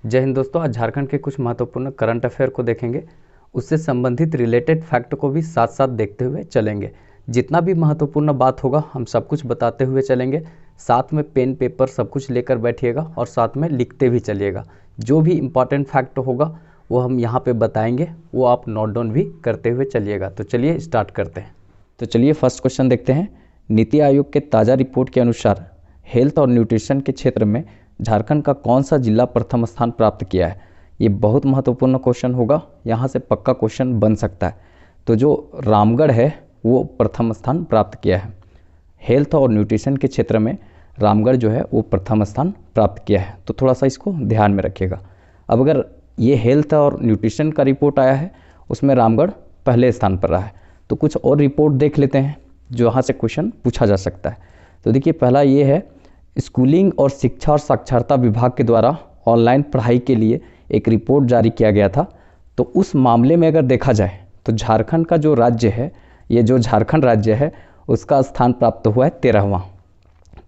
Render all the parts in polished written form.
जय हिंद दोस्तों। आज झारखंड के कुछ महत्वपूर्ण करंट अफेयर को देखेंगे, उससे संबंधित रिलेटेड फैक्ट को भी साथ साथ देखते हुए चलेंगे। जितना भी महत्वपूर्ण बात होगा हम सब कुछ बताते हुए चलेंगे। साथ में पेन पेपर सब कुछ लेकर बैठिएगा और साथ में लिखते भी चलिएगा। जो भी इम्पॉर्टेंट फैक्ट होगा वो हम यहाँ पे बताएंगे, वो आप नोट डाउन भी करते हुए चलिएगा। तो चलिए स्टार्ट करते हैं। तो चलिए फर्स्ट क्वेश्चन देखते हैं। नीति आयोग के ताज़ा रिपोर्ट के अनुसार हेल्थ और न्यूट्रिशन के क्षेत्र में झारखंड का कौन सा जिला प्रथम स्थान प्राप्त किया है। ये बहुत महत्वपूर्ण क्वेश्चन होगा, यहाँ से पक्का क्वेश्चन बन सकता है। तो जो रामगढ़ है वो प्रथम स्थान प्राप्त किया है। हेल्थ और न्यूट्रिशन के क्षेत्र में रामगढ़ जो है वो प्रथम स्थान प्राप्त किया है। तो थोड़ा सा इसको ध्यान में रखिएगा। अब अगर ये हेल्थ और न्यूट्रिशन का रिपोर्ट आया है उसमें रामगढ़ पहले स्थान पर रहा है, तो कुछ और रिपोर्ट देख लेते हैं जो यहाँ से क्वेश्चन पूछा जा सकता है। तो देखिए पहला ये है, स्कूलिंग और शिक्षा और साक्षरता विभाग के द्वारा ऑनलाइन पढ़ाई के लिए एक रिपोर्ट जारी किया गया था। तो उस मामले में अगर देखा जाए तो झारखंड का जो राज्य है, ये जो झारखंड राज्य है उसका स्थान प्राप्त हुआ है 13वां।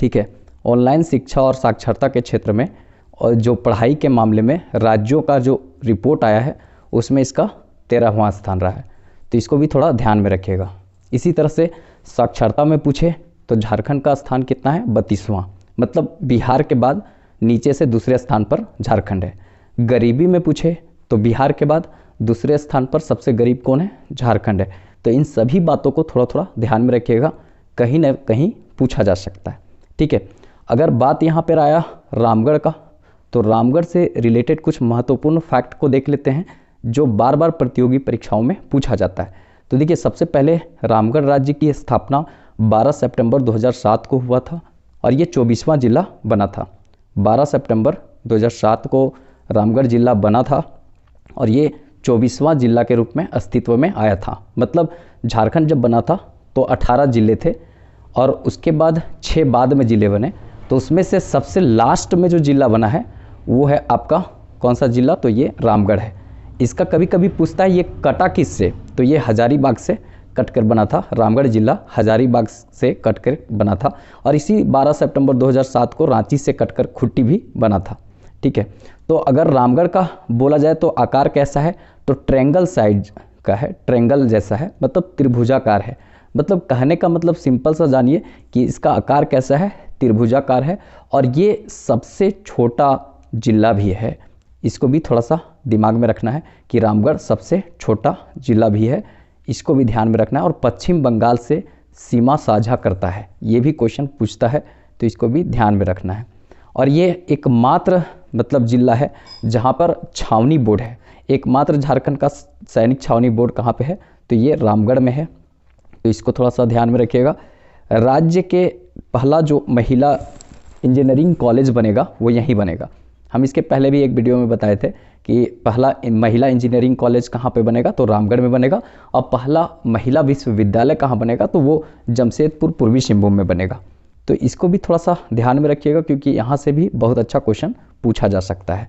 ठीक है, ऑनलाइन शिक्षा और साक्षरता के क्षेत्र में और जो पढ़ाई के मामले में राज्यों का जो रिपोर्ट आया है उसमें इसका 13वां स्थान रहा है। तो इसको भी थोड़ा ध्यान में रखिएगा। इसी तरह से साक्षरता में पूछे तो झारखंड का स्थान कितना है, 32वां। मतलब बिहार के बाद नीचे से दूसरे स्थान पर झारखंड है। गरीबी में पूछे तो बिहार के बाद दूसरे स्थान पर सबसे गरीब कौन है, झारखंड है। तो इन सभी बातों को थोड़ा थोड़ा ध्यान में रखिएगा, कहीं ना कहीं पूछा जा सकता है। ठीक है, अगर बात यहाँ पर आया रामगढ़ का, तो रामगढ़ से रिलेटेड कुछ महत्वपूर्ण फैक्ट को देख लेते हैं जो बार बार प्रतियोगी परीक्षाओं में पूछा जाता है। तो देखिए सबसे पहले रामगढ़ राज्य की स्थापना 12 सितंबर 2007 को हुआ था और ये 24वां जिला बना था। 12 सितंबर 2007 को रामगढ़ जिला बना था और ये 24वां जिला के रूप में अस्तित्व में आया था। मतलब झारखंड जब बना था तो 18 जिले थे और उसके बाद 6 बाद में जिले बने। तो उसमें से सबसे लास्ट में जो जिला बना है वो है आपका कौन सा जिला, तो ये रामगढ़ है। इसका कभी कभी पूछता है ये कटा किस से, तो ये हजारीबाग से कटकर बना था। रामगढ़ जिला हजारीबाग से कटकर बना था और इसी 12 सितंबर 2007 को रांची से कटकर खुट्टी भी बना था। ठीक है, तो अगर रामगढ़ का बोला जाए तो आकार कैसा है, तो ट्रायंगल साइज का है, ट्रायंगल जैसा है, मतलब त्रिभुजाकार है। मतलब कहने का मतलब सिंपल सा जानिए कि इसका आकार कैसा है, त्रिभुजाकार है। और ये सबसे छोटा जिला भी है, इसको भी थोड़ा सा दिमाग में रखना है कि रामगढ़ सबसे छोटा जिला भी है, इसको भी ध्यान में रखना है। और पश्चिम बंगाल से सीमा साझा करता है, ये भी क्वेश्चन पूछता है, तो इसको भी ध्यान में रखना है। और ये एकमात्र मतलब जिला है जहाँ पर छावनी बोर्ड है। एकमात्र झारखंड का सैनिक छावनी बोर्ड कहाँ पे है, तो ये रामगढ़ में है। तो इसको थोड़ा सा ध्यान में रखिएगा। राज्य के पहला जो महिला इंजीनियरिंग कॉलेज बनेगा वो यहीं बनेगा। हम इसके पहले भी एक वीडियो में बताए थे कि पहला महिला इंजीनियरिंग कॉलेज कहाँ पे बनेगा, तो रामगढ़ में बनेगा। और पहला महिला विश्वविद्यालय कहाँ बनेगा, तो वो जमशेदपुर पूर्वी सिंहभूम में बनेगा। तो इसको भी थोड़ा सा ध्यान में रखिएगा क्योंकि यहाँ से भी बहुत अच्छा क्वेश्चन पूछा जा सकता है।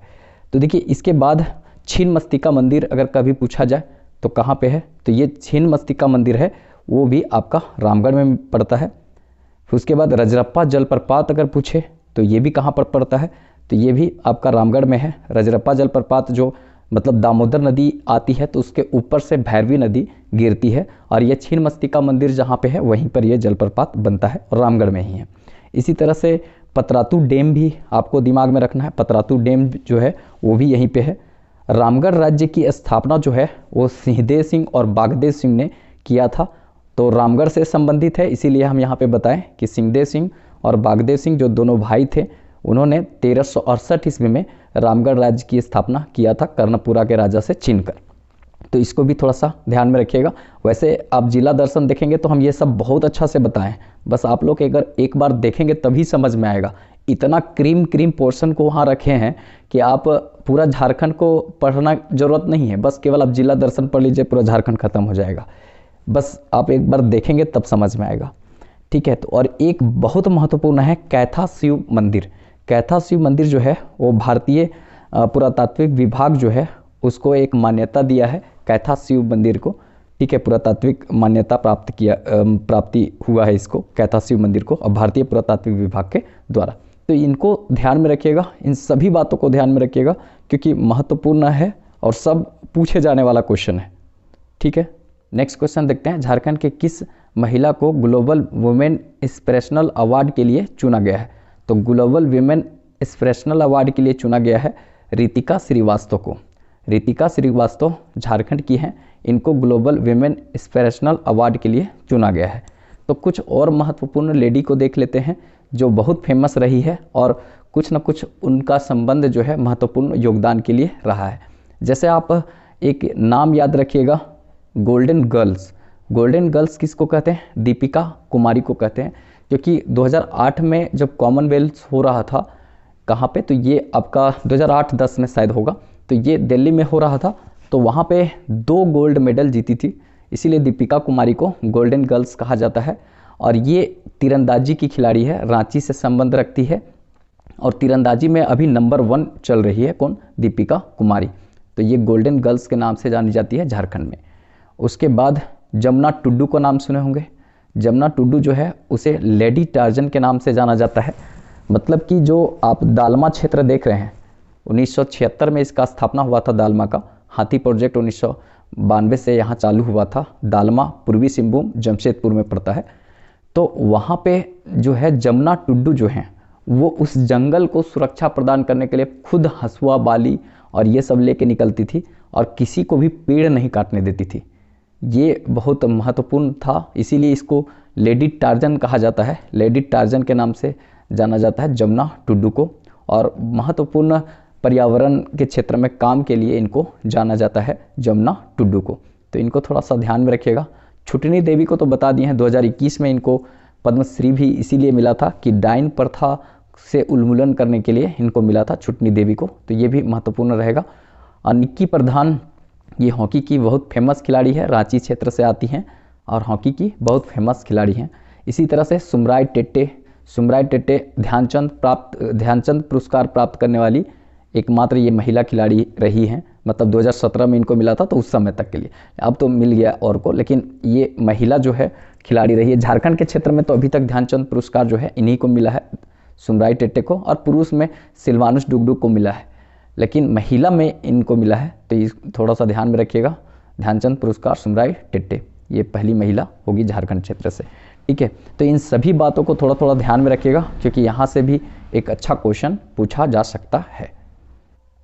तो देखिए इसके बाद छिन्नमस्तिका मंदिर अगर कभी पूछा जाए तो कहाँ पे है, तो ये छिन्नमस्तिका मंदिर है, वो भी आपका रामगढ़ में पड़ता है। फिर उसके बाद रजरप्पा जलप्रपात अगर पूछे तो ये भी कहाँ पर पड़ता है, तो ये भी आपका रामगढ़ में है। रजरप्पा जलप्रपात जो मतलब दामोदर नदी आती है तो उसके ऊपर से भैरवी नदी गिरती है और ये छिन्नमस्तिका मंदिर जहाँ पे है वहीं पर ये जलप्रपात बनता है और रामगढ़ में ही है। इसी तरह से पतरातू डैम भी आपको दिमाग में रखना है, पतरातू डैम जो है वो भी यहीं पे है। रामगढ़ राज्य की स्थापना जो है वो सिंहदेव सिंह और बागदेव सिंह ने किया था, तो रामगढ़ से संबंधित है, इसीलिए हम यहाँ पे बताएं कि सिंहदेव सिंह और बागदेव सिंह जो दोनों भाई थे उन्होंने 1368 ईस्वी में रामगढ़ राज्य की स्थापना किया था कर्णपुरा के राजा से छीनकर। तो इसको भी थोड़ा सा ध्यान में रखिएगा। वैसे आप जिला दर्शन देखेंगे तो हम ये सब बहुत अच्छा से बताएं, बस आप लोग अगर एक बार देखेंगे तभी समझ में आएगा। इतना क्रीम पोर्शन को वहाँ रखे हैं कि आप पूरा झारखंड को पढ़ना जरूरत नहीं है, बस केवल आप जिला दर्शन पढ़ लीजिए, पूरा झारखंड खत्म हो जाएगा। बस आप एक बार देखेंगे तब समझ में आएगा। ठीक है, तो और एक बहुत महत्वपूर्ण है कैथा शिव मंदिर। कैथा शिव मंदिर जो है वो भारतीय पुरातात्विक विभाग जो है उसको एक मान्यता दिया है कैथा शिव मंदिर को। ठीक है, पुरातात्विक मान्यता प्राप्ति हुआ है इसको कैथा शिव मंदिर को और भारतीय पुरातात्विक विभाग के द्वारा। तो इनको ध्यान में रखिएगा, इन सभी बातों को ध्यान में रखिएगा क्योंकि महत्वपूर्ण है और सब पूछे जाने वाला क्वेश्चन है। ठीक है, नेक्स्ट क्वेश्चन देखते हैं। झारखंड के किस महिला को ग्लोबल वुमेन इंस्पिरेशनल अवार्ड के लिए चुना गया है? तो ग्लोबल वुमेन इंस्पिरेशनल अवार्ड के लिए चुना गया है रितिका श्रीवास्तव को। रितिका श्रीवास्तव झारखंड की हैं, इनको ग्लोबल वुमेन इंस्पिरेशनल अवार्ड के लिए चुना गया है। तो कुछ और महत्वपूर्ण लेडी को देख लेते हैं जो बहुत फेमस रही है और कुछ न कुछ उनका संबंध जो है महत्वपूर्ण योगदान के लिए रहा है। जैसे आप एक नाम याद रखिएगा, गोल्डन गर्ल्स। गोल्डन गर्ल्स किसको कहते हैं? दीपिका कुमारी को कहते हैं, क्योंकि 2008 में जब कॉमनवेल्थ हो रहा था, कहाँ पे, तो ये आपका 2008-10 में शायद होगा, तो ये दिल्ली में हो रहा था, तो वहाँ पे 2 गोल्ड मेडल जीती थी, इसीलिए दीपिका कुमारी को गोल्डन गर्ल्स कहा जाता है। और ये तीरंदाजी की खिलाड़ी है, रांची से संबंध रखती है और तीरंदाजी में अभी नंबर 1 चल रही है, कौन? दीपिका कुमारी। तो ये गोल्डन गर्ल्स के नाम से जानी जाती है झारखंड में। उसके बाद जमुना टुड्डू को नाम सुने होंगे। जमुना टुड्डू जो है उसे लेडी टार्जन के नाम से जाना जाता है। मतलब कि जो आप दालमा क्षेत्र देख रहे हैं, 1976 में इसका स्थापना हुआ था दालमा का। हाथी प्रोजेक्ट 1992 से यहाँ चालू हुआ था। दालमा पूर्वी सिंहभूम जमशेदपुर में पड़ता है। तो वहाँ पे जो है जमुना टुड्डू जो हैं वो उस जंगल को सुरक्षा प्रदान करने के लिए खुद हंसुआ, बाली और ये सब लेके निकलती थी और किसी को भी पेड़ नहीं काटने देती थी। ये बहुत महत्वपूर्ण था, इसीलिए इसको लेडी टार्जन कहा जाता है। लेडी टार्जन के नाम से जाना जाता है जमुना टुड्डू को। और महत्वपूर्ण पर्यावरण के क्षेत्र में काम के लिए इनको जाना जाता है जमुना टुड्डू को। तो इनको थोड़ा सा ध्यान में रखिएगा। छुटनी देवी को तो बता दिए हैं, 2021 में इनको पद्मश्री भी इसीलिए मिला था कि डाइन प्रथा से उन्मूलन करने के लिए इनको मिला था छुटनी देवी को, तो ये भी महत्वपूर्ण रहेगा। और निक्की प्रधान, ये हॉकी की बहुत फेमस खिलाड़ी है, रांची क्षेत्र से आती हैं और हॉकी की बहुत फेमस खिलाड़ी हैं। इसी तरह से सुमराय टेट्टे ध्यानचंद पुरस्कार प्राप्त करने वाली एकमात्र ये महिला खिलाड़ी रही हैं। मतलब 2017 में इनको मिला था, तो उस समय तक के लिए, अब तो मिल गया और को, लेकिन ये महिला जो है खिलाड़ी रही है। झारखंड के क्षेत्र में तो अभी तक ध्यानचंद पुरस्कार जो है इन्हीं को मिला है, सुमराय टेट्टे को, और पुरुष में सिल्वानुस डुगडुग को मिला है, लेकिन महिला में इनको मिला है। तो ये थोड़ा सा ध्यान में रखिएगा। ध्यानचंद पुरस्कार सुमराय टेट्टे, ये पहली महिला होगी झारखंड क्षेत्र से। ठीक है, तो इन सभी बातों को थोड़ा थोड़ा ध्यान में रखिएगा क्योंकि यहाँ से भी एक अच्छा क्वेश्चन पूछा जा सकता है।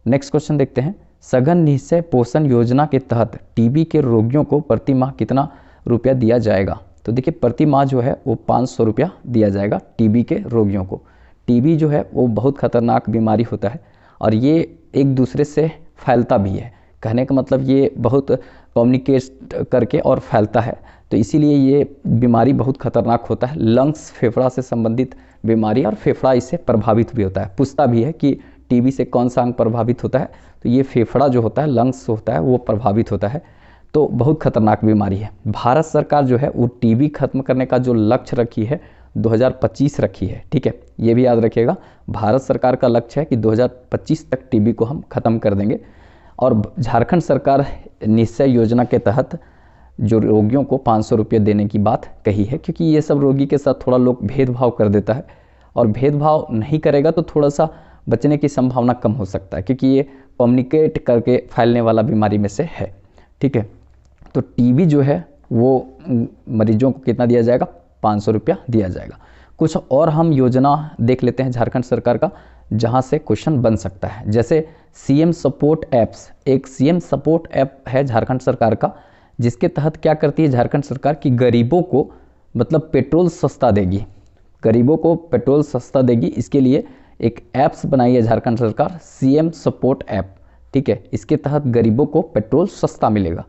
नेक्स्ट क्वेश्चन देखते हैं। सघन निश्चय पोषण योजना के तहत टीबी के रोगियों को प्रति माह कितना रुपया दिया जाएगा? तो देखिए, प्रति माह जो है वो 500 रुपया दिया जाएगा टीबी के रोगियों को। टीबी जो है वो बहुत खतरनाक बीमारी होता है और ये एक दूसरे से फैलता भी है। कहने का मतलब ये बहुत कम्युनिकेट करके और फैलता है, तो इसीलिए ये बीमारी बहुत खतरनाक होता है। लंग्स, फेफड़ा से संबंधित बीमारी, और फेफड़ा इससे प्रभावित भी होता है। पूछता भी है कि टीबी से कौन सा अंग प्रभावित होता है, तो ये फेफड़ा जो होता है, लंग्स होता है, वो प्रभावित होता है। तो बहुत खतरनाक बीमारी है। भारत सरकार जो है वो टीबी खत्म करने का जो लक्ष्य रखी है 2025 रखी है। ठीक है, ये भी याद रखिएगा। भारत सरकार का लक्ष्य है कि 2025 तक टीबी को हम खत्म कर देंगे। और झारखंड सरकार निश्चय योजना के तहत जो रोगियों को 500 रुपये देने की बात कही है, क्योंकि ये सब रोगी के साथ थोड़ा लोग भेदभाव कर देता है, और भेदभाव नहीं करेगा तो थोड़ा सा बचने की संभावना कम हो सकता है, क्योंकि ये कम्युनिकेट करके फैलने वाला बीमारी में से है। ठीक है, तो टीबी जो है वो मरीजों को कितना दिया जाएगा? 500 रुपया दिया जाएगा। कुछ और हम योजना देख लेते हैं झारखंड सरकार का, जहां से क्वेश्चन बन सकता है। जैसे सीएम सपोर्ट ऐप्स, एक सीएम सपोर्ट ऐप है झारखंड सरकार का, जिसके तहत क्या करती है झारखंड सरकार कि गरीबों को मतलब पेट्रोल सस्ता देगी, गरीबों को पेट्रोल सस्ता देगी। इसके लिए एक ऐप्स बनाई है झारखंड सरकार, सीएम सपोर्ट ऐप। ठीक है, इसके तहत गरीबों को पेट्रोल सस्ता मिलेगा।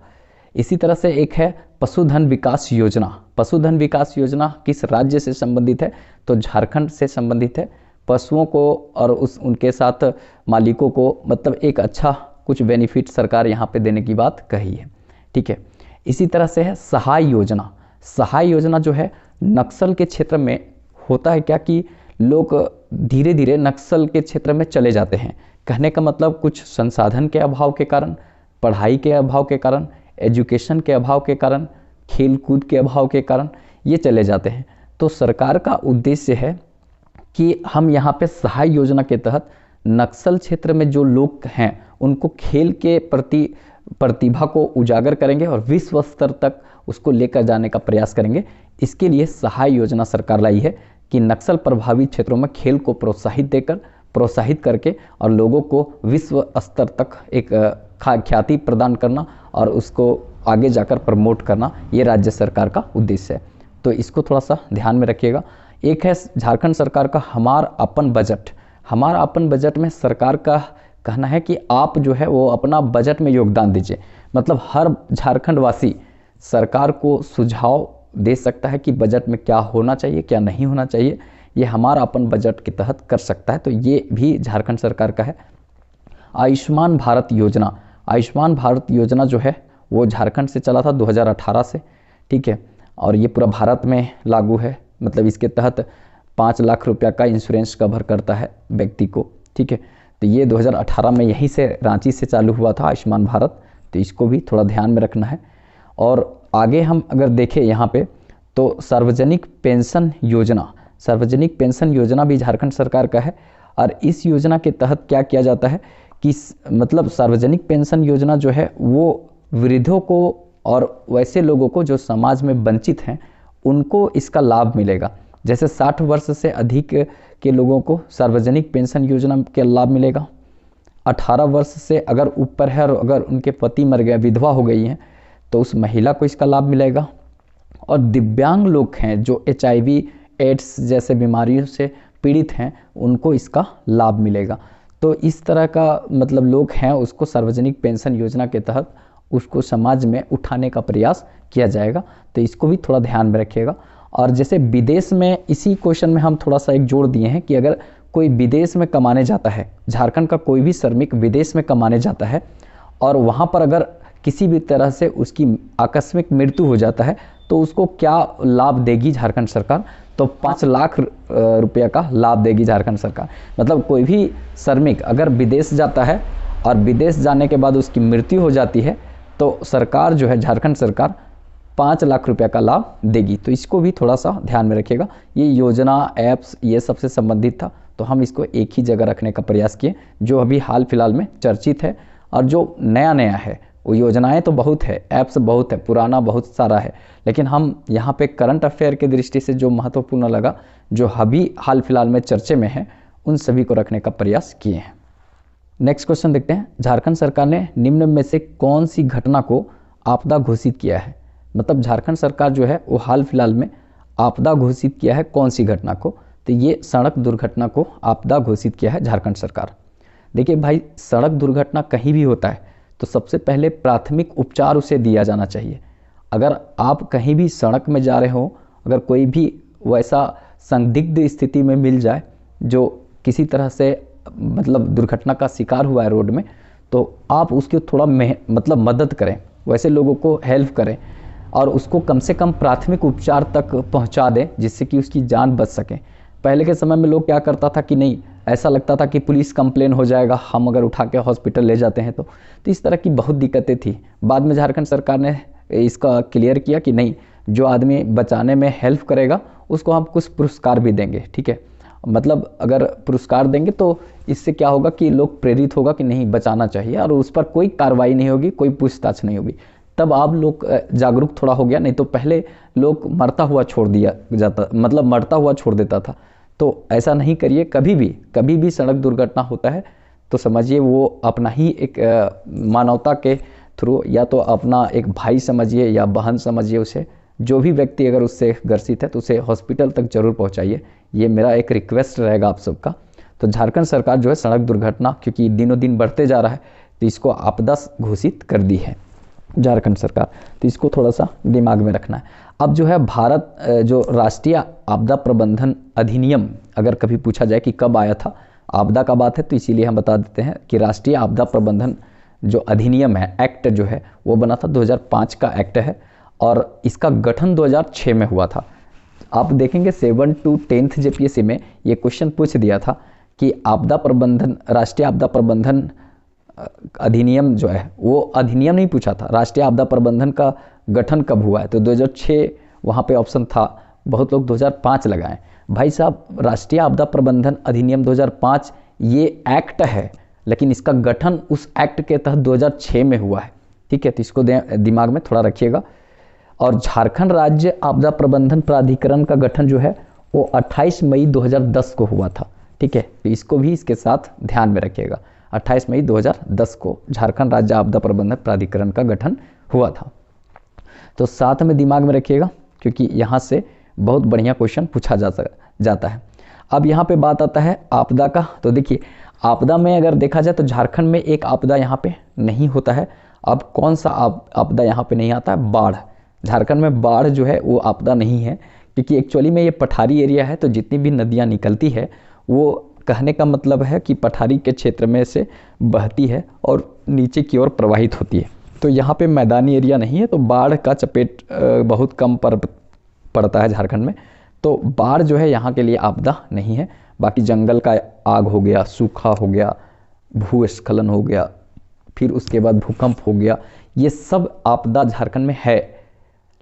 इसी तरह से एक है पशुधन विकास योजना। पशुधन विकास योजना किस राज्य से संबंधित है? तो झारखंड से संबंधित है। पशुओं को और उनके साथ मालिकों को मतलब एक अच्छा कुछ बेनिफिट सरकार यहाँ पे देने की बात कही है। ठीक है, इसी तरह से है सहाय योजना। सहाय योजना जो है नक्सल के क्षेत्र में होता है क्या कि लोग धीरे धीरे नक्सल के क्षेत्र में चले जाते हैं। कहने का मतलब कुछ संसाधन के अभाव के कारण, पढ़ाई के अभाव के कारण, एजुकेशन के अभाव के कारण, खेल कूद के अभाव के कारण ये चले जाते हैं। तो सरकार का उद्देश्य है कि हम यहाँ पे सहाय योजना के तहत नक्सल क्षेत्र में जो लोग हैं उनको खेल के प्रति प्रतिभा को उजागर करेंगे और विश्व स्तर तक उसको लेकर जाने का प्रयास करेंगे। इसके लिए सहाय योजना सरकार लाई है कि नक्सल प्रभावित क्षेत्रों में खेल को प्रोत्साहित करके और लोगों को विश्व स्तर तक एक ख्याति प्रदान करना और उसको आगे जाकर प्रमोट करना, ये राज्य सरकार का उद्देश्य है। तो इसको थोड़ा सा ध्यान में रखिएगा। एक है झारखंड सरकार का हमारा अपन बजट। हमारा अपन बजट में सरकार का कहना है कि आप जो है वो अपना बजट में योगदान दीजिए। मतलब हर झारखंड वासी सरकार को सुझाव दे सकता है कि बजट में क्या होना चाहिए, क्या नहीं होना चाहिए। ये हमारा अपन बजट के तहत कर सकता है। तो ये भी झारखंड सरकार का है। आयुष्मान भारत योजना, आयुष्मान भारत योजना जो है वो झारखंड से चला था 2018 से, ठीक है, और ये पूरा भारत में लागू है। मतलब इसके तहत 5 लाख रुपया का इंश्योरेंस कवर करता है व्यक्ति को, ठीक है। तो ये 2018 में यहीं से रांची से चालू हुआ था आयुष्मान भारत। तो इसको भी थोड़ा ध्यान में रखना है। और आगे हम अगर देखें यहाँ पे तो सार्वजनिक पेंशन योजना, सार्वजनिक पेंशन योजना भी झारखंड सरकार का है। और इस योजना के तहत क्या किया जाता है कि मतलब सार्वजनिक पेंशन योजना जो है वो वृद्धों को और वैसे लोगों को जो समाज में वंचित हैं उनको इसका लाभ मिलेगा। जैसे 60 वर्ष से अधिक के लोगों को सार्वजनिक पेंशन योजना का लाभ मिलेगा। 18 वर्ष से अगर ऊपर है और अगर उनके पति मर गए, विधवा हो गई हैं, तो उस महिला को इसका लाभ मिलेगा। और दिव्यांग लोग हैं जो HIV एड्स जैसे बीमारियों से पीड़ित हैं, उनको इसका लाभ मिलेगा। तो इस तरह का मतलब लोग हैं, उसको सार्वजनिक पेंशन योजना के तहत उसको समाज में उठाने का प्रयास किया जाएगा। तो इसको भी थोड़ा ध्यान में रखिएगा। और जैसे विदेश में, इसी क्वेश्चन में हम थोड़ा सा एक जोड़ दिए हैं कि अगर कोई विदेश में कमाने जाता है, झारखंड का कोई भी श्रमिक विदेश में कमाने जाता है और वहाँ पर अगर किसी भी तरह से उसकी आकस्मिक मृत्यु हो जाता है तो उसको क्या लाभ देगी झारखंड सरकार? तो 5 लाख रुपया का लाभ देगी झारखंड सरकार। मतलब कोई भी श्रमिक अगर विदेश जाता है और विदेश जाने के बाद उसकी मृत्यु हो जाती है तो सरकार जो है, झारखंड सरकार 5 लाख रुपया का लाभ देगी। तो इसको भी थोड़ा सा ध्यान में रखिएगा। ये योजना, ऐप्स, ये सबसे संबंधित था, तो हम इसको एक ही जगह रखने का प्रयास किए जो अभी हाल फिलहाल में चर्चित है। और जो नया नया है वो योजनाएं तो बहुत है, ऐप्स बहुत है, पुराना बहुत सारा है, लेकिन हम यहाँ पे करंट अफेयर की दृष्टि से जो महत्वपूर्ण लगा, जो अभी हाल फिलहाल में चर्चे में है, उन सभी को रखने का प्रयास किए हैं। नेक्स्ट क्वेश्चन देखते हैं। झारखंड सरकार ने निम्न में से कौन सी घटना को आपदा घोषित किया है? मतलब झारखंड सरकार जो है वो हाल फिलहाल में आपदा घोषित किया है कौन सी घटना को? तो ये सड़क दुर्घटना को आपदा घोषित किया है झारखंड सरकार। देखिए भाई, सड़क दुर्घटना कहीं भी होता है तो सबसे पहले प्राथमिक उपचार उसे दिया जाना चाहिए। अगर आप कहीं भी सड़क में जा रहे हो, अगर कोई भी वैसा संदिग्ध स्थिति में मिल जाए जो किसी तरह से मतलब दुर्घटना का शिकार हुआ है रोड में, तो आप उसकी थोड़ा मतलब मदद करें, वैसे लोगों को हेल्प करें और उसको कम से कम प्राथमिक उपचार तक पहुंचा दें जिससे कि उसकी जान बच सके। पहले के समय में लोग क्या करता था कि नहीं, ऐसा लगता था कि पुलिस कंप्लेन हो जाएगा हम अगर उठा के हॉस्पिटल ले जाते हैं तो इस तरह की बहुत दिक्कतें थी। बाद में झारखंड सरकार ने इसका क्लियर किया कि नहीं, जो आदमी बचाने में हेल्प करेगा उसको हम कुछ पुरस्कार भी देंगे, ठीक है। मतलब अगर पुरस्कार देंगे तो इससे क्या होगा कि लोग प्रेरित होगा कि नहीं बचाना चाहिए और उस पर कोई कार्रवाई नहीं होगी, कोई पूछताछ नहीं होगी। तब आप लोग जागरूक थोड़ा हो गया, नहीं तो पहले लोग मरता हुआ छोड़ दिया जाता, मतलब मरता हुआ छोड़ देता था। तो ऐसा नहीं करिए। कभी भी सड़क दुर्घटना होता है तो समझिए वो अपना ही एक मानवता के थ्रू, या तो अपना एक भाई समझिए या बहन समझिए उसे, जो भी व्यक्ति अगर उससे ग्रसित है तो उसे हॉस्पिटल तक जरूर पहुंचाइए। ये मेरा एक रिक्वेस्ट रहेगा आप सबका। तो झारखंड सरकार जो है सड़क दुर्घटना, क्योंकि दिनों दिन बढ़ते जा रहा है, तो इसको आपदा घोषित कर दी है झारखंड सरकार। तो इसको थोड़ा सा दिमाग में रखना है। अब जो है भारत जो राष्ट्रीय आपदा प्रबंधन अधिनियम अगर कभी पूछा जाए कि कब आया था, आपदा का बात है तो इसीलिए हम बता देते हैं कि राष्ट्रीय आपदा प्रबंधन जो अधिनियम है, एक्ट जो है, वो बना था 2005 का एक्ट है और इसका गठन 2006 में हुआ था। आप देखेंगे 7 to 10th JPSC में ये क्वेश्चन पूछ दिया था कि आपदा प्रबंधन, राष्ट्रीय आपदा प्रबंधन अधिनियम जो है, वो अधिनियम नहीं पूछा था, राष्ट्रीय आपदा प्रबंधन का गठन कब हुआ है। तो 2006 वहाँ पे ऑप्शन था, बहुत लोग 2005 लगाएं। भाई साहब राष्ट्रीय आपदा प्रबंधन अधिनियम 2005 ये एक्ट है, लेकिन इसका गठन उस एक्ट के तहत 2006 में हुआ है। ठीक है, तो इसको दिमाग में थोड़ा रखिएगा। और झारखंड राज्य आपदा प्रबंधन प्राधिकरण का गठन जो है वो 28 मई 2010 को हुआ था। ठीक है, तो इसको भी इसके साथ ध्यान में रखिएगा। 28 मई 2010 को झारखंड राज्य आपदा प्रबंधन प्राधिकरण का गठन हुआ था। तो साथ में दिमाग में रखिएगा, क्योंकि यहाँ से बहुत बढ़िया क्वेश्चन पूछा जाता है। अब यहाँ पे बात आता है आपदा का। तो देखिए, आपदा में अगर देखा जाए तो झारखंड में एक आपदा यहाँ पे नहीं होता है। अब कौन सा आपदा यहाँ पे नहीं आता है? बाढ़। झारखंड में बाढ़ जो है वो आपदा नहीं है, क्योंकि एक्चुअली में ये पठारी एरिया है, तो जितनी भी नदियाँ निकलती है वो कहने का मतलब है कि पठारी के क्षेत्र में से बहती है और नीचे की ओर प्रवाहित होती है। तो यहाँ पे मैदानी एरिया नहीं है, तो बाढ़ का चपेट बहुत कम पड़ता है झारखंड में। तो बाढ़ जो है यहाँ के लिए आपदा नहीं है। बाकी जंगल का आग हो गया, सूखा हो गया, भूस्खलन हो गया, फिर उसके बाद भूकंप हो गया, ये सब आपदा झारखंड में है,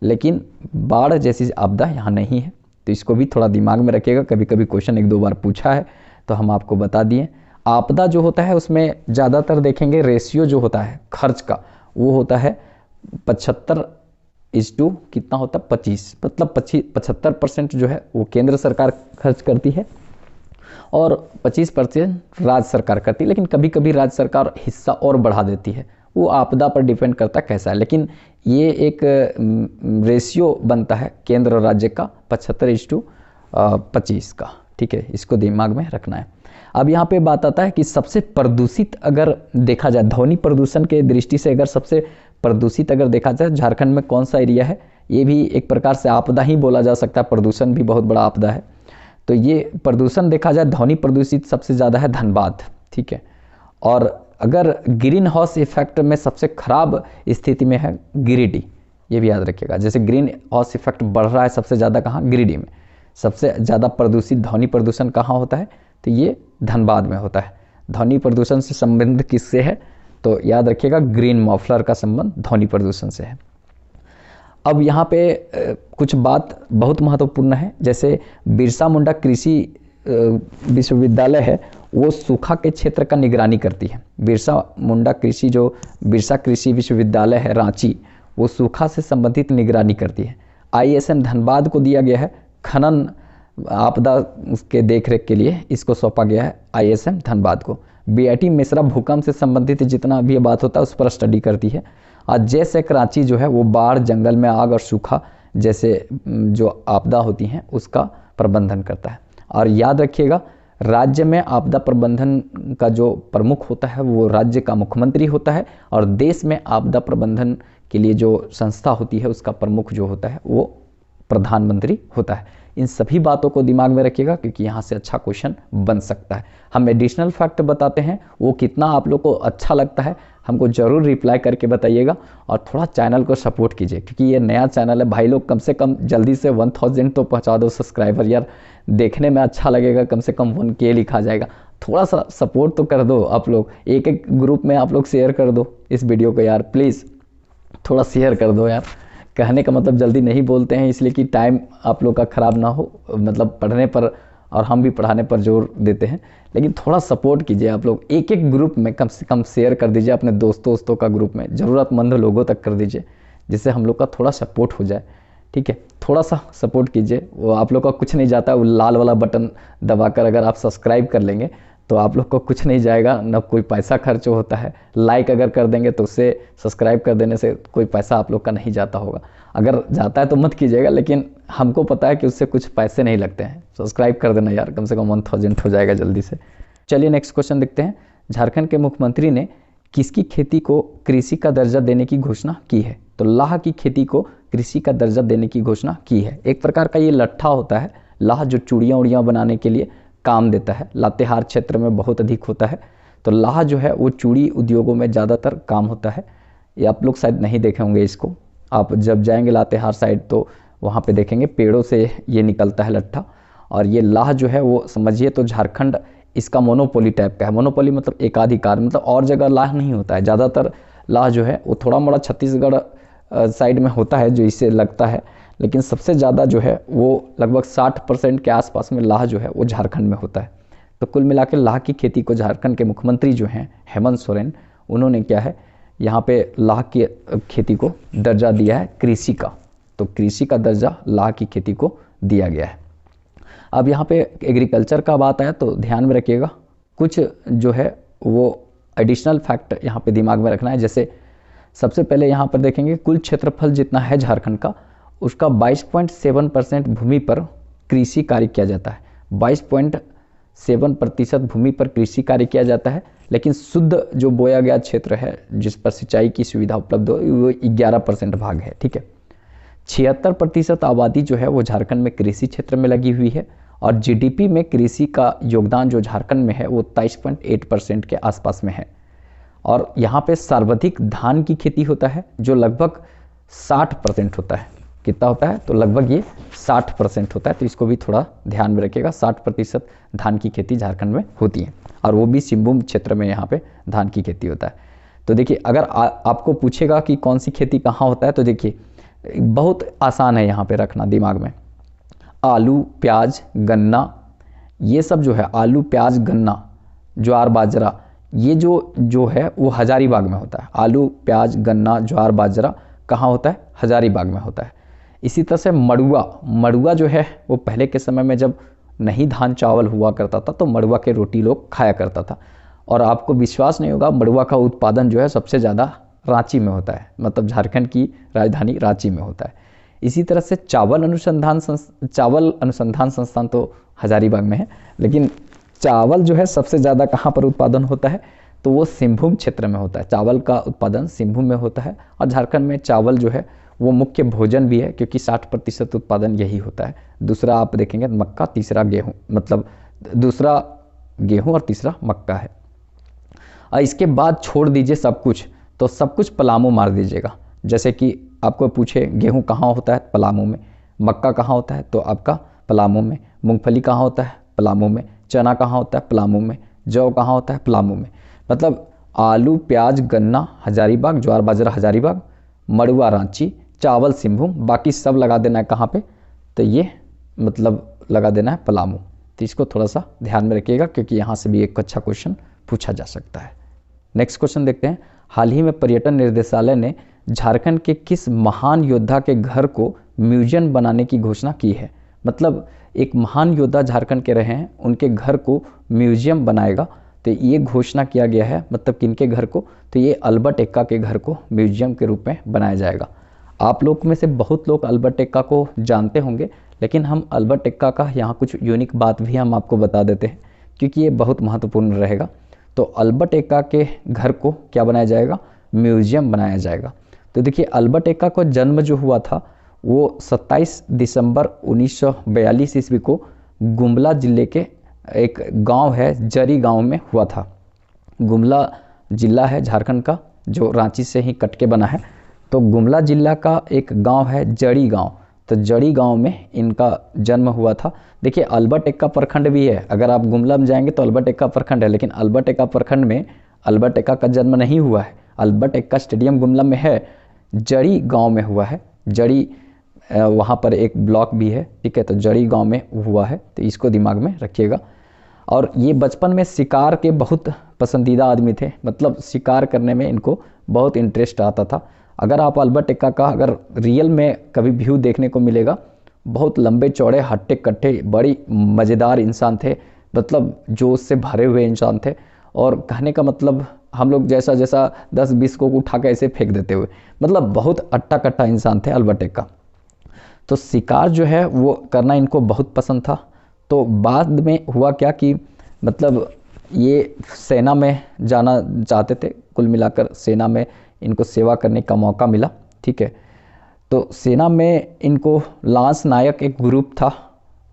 लेकिन बाढ़ जैसी आपदा यहाँ नहीं है। तो इसको भी थोड़ा दिमाग में रखिएगा, कभी कभी क्वेश्चन 1-2 बार पूछा है तो हम आपको बता दिए। आपदा जो होता है उसमें ज़्यादातर देखेंगे रेशियो जो होता है खर्च का, वो होता है 75:, कितना होता है 25, मतलब 75% जो है वो केंद्र सरकार खर्च करती है और 25% राज्य सरकार करती है। लेकिन कभी कभी राज्य सरकार हिस्सा और बढ़ा देती है, वो आपदा पर डिपेंड करता है कैसा है। लेकिन ये एक रेशियो बनता है केंद्र और राज्य का 75:25 का। ठीक है, इसको दिमाग में रखना है। अब यहाँ पे बात आता है कि सबसे प्रदूषित अगर देखा जाए, ध्वनि प्रदूषण के दृष्टि से अगर सबसे प्रदूषित अगर देखा जाए झारखंड में कौन सा एरिया है, ये भी एक प्रकार से आपदा ही बोला जा सकता है, प्रदूषण भी बहुत बड़ा आपदा है। तो ये प्रदूषण देखा जाए, ध्वनि प्रदूषित सबसे ज़्यादा है धनबाद। ठीक है, और अगर ग्रीन हाउस इफेक्ट में सबसे खराब स्थिति में है गिरिडीह, ये भी याद रखिएगा। जैसे ग्रीन हाउस इफेक्ट बढ़ रहा है सबसे ज़्यादा कहाँ? गिरिडीह में। सबसे ज़्यादा प्रदूषित ध्वनि प्रदूषण कहाँ होता है? तो ये धनबाद में होता है। ध्वनि प्रदूषण से संबंध किससे है? तो याद रखिएगा ग्रीन मफलर का संबंध ध्वनि प्रदूषण से है। अब यहाँ पे कुछ बात बहुत महत्वपूर्ण है। जैसे बिरसा मुंडा कृषि विश्वविद्यालय है, वो सूखा के क्षेत्र का निगरानी करती है। बिरसा मुंडा कृषि विश्वविद्यालय है रांची, वो सूखा से संबंधित निगरानी करती है। ISM धनबाद को दिया गया है खनन आपदा के देखरेख के लिए, इसको सौंपा गया है ISM धनबाद को। BIT मिश्रा भूकंप से संबंधित जितना भी बात होता है उस पर स्टडी करती है। और जैसे कराची जो है वो बाढ़, जंगल में आग और सूखा जैसे जो आपदा होती हैं उसका प्रबंधन करता है। और याद रखिएगा राज्य में आपदा प्रबंधन का जो प्रमुख होता है वो राज्य का मुख्यमंत्री होता है, और देश में आपदा प्रबंधन के लिए जो संस्था होती है उसका प्रमुख जो होता है वो प्रधानमंत्री होता है। इन सभी बातों को दिमाग में रखिएगा, क्योंकि यहाँ से अच्छा क्वेश्चन बन सकता है। हम एडिशनल फैक्ट बताते हैं, वो कितना आप लोग को अच्छा लगता है हमको ज़रूर रिप्लाई करके बताइएगा। और थोड़ा चैनल को सपोर्ट कीजिए, क्योंकि ये नया चैनल है। भाई लोग कम से कम जल्दी से 1000 तो पहुँचा दो सब्सक्राइबर यार, देखने में अच्छा लगेगा। कम से कम 1K लिखा जाएगा, थोड़ा सा सपोर्ट तो कर दो आप लोग। एक ग्रुप में आप लोग शेयर कर दो इस वीडियो को यार, प्लीज़ थोड़ा शेयर कर दो यार। कहने का मतलब जल्दी नहीं बोलते हैं इसलिए कि टाइम आप लोग का ख़राब ना हो, मतलब पढ़ने पर, और हम भी पढ़ाने पर जोर देते हैं। लेकिन थोड़ा सपोर्ट कीजिए आप लोग, एक ग्रुप में कम से कम शेयर कर दीजिए, अपने दोस्तों का ग्रुप में ज़रूरतमंद लोगों तक कर दीजिए, जिससे हम लोग का थोड़ा सपोर्ट हो जाए। ठीक है, थोड़ा सा सपोर्ट कीजिए, वो आप लोग का कुछ नहीं जाता। वो लाल वाला बटन दबाकर अगर आप सब्सक्राइब कर लेंगे तो आप लोग को कुछ नहीं जाएगा, न कोई पैसा खर्च होता है। लाइक अगर कर देंगे तो उससे, सब्सक्राइब कर देने से कोई पैसा आप लोग का नहीं जाता होगा। अगर जाता है तो मत कीजिएगा, लेकिन हमको पता है कि उससे कुछ पैसे नहीं लगते हैं। सब्सक्राइब कर देना यार, कम से कम 1000 हो जाएगा जल्दी से। चलिए नेक्स्ट क्वेश्चन देखते हैं। झारखंड के मुख्यमंत्री ने किसकी खेती को कृषि का दर्जा देने की घोषणा की है? तो लाह की खेती को कृषि का दर्जा देने की घोषणा की है। एक प्रकार का ये लट्ठा होता है, लाह जो चूड़ियाँ उड़ियाँ बनाने के लिए काम देता है, लातेहार क्षेत्र में बहुत अधिक होता है। तो लाह जो है वो चूड़ी उद्योगों में ज़्यादातर काम होता है। ये आप लोग शायद नहीं देखे होंगे इसको, आप जब जाएंगे लातेहार साइड तो वहाँ पे देखेंगे पेड़ों से ये निकलता है लट्ठा। और ये लाह जो है वो समझिए तो झारखंड इसका मोनोपोली टाइप का है। मोनोपोली मतलब एकाधिकार, मतलब और जगह लाह नहीं होता है। ज़्यादातर लाह जो है वो थोड़ा मोड़ा छत्तीसगढ़ साइड में होता है जो इससे लगता है, लेकिन सबसे ज़्यादा जो है वो लगभग 60% के आसपास में लाह जो है वो झारखंड में होता है। तो कुल मिला के लाह की खेती को झारखंड के मुख्यमंत्री जो हैं हेमंत सोरेन, उन्होंने क्या है यहाँ पे लाह की खेती को दर्जा दिया है कृषि का। तो कृषि का दर्जा लाह की खेती को दिया गया है। अब यहाँ पे एग्रीकल्चर का बात आया तो ध्यान में रखिएगा, कुछ जो है वो एडिशनल फैक्ट यहाँ पे दिमाग में रखना है। जैसे सबसे पहले यहाँ पर देखेंगे कुल क्षेत्रफल जितना है झारखंड का, उसका 22.7% भूमि पर कृषि कार्य किया जाता है। 22.7% भूमि पर कृषि कार्य किया जाता है, लेकिन शुद्ध जो बोया गया क्षेत्र है जिस पर सिंचाई की सुविधा उपलब्ध हो वो 11% भाग है। ठीक है, 76% आबादी जो है वो झारखंड में कृषि क्षेत्र में लगी हुई है और जीडीपी में कृषि का योगदान जो झारखंड में है वो 23.8% के आसपास में है। और यहाँ पे सर्वाधिक धान की खेती होता है जो लगभग 60% होता है। कितना होता है? तो लगभग ये 60% होता है। तो इसको भी थोड़ा ध्यान में रखिएगा, 60% धान की खेती झारखंड में होती है और वो भी सिंहभूम क्षेत्र में यहाँ पे धान की खेती होता है। तो देखिए अगर आपको पूछेगा कि कौन सी खेती कहाँ होता है तो देखिए बहुत आसान है यहाँ पे रखना दिमाग में। आलू, प्याज, गन्ना, ये सब जो है आलू, प्याज, गन्ना, ज्वार, बाजरा, ये जो है वो हजारीबाग में होता है। आलू, प्याज, गन्ना, ज्वार, बाजरा कहाँ होता है? हजारीबाग में होता है। इसी तरह से मड़ुआ जो है वो पहले के समय में जब नहीं धान चावल हुआ करता था तो मड़ुआ के रोटी लोग खाया करता था। और आपको विश्वास नहीं होगा, मड़ुआ का उत्पादन जो है सबसे ज़्यादा रांची में होता है, मतलब झारखंड की राजधानी रांची में होता है। इसी तरह से चावल अनुसंधान संस्थान तो हजारीबाग में है, लेकिन चावल जो है सबसे ज़्यादा कहाँ पर उत्पादन होता है तो वो सिंहभूम क्षेत्र में होता है। चावल का उत्पादन सिंहभूम में होता है और झारखंड में चावल जो है वो मुख्य भोजन भी है क्योंकि 60% उत्पादन यही होता है। दूसरा आप देखेंगे मक्का, तीसरा गेहूँ, मतलब दूसरा गेहूँ और तीसरा मक्का है। और इसके बाद छोड़ दीजिए सब कुछ, तो सब कुछ पलामू मार दीजिएगा। जैसे कि आपको पूछे गेहूँ कहाँ होता है? पलामू में। मक्का कहाँ होता है? तो आपका पलामू में। मूंगफली कहाँ होता है? पलामू में। चना कहाँ होता है? पलामू में। जौ कहाँ होता है? पलामू में। मतलब आलू, प्याज, गन्ना हजारीबाग, ज्वार बाजरा हजारीबाग, मड़ुआ रांची, चावल सिंहभूम, बाकी सब लगा देना है कहाँ पे? तो ये मतलब लगा देना है पलामू। तो इसको थोड़ा सा ध्यान में रखिएगा क्योंकि यहाँ से भी एक अच्छा क्वेश्चन पूछा जा सकता है। नेक्स्ट क्वेश्चन देखते हैं। हाल ही में पर्यटन निर्देशालय ने झारखंड के किस महान योद्धा के घर को म्यूजियम बनाने की घोषणा की है? मतलब एक महान योद्धा झारखंड के रहे हैं, उनके घर को म्यूजियम बनाएगा। तो ये घोषणा किया गया है, मतलब किनके घर को? तो ये अल्बर्ट एक्का के घर को म्यूजियम के रूप में बनाया जाएगा। आप लोग में से बहुत लोग अल्बर्ट एक्का को जानते होंगे, लेकिन हम अल्बर्ट एक्का का यहाँ कुछ यूनिक बात भी हम आपको बता देते हैं क्योंकि ये बहुत महत्वपूर्ण रहेगा। तो अल्बर्ट एक्का के घर को क्या बनाया जाएगा? म्यूजियम बनाया जाएगा। तो देखिए अल्बर्ट एक्का का जन्म जो हुआ था वो 27 दिसंबर 1942 ईस्वी को गुमला जिले के एक गांव है जरी गांव में हुआ था। गुमला जिला है झारखंड का जो रांची से ही कट के बना है। तो गुमला जिला का एक गांव है जड़ी गांव, तो जड़ी गांव में इनका जन्म हुआ था। देखिए अल्बर्ट एक्का प्रखंड भी है, अगर आप गुमला में जाएंगे तो अल्बर्ट एक्का प्रखंड है, लेकिन अल्बर्ट एक्का प्रखंड में अल्बर्ट एक्का का जन्म नहीं हुआ है। अल्बर्ट एक्का स्टेडियम गुमला में है, जड़ी गाँव में हुआ है। जड़ी वहाँ पर एक ब्लॉक भी है, ठीक है। तो जड़ी गांव में हुआ है, तो इसको दिमाग में रखिएगा। और ये बचपन में शिकार के बहुत पसंदीदा आदमी थे, मतलब शिकार करने में इनको बहुत इंटरेस्ट आता था। अगर आप अल्बर्ट एक्का का अगर रियल में कभी व्यू देखने को मिलेगा, बहुत लंबे चौड़े हट्टे कट्टे बड़ी मज़ेदार इंसान थे, मतलब जोश से भरे हुए इंसान थे। और कहने का मतलब हम लोग जैसा 10-20 को उठा के ऐसे फेंक देते हुए, मतलब बहुत अट्टा कट्टा इंसान थे अल्बर्ट एक्का। तो शिकार जो है वो करना इनको बहुत पसंद था। तो बाद में हुआ क्या कि मतलब ये सेना में जाना चाहते थे, कुल मिलाकर सेना में इनको सेवा करने का मौका मिला, ठीक है। तो सेना में इनको लांस नायक एक ग्रुप था,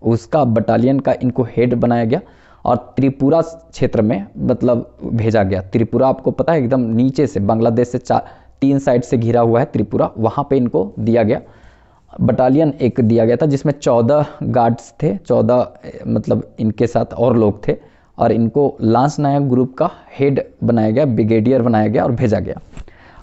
उसका बटालियन का इनको हेड बनाया गया और त्रिपुरा क्षेत्र में मतलब भेजा गया। त्रिपुरा आपको पता है एकदम नीचे से, बांग्लादेश से 3 साइड से घिरा हुआ है त्रिपुरा, वहाँ पे इनको दिया गया। बटालियन एक दिया गया था जिसमें 14 गार्ड्स थे, 14 मतलब इनके साथ और लोग थे, और इनको लांस नायक ग्रुप का हेड बनाया गया, ब्रिगेडियर बनाया गया और भेजा गया।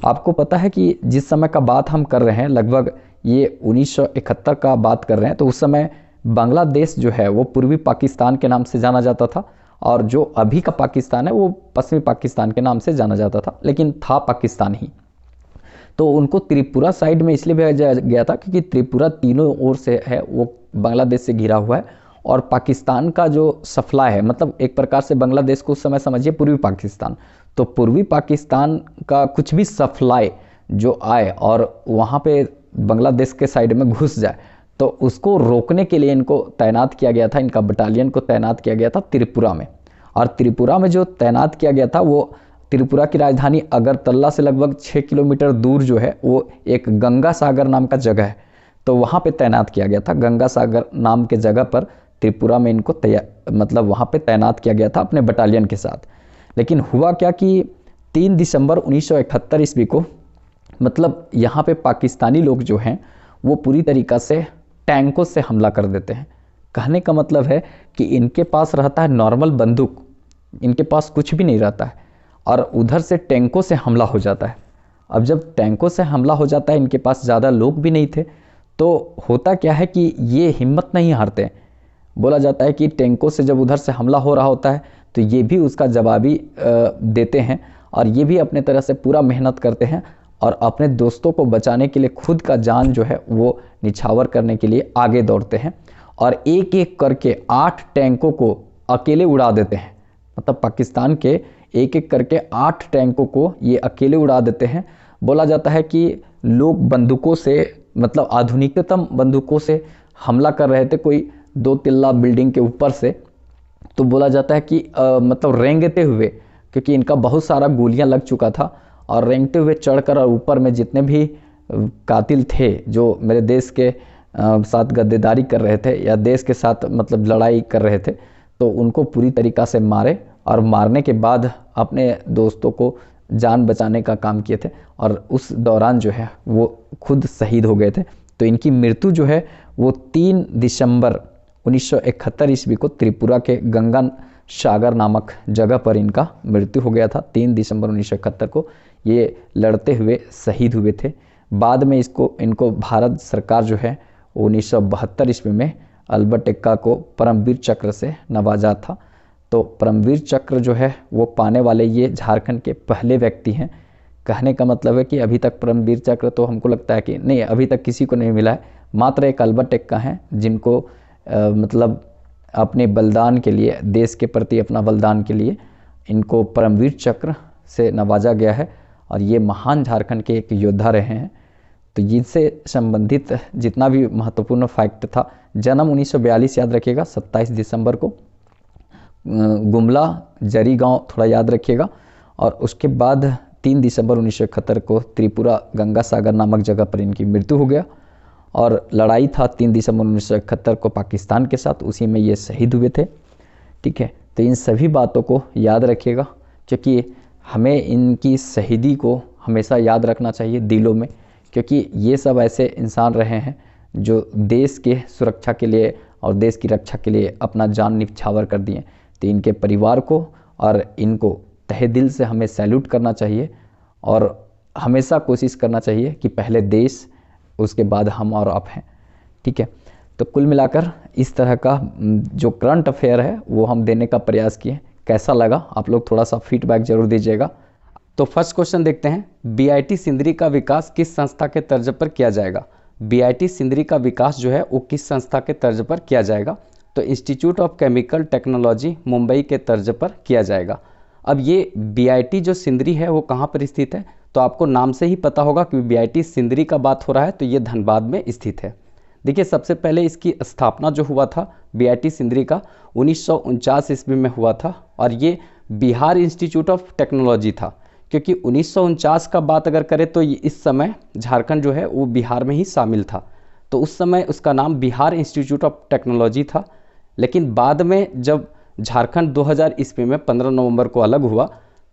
आपको पता है कि जिस समय का बात हम कर रहे हैं लगभग ये 1971 का बात कर रहे हैं, तो उस समय बांग्लादेश जो है वो पूर्वी पाकिस्तान के नाम से जाना जाता था, और जो अभी का पाकिस्तान है वो पश्चिमी पाकिस्तान के नाम से जाना जाता था, लेकिन था पाकिस्तान ही। तो उनको त्रिपुरा साइड में इसलिए भेजा गया था क्योंकि त्रिपुरा तीनों ओर से है, वो बांग्लादेश से घिरा हुआ है, और पाकिस्तान का जो सप्लाई है, मतलब एक प्रकार से बांग्लादेश को उस समय समझिए पूर्वी पाकिस्तान, तो पूर्वी पाकिस्तान का कुछ भी सप्लाई जो आए और वहाँ पे बांग्लादेश के साइड में घुस जाए, तो उसको रोकने के लिए इनको तैनात किया गया था, इनका बटालियन को तैनात किया गया था त्रिपुरा में। और त्रिपुरा में जो तैनात किया गया था वो त्रिपुरा की राजधानी अगरतला से लगभग 6 किलोमीटर दूर जो है वो एक गंगा सागर नाम का जगह है, तो वहाँ पे तैनात किया गया था। गंगा सागर नाम के जगह पर त्रिपुरा में इनको मतलब वहाँ पे तैनात किया गया था अपने बटालियन के साथ। लेकिन हुआ क्या कि 3 दिसंबर 1971 ईस्वी को, मतलब यहाँ पे पाकिस्तानी लोग जो हैं वो पूरी तरीक़ा से टैंकों से हमला कर देते हैं। कहने का मतलब है कि इनके पास रहता है नॉर्मल बंदूक, इनके पास कुछ भी नहीं रहता है, और उधर से टैंकों से हमला हो जाता है। अब जब टैंकों से हमला हो जाता है, इनके पास ज़्यादा लोग भी नहीं थे, तो होता क्या है कि ये हिम्मत नहीं हारते। बोला जाता है कि टैंकों से जब उधर से हमला हो रहा होता है तो ये भी उसका जवाबी देते हैं, और ये भी अपने तरह से पूरा मेहनत करते हैं, और अपने दोस्तों को बचाने के लिए खुद का जान जो है वो निछावर करने के लिए आगे दौड़ते हैं, और एक एक करके 8 टैंकों को अकेले उड़ा देते हैं। मतलब पाकिस्तान के एक एक करके 8 टैंकों को ये अकेले उड़ा देते हैं। बोला जाता है कि लोग बंदूकों से, मतलब आधुनिकतम बंदूकों से हमला कर रहे थे, कोई 2 तिल्ला बिल्डिंग के ऊपर से। तो बोला जाता है कि मतलब रेंगते हुए, क्योंकि इनका बहुत सारा गोलियां लग चुका था, और रेंगते हुए चढ़कर और ऊपर में जितने भी कातिल थे जो मेरे देश के साथ गद्देदारी कर रहे थे या देश के साथ मतलब लड़ाई कर रहे थे, तो उनको पूरी तरीक़ा से मारे, और मारने के बाद अपने दोस्तों को जान बचाने का काम किए थे, और उस दौरान जो है वो खुद शहीद हो गए थे। तो इनकी मृत्यु जो है वो 3 दिसंबर 1971 ईस्वी को त्रिपुरा के गंगा सागर नामक जगह पर इनका मृत्यु हो गया था। 3 दिसंबर 1971 को ये लड़ते हुए शहीद हुए थे। बाद में इनको भारत सरकार जो है 1972 ईस्वी में अल्बर्ट एक्का को परमवीर चक्र से नवाजा था। तो परमवीर चक्र जो है वो पाने वाले ये झारखंड के पहले व्यक्ति हैं। कहने का मतलब है कि अभी तक परमवीर चक्र तो हमको लगता है कि नहीं, अभी तक किसी को नहीं मिला है, मात्र एक अल्बर्ट एक्का हैं जिनको मतलब अपने बलिदान के लिए, देश के प्रति अपना बलिदान के लिए इनको परमवीर चक्र से नवाजा गया है, और ये महान झारखंड के एक योद्धा रहे हैं। तो जिनसे संबंधित जितना भी महत्वपूर्ण फैक्ट था, जन्म 1942 याद रखिएगा 27 दिसंबर को, गुमला जरी गांव थोड़ा याद रखिएगा, और उसके बाद 3 दिसंबर 1971 को त्रिपुरा गंगा सागर नामक जगह पर इनकी मृत्यु हो गया, और लड़ाई था 3 दिसंबर 1971 को पाकिस्तान के साथ, उसी में ये शहीद हुए थे। ठीक है, तो इन सभी बातों को याद रखिएगा, क्योंकि हमें इनकी शहीदी को हमेशा याद रखना चाहिए दिलों में, क्योंकि ये सब ऐसे इंसान रहे हैं जो देश के सुरक्षा के लिए और देश की रक्षा के लिए अपना जान निछावर कर दिए। तो इनके परिवार को और इनको तहे दिल से हमें सैल्यूट करना चाहिए, और हमेशा कोशिश करना चाहिए कि पहले देश, उसके बाद हम और आप हैं। ठीक है, तो कुल मिलाकर इस तरह का जो करंट अफेयर है वो हम देने का प्रयास किए। कैसा लगा आप लोग थोड़ा सा फीडबैक जरूर दीजिएगा। तो फर्स्ट क्वेश्चन देखते हैं, बीआईटी सिंदरी का विकास किस संस्था के तर्ज पर किया जाएगा। बीआईटी सिंदरी का विकास जो है वो किस संस्था के तर्ज पर किया जाएगा, तो institute of chemical technology Mumbai के तर्ज पर किया जाएगा। अब ये बीआईटी जो सिंदरी है वो कहाँ पर स्थित है, तो आपको नाम से ही पता होगा कि बीआईटी सिंदरी का बात हो रहा है, तो ये धनबाद में स्थित है। देखिए, सबसे पहले इसकी स्थापना जो हुआ था बीआईटी सिंदरी का 1949 ईस्वी में हुआ था, और ये बिहार इंस्टीट्यूट ऑफ टेक्नोलॉजी था, क्योंकि 1949 का बात अगर करें तो इस समय झारखंड जो है वो बिहार में ही शामिल था, तो उस समय उसका नाम बिहार इंस्टीट्यूट ऑफ टेक्नोलॉजी था। लेकिन बाद में जब झारखंड 2000 ईस्वी में 15 नवंबर को अलग हुआ,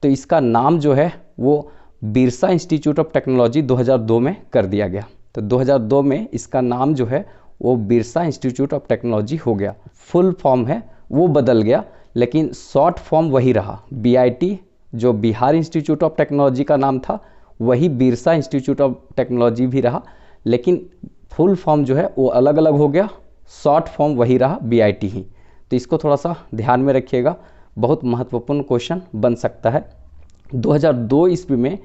तो इसका नाम जो है वो बिरसा इंस्टीट्यूट ऑफ टेक्नोलॉजी 2002 में कर दिया गया। तो 2002 में इसका नाम जो है वो बिरसा इंस्टीट्यूट ऑफ टेक्नोलॉजी हो गया। फुल फॉर्म है वो बदल गया, लेकिन शॉर्ट फॉर्म वही रहा। बीआईटी जो बिहार इंस्टीट्यूट ऑफ टेक्नोलॉजी का नाम था, वही बिरसा इंस्टीट्यूट ऑफ टेक्नोलॉजी भी रहा, लेकिन फुल फॉर्म जो है वो अलग अलग हो गया, शॉर्ट फॉर्म वही रहा BIT ही। तो इसको थोड़ा सा ध्यान में रखिएगा, बहुत महत्वपूर्ण क्वेश्चन बन सकता है। 2002 ईस्वी में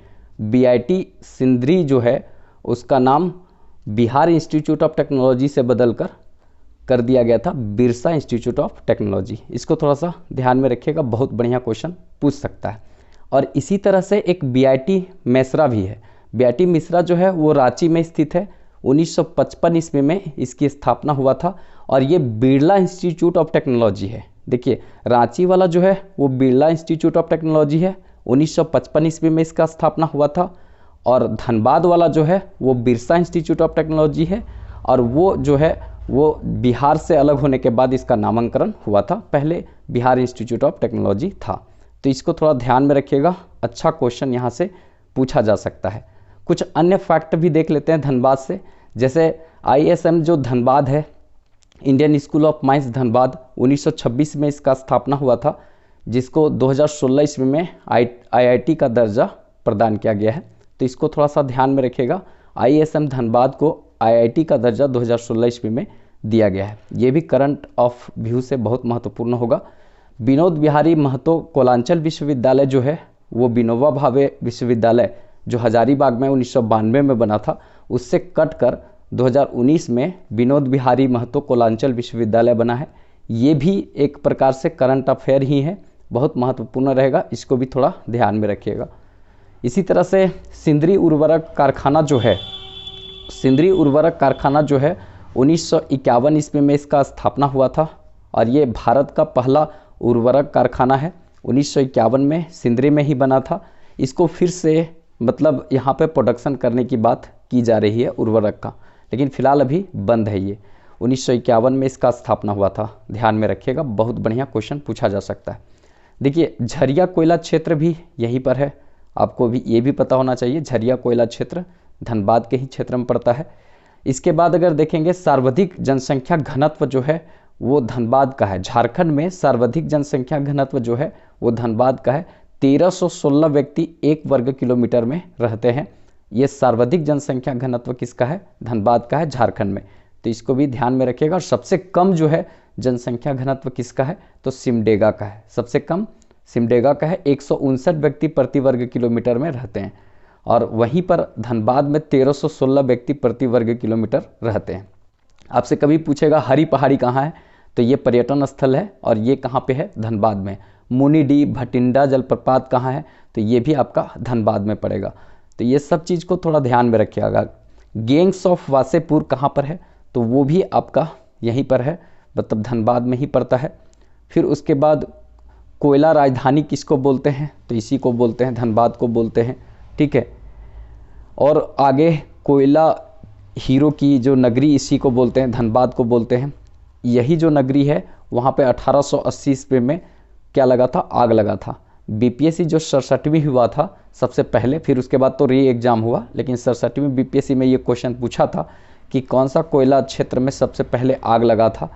BIT सिंदरी जो है उसका नाम बिहार इंस्टीट्यूट ऑफ टेक्नोलॉजी से बदलकर कर दिया गया था बिरसा इंस्टीट्यूट ऑफ टेक्नोलॉजी। इसको थोड़ा सा ध्यान में रखिएगा, बहुत बढ़िया क्वेश्चन पूछ सकता है। और इसी तरह से एक BIT मेसरा भी है। BIT मेसरा जो है वो रांची में स्थित है। 1955 ईस्वी में इसकी स्थापना हुआ था और ये बिरला इंस्टीट्यूट ऑफ टेक्नोलॉजी है। देखिए रांची वाला जो है वो बिरला इंस्टीट्यूट ऑफ टेक्नोलॉजी है, 1955 ईस्वी में इसका स्थापना हुआ था। और धनबाद वाला जो है वो बिरसा इंस्टीट्यूट ऑफ टेक्नोलॉजी है, और वो जो है वो बिहार से अलग होने के बाद इसका नामांकन हुआ था, पहले बिहार इंस्टीट्यूट ऑफ टेक्नोलॉजी था। तो इसको थोड़ा ध्यान में रखिएगा, अच्छा क्वेश्चन यहाँ से पूछा जा सकता है। कुछ अन्य फैक्ट भी देख लेते हैं धनबाद से, जैसे ISM जो धनबाद है, Indian school of mines Dhanbad, 1926 में इसका स्थापना हुआ था, जिसको 2016 ईस्वी में IIT का दर्जा प्रदान किया गया है। तो इसको थोड़ा सा ध्यान में रखिएगा, ISM धनबाद को IIT का दर्जा 2016 ईस्वी में दिया गया है। ये भी करंट ऑफ व्यू से बहुत महत्वपूर्ण होगा। विनोद बिहारी महतो कोलांचल विश्वविद्यालय जो है वो विनोबा भावे विश्वविद्यालय जो हजारीबाग में 1992 में बना था, उससे कट कर 2019 में विनोद बिहारी महतो कोलांचल विश्वविद्यालय बना है। ये भी एक प्रकार से करंट अफेयर ही है, बहुत महत्वपूर्ण रहेगा, इसको भी थोड़ा ध्यान में रखिएगा। इसी तरह से सिंदरी उर्वरक कारखाना जो है, सिंदरी उर्वरक कारखाना जो है 1951 ईस्वी में इसका स्थापना हुआ था, और ये भारत का पहला उर्वरक कारखाना है। 1951 में सिंदरी में ही बना था। इसको फिर से मतलब यहाँ पे प्रोडक्शन करने की बात की जा रही है उर्वरक का, लेकिन फिलहाल अभी बंद है ये। 1951 में इसका स्थापना हुआ था, ध्यान में रखिएगा, बहुत बढ़िया क्वेश्चन पूछा जा सकता है। देखिए झरिया कोयला क्षेत्र भी यहीं पर है, आपको भी ये भी पता होना चाहिए, झरिया कोयला क्षेत्र धनबाद के ही क्षेत्र में पड़ता है। इसके बाद अगर देखेंगे सर्वाधिक जनसंख्या घनत्व जो है वो धनबाद का है। झारखंड में सर्वाधिक जनसंख्या घनत्व जो है वो धनबाद का है। 1316 व्यक्ति 1 वर्ग किलोमीटर में रहते हैं। ये सर्वाधिक जनसंख्या घनत्व किसका है? धनबाद का है, झारखंड में। तो इसको भी ध्यान में रखिएगा। और सबसे कम जो है जनसंख्या घनत्व किसका है? तो सिमडेगा का है। सबसे कम सिमडेगा का है, 159 व्यक्ति प्रति वर्ग किलोमीटर में रहते हैं। और वहीं पर धनबाद में 1316 व्यक्ति प्रति वर्ग किलोमीटर रहते हैं। आपसे कभी पूछेगा हरी पहाड़ी कहाँ है, तो ये पर्यटन स्थल है और ये कहाँ पे है? धनबाद में। मुनिडी भटिंडा जलप्रपात कहाँ है? तो ये भी आपका धनबाद में पड़ेगा। तो ये सब चीज़ को थोड़ा ध्यान में रखिएगा। गैंग्स ऑफ वासेपुर कहाँ पर है? तो वो भी आपका यहीं पर है, मतलब धनबाद में ही पड़ता है। फिर उसके बाद कोयला राजधानी किसको बोलते हैं? तो इसी को बोलते हैं, धनबाद को बोलते हैं, ठीक है। और आगे कोयला हीरो की जो नगरी, इसी को बोलते हैं, धनबाद को बोलते हैं। यही जो नगरी है वहाँ पे 1880 ईस्वी में क्या लगा था? आग लगा था। बीपीएससी जो 67वीं हुआ था सबसे पहले, फिर उसके बाद तो री एग्जाम हुआ, लेकिन 67वीं बीपीएससी में ये क्वेश्चन पूछा था कि कौन सा कोयला क्षेत्र में सबसे पहले आग लगा था।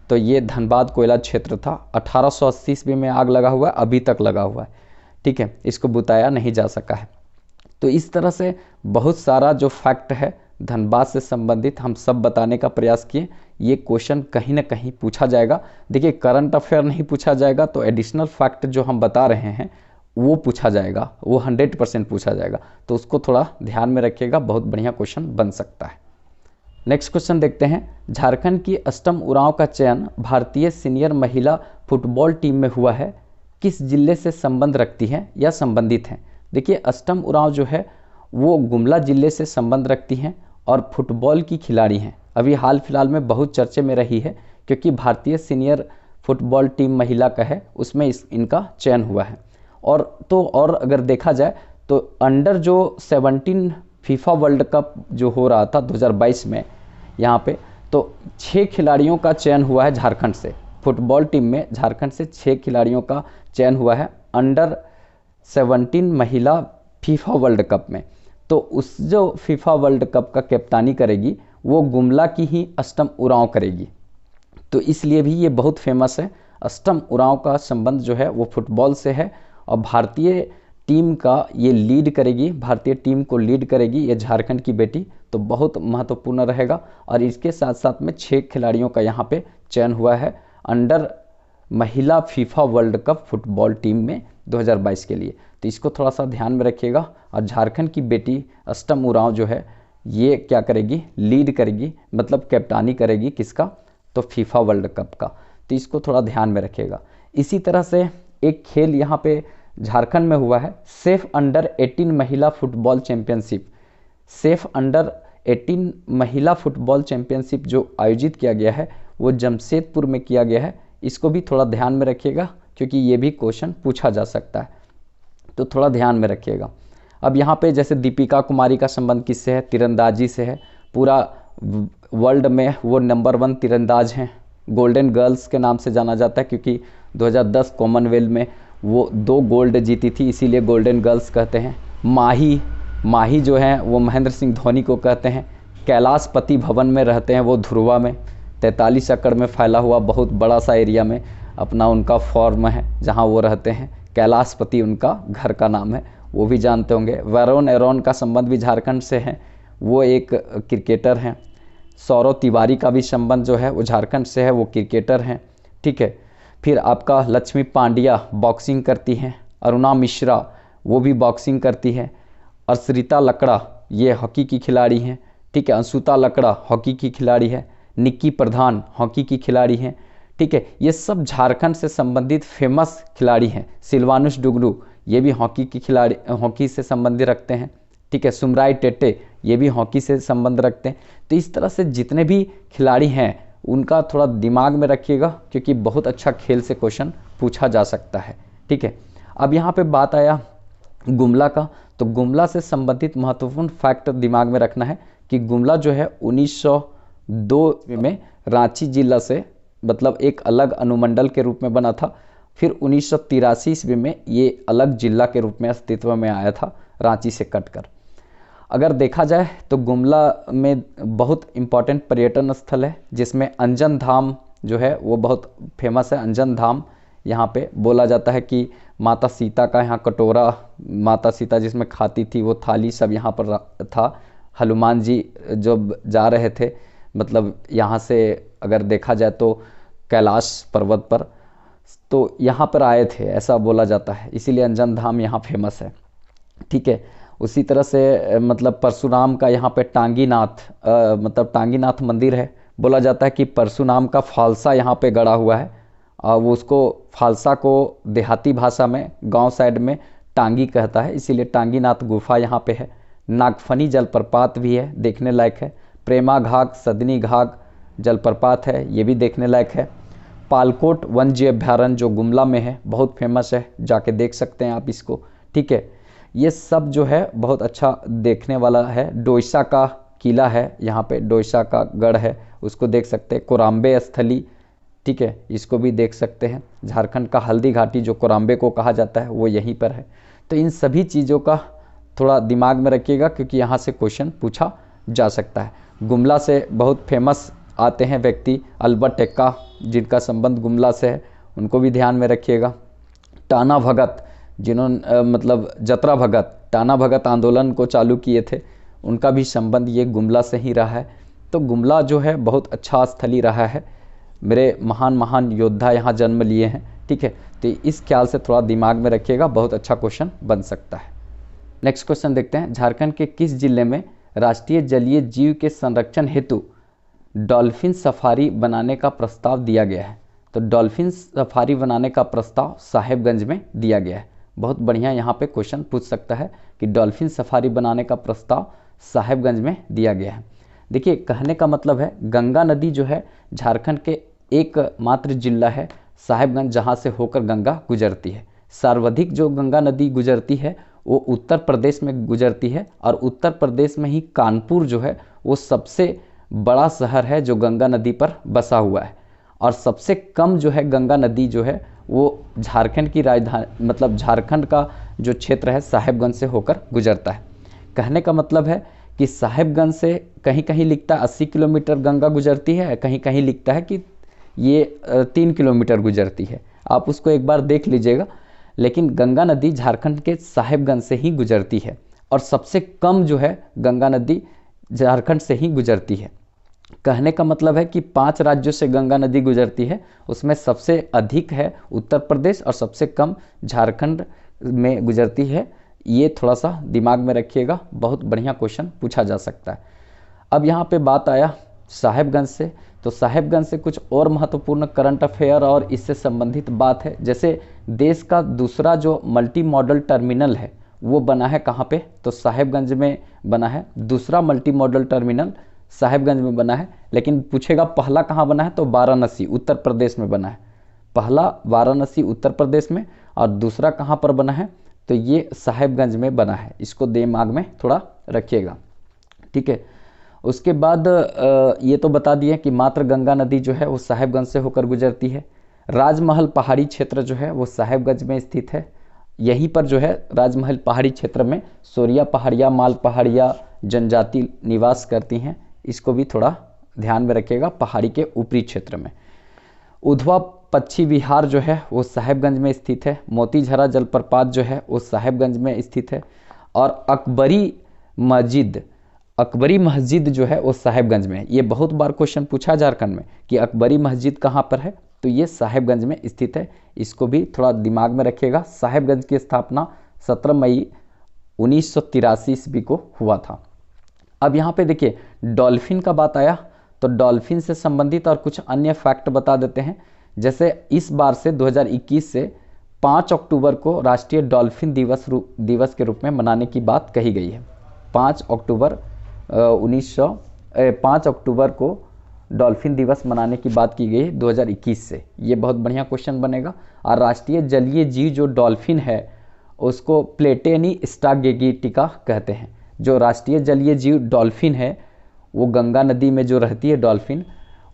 तो ये धनबाद कोयला क्षेत्र था। 1880 ईस्वी में आग लगा हुआ है, अभी तक लगा हुआ है, ठीक है, इसको बुताया नहीं जा सका है। तो इस तरह से बहुत सारा जो फैक्ट है धनबाद से संबंधित हम सब बताने का प्रयास किए। ये क्वेश्चन कहीं ना कहीं पूछा जाएगा। देखिए करंट अफेयर नहीं पूछा जाएगा तो एडिशनल फैक्ट जो हम बता रहे हैं वो पूछा जाएगा, वो 100% पूछा जाएगा। तो उसको थोड़ा ध्यान में रखिएगा, बहुत बढ़िया क्वेश्चन बन सकता है। नेक्स्ट क्वेश्चन देखते हैं। झारखंड की अष्टम उरांव का चयन भारतीय सीनियर महिला फुटबॉल टीम में हुआ है, किस जिले से संबंध रखती हैं या संबंधित हैं? देखिए अष्टम उरांव जो है वो गुमला जिले से संबंध रखती हैं और फुटबॉल की खिलाड़ी हैं। अभी हाल फिलहाल में बहुत चर्चे में रही है क्योंकि भारतीय सीनियर फुटबॉल टीम महिला का है, उसमें इनका चयन हुआ है। और अगर देखा जाए तो अंडर जो 17 फीफा वर्ल्ड कप जो हो रहा था 2022 में, यहाँ पे तो 6 खिलाड़ियों का चयन हुआ है झारखंड से। फुटबॉल टीम में झारखंड से 6 खिलाड़ियों का चयन हुआ है अंडर 17 महिला फीफा वर्ल्ड कप में। तो उस जो फीफा वर्ल्ड कप का कप्तानी करेगी वो गुमला की ही अष्टम उरांव करेगी। तो इसलिए भी ये बहुत फेमस है। अष्टम उरांव का संबंध जो है वो फुटबॉल से है और भारतीय टीम का ये लीड करेगी, भारतीय टीम को लीड करेगी ये झारखंड की बेटी, तो बहुत महत्वपूर्ण रहेगा। और इसके साथ साथ में 6 खिलाड़ियों का यहाँ पे चयन हुआ है अंडर महिला FIFA world cup football team में 2022 के लिए, तो इसको थोड़ा सा ध्यान में रखिएगा। और झारखंड की बेटी अष्टम उरांव जो है ये क्या करेगी, लीड करेगी, मतलब कैप्टानी करेगी किसका, तो फीफा वर्ल्ड कप का, तो इसको थोड़ा ध्यान में रखिएगा। इसी तरह से एक खेल यहाँ पे झारखंड में हुआ है, सेफ अंडर 18 महिला फुटबॉल चैंपियनशिप। सेफ अंडर 18 महिला फुटबॉल चैंपियनशिप जो आयोजित किया गया है वो जमशेदपुर में किया गया है, इसको भी थोड़ा ध्यान में रखिएगा क्योंकि ये भी क्वेश्चन पूछा जा सकता है, तो थोड़ा ध्यान में रखिएगा। अब यहाँ पे जैसे दीपिका कुमारी का संबंध किससे है, तीरंदाजी से है, पूरा वर्ल्ड में वो नंबर 1 तीरंदाज हैं, गोल्डन गर्ल्स के नाम से जाना जाता है क्योंकि 2010 कॉमनवेल्थ में वो 2 गोल्ड जीती थी, इसीलिए गोल्डन गर्ल्स कहते हैं। माही जो हैं वो महेंद्र सिंह धोनी को कहते हैं। कैलाशपति भवन में रहते हैं वो ध्रुवा में, 43 एकड़ में फैला हुआ बहुत बड़ा सा एरिया में अपना उनका फॉर्म है जहां वो रहते हैं, कैलाशपति उनका घर का नाम है, वो भी जानते होंगे। वरुण एरोन का संबंध भी झारखंड से है, वो एक क्रिकेटर हैं। सौरव तिवारी का भी संबंध जो है वो झारखंड से है, वो क्रिकेटर हैं, ठीक है। फिर आपका लक्ष्मी पांड्या बॉक्सिंग करती हैं, अरुणा मिश्रा वो भी बॉक्सिंग करती है, और श्रिता लकड़ा ये हॉकी की खिलाड़ी हैं, ठीक है। अंशुता लकड़ा हॉकी की खिलाड़ी है, निक्की प्रधान हॉकी की खिलाड़ी हैं, ठीक है। ये सब झारखंड से संबंधित फेमस खिलाड़ी हैं। सिल्वानुस डुगलू ये भी हॉकी की खिलाड़ी, हॉकी से संबंधित रखते हैं, ठीक है। सुमराई टेटे ये भी हॉकी से संबंध रखते हैं। तो इस तरह से जितने भी खिलाड़ी हैं उनका थोड़ा दिमाग में रखिएगा क्योंकि बहुत अच्छा खेल से क्वेश्चन पूछा जा सकता है, ठीक है। अब यहाँ पे बात आया गुमला का, तो गुमला से संबंधित महत्वपूर्ण फैक्ट दिमाग में रखना है कि गुमला जो है 1902 में रांची जिला से मतलब एक अलग अनुमंडल के रूप में बना था, फिर 1983 ईस्वी में ये अलग जिला के रूप में अस्तित्व में आया था रांची से कटकर। अगर देखा जाए तो गुमला में बहुत इम्पॉर्टेंट पर्यटन स्थल है जिसमें अंजन धाम जो है वो बहुत फेमस है। अंजन धाम यहाँ पे बोला जाता है कि माता सीता का यहाँ कटोरा, माता सीता जिसमें खाती थी वो थाली सब यहाँ पर था। हनुमान जी जब जा रहे थे मतलब यहाँ से अगर देखा जाए तो कैलाश पर्वत पर, तो यहाँ पर आए थे ऐसा बोला जाता है, इसीलिए अंजन धाम यहाँ फेमस है, ठीक है। उसी तरह से मतलब परशुराम का यहाँ पे टांगीनाथ मतलब टांगीनाथ मंदिर है। बोला जाता है कि परशुराम का फालसा यहाँ पे गड़ा हुआ है और वो उसको फालसा को देहाती भाषा में गांव साइड में टांगी कहता है, इसीलिए टांगीनाथ गुफा यहाँ पे है। नागफनी जलप्रपात भी है, देखने लायक है। प्रेमा घाट, सदनी घाट जलप्रपात है, ये भी देखने लायक है। पालकोट वन्य अभ्यारण्य जो गुमला में है बहुत फेमस है, जाके देख सकते हैं आप इसको, ठीक है। ये सब जो है बहुत अच्छा देखने वाला है। डोईसा का किला है यहाँ पे, डोईसा का गढ़ है उसको देख सकते हैं। कोराम्बे स्थली, ठीक है, इसको भी देख सकते हैं। झारखंड का हल्दी घाटी जो कोराम्बे को कहा जाता है वो यहीं पर है। तो इन सभी चीज़ों का थोड़ा दिमाग में रखिएगा क्योंकि यहाँ से क्वेश्चन पूछा जा सकता है। गुमला से बहुत फेमस आते हैं व्यक्ति, अल्बर्ट एक्का जिनका संबंध गुमला से है, उनको भी ध्यान में रखिएगा। टाना भगत जिन्होंने मतलब जतरा भगत, टाना भगत आंदोलन को चालू किए थे, उनका भी संबंध ये गुमला से ही रहा है। तो गुमला जो है बहुत अच्छा स्थली रहा है, मेरे महान महान योद्धा यहाँ जन्म लिए हैं, ठीक है। तो इस ख्याल से थोड़ा दिमाग में रखिएगा, बहुत अच्छा क्वेश्चन बन सकता है। नेक्स्ट क्वेश्चन देखते हैं, झारखंड के किस जिले में राष्ट्रीय जलीय जीव के संरक्षण हेतु डॉल्फिन सफारी बनाने का प्रस्ताव दिया गया है? तो डॉल्फिन सफारी बनाने का प्रस्ताव साहेबगंज में दिया गया है। बहुत बढ़िया यहाँ पे क्वेश्चन पूछ सकता है कि डॉल्फिन सफारी बनाने का प्रस्ताव साहेबगंज में दिया गया है। देखिए कहने का मतलब है गंगा नदी जो है झारखंड के एकमात्र जिला है साहेबगंज जहाँ से होकर गंगा गुजरती है। सर्वाधिक जो गंगा नदी गुजरती है वो उत्तर प्रदेश में गुजरती है और उत्तर प्रदेश में ही कानपुर जो है वो सबसे बड़ा शहर है जो गंगा नदी पर बसा हुआ है। और सबसे कम जो है गंगा नदी जो है वो झारखंड की राजधानी मतलब झारखंड का जो क्षेत्र है साहेबगंज से होकर गुजरता है। कहने का मतलब है कि साहेबगंज से कहीं कहीं लिखता है 80 किलोमीटर गंगा गुजरती है, कहीं कहीं लिखता है कि ये 3 किलोमीटर गुजरती है। आप उसको एक बार देख लीजिएगा, लेकिन गंगा नदी झारखंड के साहेबगंज से ही गुजरती है और सबसे कम जो है गंगा नदी झारखंड से ही गुजरती है। कहने का मतलब है कि 5 राज्यों से गंगा नदी गुजरती है, उसमें सबसे अधिक है उत्तर प्रदेश और सबसे कम झारखंड में गुजरती है। ये थोड़ा सा दिमाग में रखिएगा, बहुत बढ़िया क्वेश्चन पूछा जा सकता है। अब यहाँ पे बात आया साहेबगंज से, तो साहेबगंज से कुछ और महत्वपूर्ण करंट अफेयर और इससे संबंधित बात है। जैसे देश का दूसरा जो मल्टी मॉडल टर्मिनल है वो बना है कहाँ पे, तो साहेबगंज में बना है। दूसरा मल्टी मॉडल टर्मिनल साहेबगंज में बना है, लेकिन पूछेगा पहला कहाँ बना है, तो वाराणसी उत्तर प्रदेश में बना है। पहला वाराणसी उत्तर प्रदेश में और दूसरा कहाँ पर बना है, तो ये साहेबगंज में बना है। इसको दिमाग में थोड़ा रखिएगा, ठीक है। उसके बाद ये तो बता दिए कि मात्र गंगा नदी जो है वो साहेबगंज से होकर गुजरती है। राजमहल पहाड़ी क्षेत्र जो है वो साहेबगंज में स्थित है। यहीं पर जो है राजमहल पहाड़ी क्षेत्र में सोरिया पहाड़िया, माल पहाड़िया जनजाति निवास करती हैं। इसको भी थोड़ा ध्यान में रखिएगा, पहाड़ी के ऊपरी क्षेत्र में। उधवा पक्षी विहार जो है वो साहेबगंज में स्थित है। मोतीझरा जलप्रपात जो है वो साहेबगंज में स्थित है। और अकबरी मस्जिद जो है वो साहेबगंज में है। ये बहुत बार क्वेश्चन पूछा झारखंड में कि अकबरी मस्जिद कहाँ पर है, तो ये साहेबगंज में स्थित है। इसको भी थोड़ा दिमाग में रखिएगा। साहेबगंज की स्थापना 17 मई 1983 ईस्वी को हुआ था। अब यहाँ पे देखिए डॉल्फिन का बात आया, तो डॉल्फिन से संबंधित और कुछ अन्य फैक्ट बता देते हैं। जैसे इस बार से 2021 से 5 अक्टूबर को राष्ट्रीय डॉल्फिन दिवस के रूप में मनाने की बात कही गई है। 5 अक्टूबर को डॉल्फिन दिवस मनाने की बात की गई है 2021 से। ये बहुत बढ़िया क्वेश्चन बनेगा। और राष्ट्रीय जलीय जीव जो डॉल्फिन है उसको प्लेटेनी स्टागेगिटिका कहते हैं। जो राष्ट्रीय जलीय जीव डॉल्फिन है वो गंगा नदी में जो रहती है डॉल्फिन,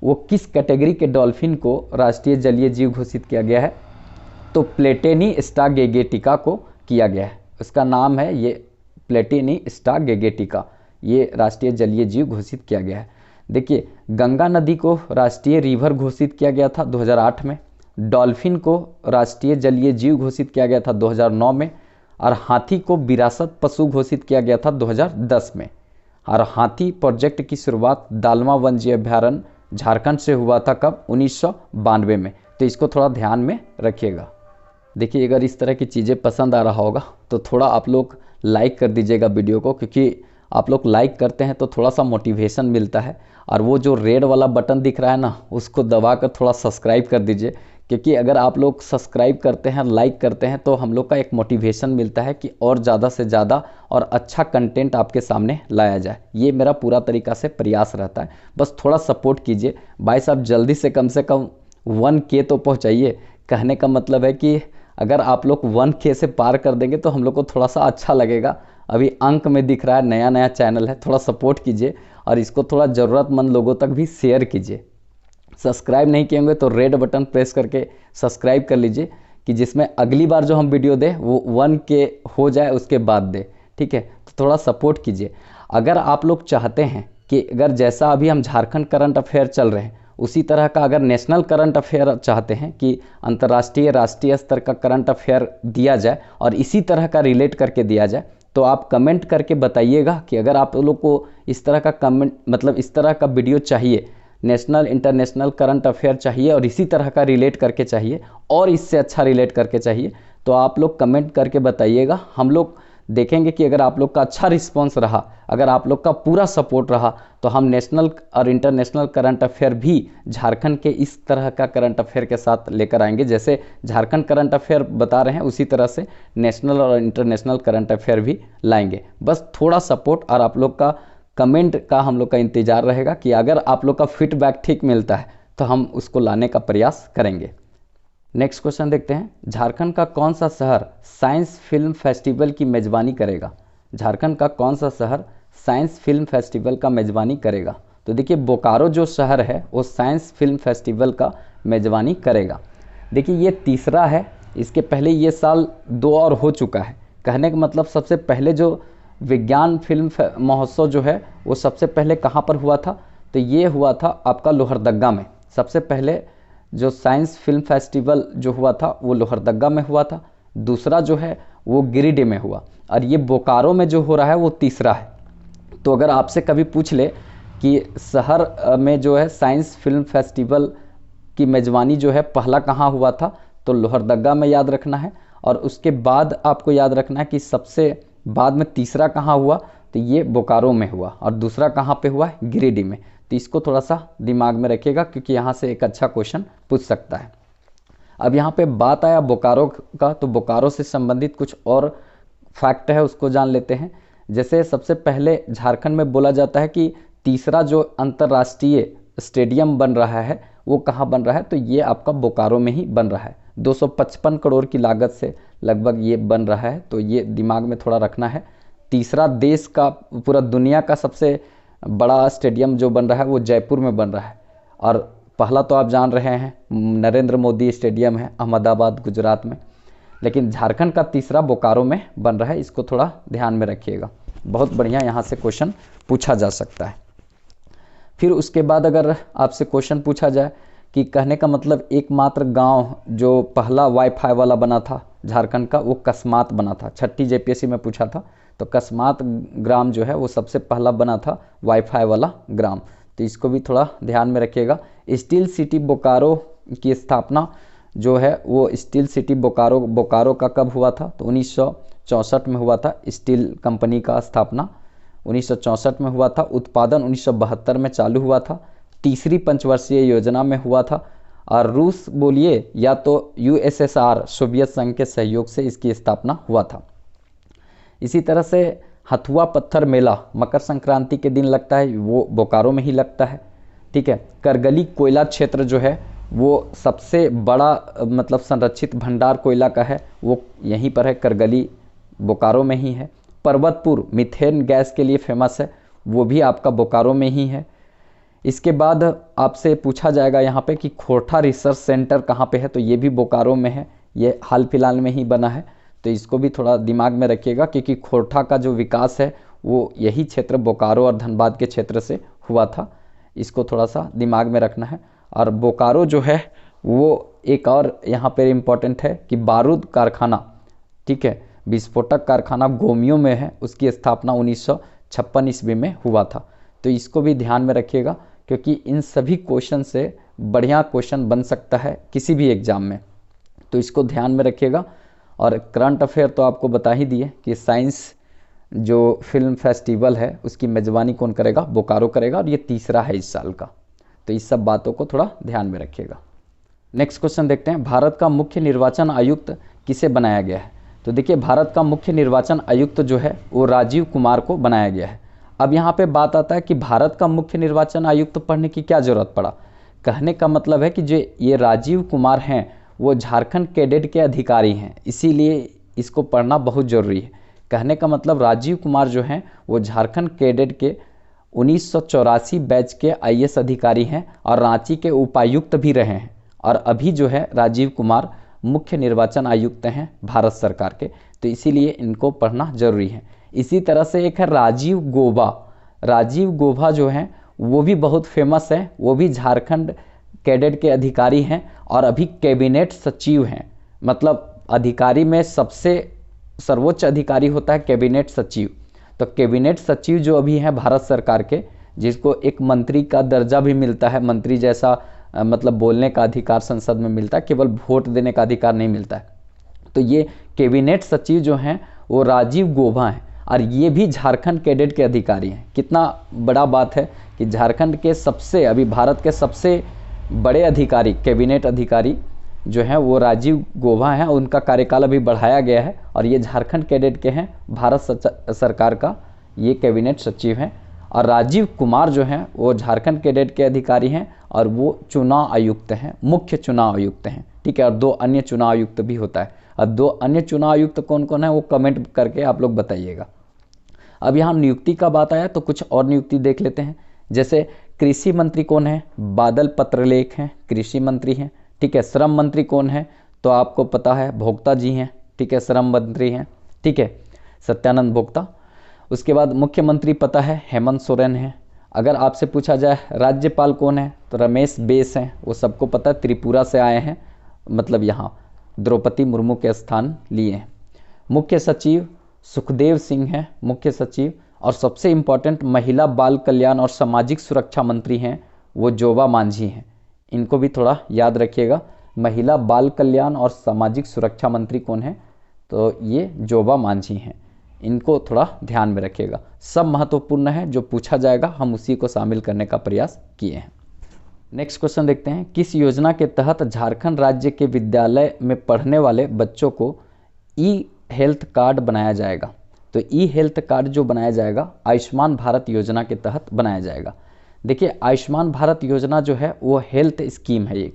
वो किस कैटेगरी के डॉल्फिन को राष्ट्रीय जलीय जीव घोषित किया गया है, तो प्लेटेनी स्टागेगेटिका को किया गया है। उसका नाम है ये प्लेटेनी स्टागेगेटिका, ये राष्ट्रीय जलीय जीव घोषित किया गया है। देखिए गंगा नदी को राष्ट्रीय रिवर घोषित किया गया था 2008 में, डॉल्फिन को राष्ट्रीय जलीय जीव घोषित किया गया था 2009 में, और हाथी को विरासत पशु घोषित किया गया था 2010 में। और हाथी प्रोजेक्ट की शुरुआत दालमा वन्यजीव अभ्यारण्य झारखंड से हुआ था कब, 1992 में। तो इसको थोड़ा ध्यान में रखिएगा। देखिए अगर इस तरह की चीज़ें पसंद आ रहा होगा तो थोड़ा आप लोग लाइक कर दीजिएगा वीडियो को, क्योंकि आप लोग लाइक करते हैं तो थोड़ा सा मोटिवेशन मिलता है। और वो जो रेड वाला बटन दिख रहा है ना, उसको दबाकर थोड़ा सब्सक्राइब कर दीजिए, क्योंकि अगर आप लोग सब्सक्राइब करते हैं, लाइक करते हैं, तो हम लोग का एक मोटिवेशन मिलता है कि और ज़्यादा से ज़्यादा और अच्छा कंटेंट आपके सामने लाया जाए। ये मेरा पूरा तरीका से प्रयास रहता है। बस थोड़ा सपोर्ट कीजिए भाई साहब, जल्दी से कम 1K तो पहुँचाइए। कहने का मतलब है कि अगर आप लोग 1K से पार कर देंगे तो हम लोग को थोड़ा सा अच्छा लगेगा। अभी अंक में दिख रहा है, नया चैनल है, थोड़ा सपोर्ट कीजिए और इसको थोड़ा ज़रूरतमंद लोगों तक भी शेयर कीजिए। सब्सक्राइब नहीं किए होंगे तो रेड बटन प्रेस करके सब्सक्राइब कर लीजिए, कि जिसमें अगली बार जो हम वीडियो दें वो 1K हो जाए उसके बाद दे, ठीक है। तो थोड़ा सपोर्ट कीजिए। अगर आप लोग चाहते हैं कि अगर जैसा अभी हम झारखंड करंट अफेयर चल रहे हैं उसी तरह का अगर नेशनल करंट अफेयर चाहते हैं कि अंतर्राष्ट्रीय राष्ट्रीय स्तर का करंट अफेयर दिया जाए और इसी तरह का रिलेट करके दिया जाए, तो आप कमेंट करके बताइएगा कि अगर आप लोग को इस तरह का कमेंट मतलब इस तरह का वीडियो चाहिए, नेशनल इंटरनेशनल करंट अफेयर चाहिए और इसी तरह का रिलेट करके चाहिए और इससे अच्छा रिलेट करके चाहिए, तो आप लोग कमेंट करके बताइएगा। हम लोग देखेंगे कि अगर आप लोग का अच्छा रिस्पांस रहा, अगर आप लोग का पूरा सपोर्ट रहा, तो हम नेशनल और इंटरनेशनल करंट अफेयर भी झारखंड के इस तरह का करंट अफेयर के साथ लेकर आएंगे। जैसे झारखंड करंट अफेयर बता रहे हैं उसी तरह से नेशनल और इंटरनेशनल करंट अफेयर भी लाएंगे। बस थोड़ा सपोर्ट और आप लोग का कमेंट का हम लोग का इंतज़ार रहेगा कि अगर आप लोग का फीडबैक ठीक मिलता है तो हम उसको लाने का प्रयास करेंगे। नेक्स्ट क्वेश्चन देखते हैं, झारखंड का कौन सा शहर साइंस फिल्म फेस्टिवल की मेज़बानी करेगा? झारखंड का कौन सा शहर साइंस फिल्म फेस्टिवल का मेज़बानी करेगा? तो देखिए बोकारो जो शहर है वो साइंस फिल्म फेस्टिवल का मेज़बानी करेगा। देखिए ये तीसरा है, इसके पहले ये साल 2 और हो चुका है। कहने का मतलब सबसे पहले जो विज्ञान फिल्म महोत्सव जो है वो सबसे पहले कहाँ पर हुआ था, तो ये हुआ था आपका लोहरदगा में। सबसे पहले जो साइंस फिल्म फेस्टिवल जो हुआ था वो लोहरदगा में हुआ था। दूसरा जो है वो गिरिडीह में हुआ, और ये बोकारो में जो हो रहा है वो तीसरा है। तो अगर आपसे कभी पूछ ले कि शहर में जो है साइंस फिल्म फेस्टिवल की मेज़बानी जो है पहला कहाँ हुआ था, तो लोहरदगा में याद रखना है, और उसके बाद आपको याद रखना है कि सबसे बाद में तीसरा कहाँ हुआ, तो ये बोकारो में हुआ, और दूसरा कहाँ पे हुआ, गिरिडीह में। तो इसको थोड़ा सा दिमाग में रखिएगा, क्योंकि यहाँ से एक अच्छा क्वेश्चन पूछ सकता है। अब यहाँ पे बात आया बोकारो का, तो बोकारो से संबंधित कुछ और फैक्ट है उसको जान लेते हैं। जैसे सबसे पहले झारखंड में बोला जाता है कि तीसरा जो अंतर्राष्ट्रीय स्टेडियम बन रहा है वो कहाँ बन रहा है, तो ये आपका बोकारो में ही बन रहा है। 255 करोड़ की लागत से लगभग ये बन रहा है, तो ये दिमाग में थोड़ा रखना है। तीसरा देश का, पूरा दुनिया का सबसे बड़ा स्टेडियम जो बन रहा है वो जयपुर में बन रहा है, और पहला तो आप जान रहे हैं नरेंद्र मोदी स्टेडियम है अहमदाबाद गुजरात में, लेकिन झारखंड का तीसरा बोकारो में बन रहा है। इसको थोड़ा ध्यान में रखिएगा, बहुत बढ़िया यहाँ से क्वेश्चन पूछा जा सकता है। फिर उसके बाद अगर आपसे क्वेश्चन पूछा जाए कि कहने का मतलब एकमात्र गांव जो पहला वाईफाई वाला बना था झारखंड का, वो कस्मात बना था। 6ठी जेपीएससी में पूछा था, तो कस्मात ग्राम जो है वो सबसे पहला बना था वाईफाई वाला ग्राम। तो इसको भी थोड़ा ध्यान में रखिएगा। स्टील सिटी बोकारो की स्थापना जो है वो स्टील सिटी बोकारो का कब हुआ था, तो 1964 में हुआ था। स्टील कंपनी का स्थापना 1964 में हुआ था। उत्पादन 1972 में चालू हुआ था। तीसरी पंचवर्षीय योजना में हुआ था। और रूस बोलिए या तो यूएसएसआर सोवियत संघ के सहयोग से इसकी स्थापना हुआ था। इसी तरह से हथुआ पत्थर मेला मकर संक्रांति के दिन लगता है, वो बोकारो में ही लगता है। ठीक है। करगली कोयला क्षेत्र जो है वो सबसे बड़ा मतलब संरक्षित भंडार कोयला का है, वो यहीं पर है, करगली बोकारो में ही है। पर्वतपुर मीथेन गैस के लिए फेमस है, वो भी आपका बोकारो में ही है। इसके बाद आपसे पूछा जाएगा यहाँ पे कि खोरठा रिसर्च सेंटर कहाँ पे है, तो ये भी बोकारो में है, ये हाल फिलहाल में ही बना है। तो इसको भी थोड़ा दिमाग में रखिएगा, क्योंकि खोरठा का जो विकास है वो यही क्षेत्र बोकारो और धनबाद के क्षेत्र से हुआ था। इसको थोड़ा सा दिमाग में रखना है। और बोकारो जो है वो एक और यहाँ पर इम्पोर्टेंट है कि बारूद कारखाना, ठीक है, विस्फोटक कारखाना गोमियों में है, उसकी स्थापना 1956 ईस्वी में हुआ था। तो इसको भी ध्यान में रखिएगा, क्योंकि इन सभी क्वेश्चन से बढ़िया क्वेश्चन बन सकता है किसी भी एग्जाम में, तो इसको ध्यान में रखिएगा। और करंट अफेयर तो आपको बता ही दिए कि साइंस जो फिल्म फेस्टिवल है उसकी मेज़बानी कौन करेगा, बोकारो करेगा, और ये तीसरा है इस साल का। तो इस सब बातों को थोड़ा ध्यान में रखिएगा। नेक्स्ट क्वेश्चन देखते हैं, भारत का मुख्य निर्वाचन आयुक्त किसे बनाया गया है। तो देखिए, भारत का मुख्य निर्वाचन आयुक्त जो है वो राजीव कुमार को बनाया गया है। अब यहाँ पे बात आता है कि भारत का मुख्य निर्वाचन आयुक्त पढ़ने की क्या ज़रूरत पड़ा। कहने का मतलब है कि जो ये राजीव कुमार हैं वो झारखंड कैडेट के अधिकारी हैं, इसीलिए इसको पढ़ना बहुत ज़रूरी है। कहने का मतलब राजीव कुमार जो हैं वो झारखंड कैडेट के 1984 बैच के आईएएस अधिकारी हैं और रांची के उपायुक्त भी रहे हैं, और अभी जो है राजीव कुमार मुख्य निर्वाचन आयुक्त हैं भारत सरकार के, तो इसीलिए इनको पढ़ना जरूरी है। इसी तरह से एक है राजीव गोबा। राजीव गोबा जो हैं वो भी बहुत फेमस है, वो भी झारखंड कैडेट के अधिकारी हैं और अभी कैबिनेट सचिव हैं। मतलब अधिकारी में सबसे सर्वोच्च अधिकारी होता है कैबिनेट सचिव। तो कैबिनेट सचिव जो अभी हैं भारत सरकार के, जिसको एक मंत्री का दर्जा भी मिलता है, मंत्री जैसा मतलब बोलने का अधिकार संसद में मिलता है, केवल वोट देने का अधिकार नहीं मिलता है। तो ये कैबिनेट सचिव जो हैं वो राजीव गोबा हैं, और ये भी झारखंड कैडेट के अधिकारी हैं। कितना बड़ा बात है कि झारखंड के सबसे, अभी भारत के सबसे बड़े अधिकारी, कैबिनेट अधिकारी जो हैं वो राजीव गोबा हैं, उनका कार्यकाल अभी बढ़ाया गया है, और ये झारखंड कैडेट के हैं, भारत सरकार का ये कैबिनेट सचिव हैं। और राजीव कुमार जो हैं वो झारखंड कैडेट के अधिकारी हैं और वो चुनाव आयुक्त हैं, मुख्य चुनाव आयुक्त हैं। ठीक है। और 2 अन्य चुनाव आयुक्त भी होता है। अब 2 अन्य चुनाव आयुक्त कौन कौन है वो कमेंट करके आप लोग बताइएगा। अब यहाँ नियुक्ति का बात आया तो कुछ और नियुक्ति देख लेते हैं। जैसे कृषि मंत्री कौन है, बादल पत्रलेख हैं, कृषि मंत्री हैं। ठीक है। श्रम मंत्री कौन है, तो आपको पता है भोक्ता जी हैं। ठीक है, श्रम मंत्री हैं। ठीक है, सत्यानंद भोक्ता। उसके बाद मुख्यमंत्री पता है हेमंत सोरेन है। अगर आपसे पूछा जाए राज्यपाल कौन है, तो रमेश बेस हैं, वो सबको पता है, त्रिपुरा से आए हैं, मतलब यहाँ द्रौपदी मुर्मू के स्थान लिए हैं। मुख्य सचिव सुखदेव सिंह हैं मुख्य सचिव, और सबसे इम्पॉर्टेंट महिला बाल कल्याण और सामाजिक सुरक्षा मंत्री हैं वो जोबा मांझी हैं। इनको भी थोड़ा याद रखिएगा। महिला बाल कल्याण और सामाजिक सुरक्षा मंत्री कौन है? तो ये जोबा मांझी हैं। इनको थोड़ा ध्यान में रखिएगा। सब महत्वपूर्ण है, जो पूछा जाएगा हम उसी को शामिल करने का प्रयास किए हैं। नेक्स्ट क्वेश्चन देखते हैं। किस योजना के तहत झारखंड राज्य के विद्यालय में पढ़ने वाले बच्चों को ई हेल्थ कार्ड बनाया जाएगा? तो ई हेल्थ कार्ड जो बनाया जाएगा आयुष्मान भारत योजना के तहत बनाया जाएगा। देखिए, आयुष्मान भारत योजना जो है वो हेल्थ स्कीम है।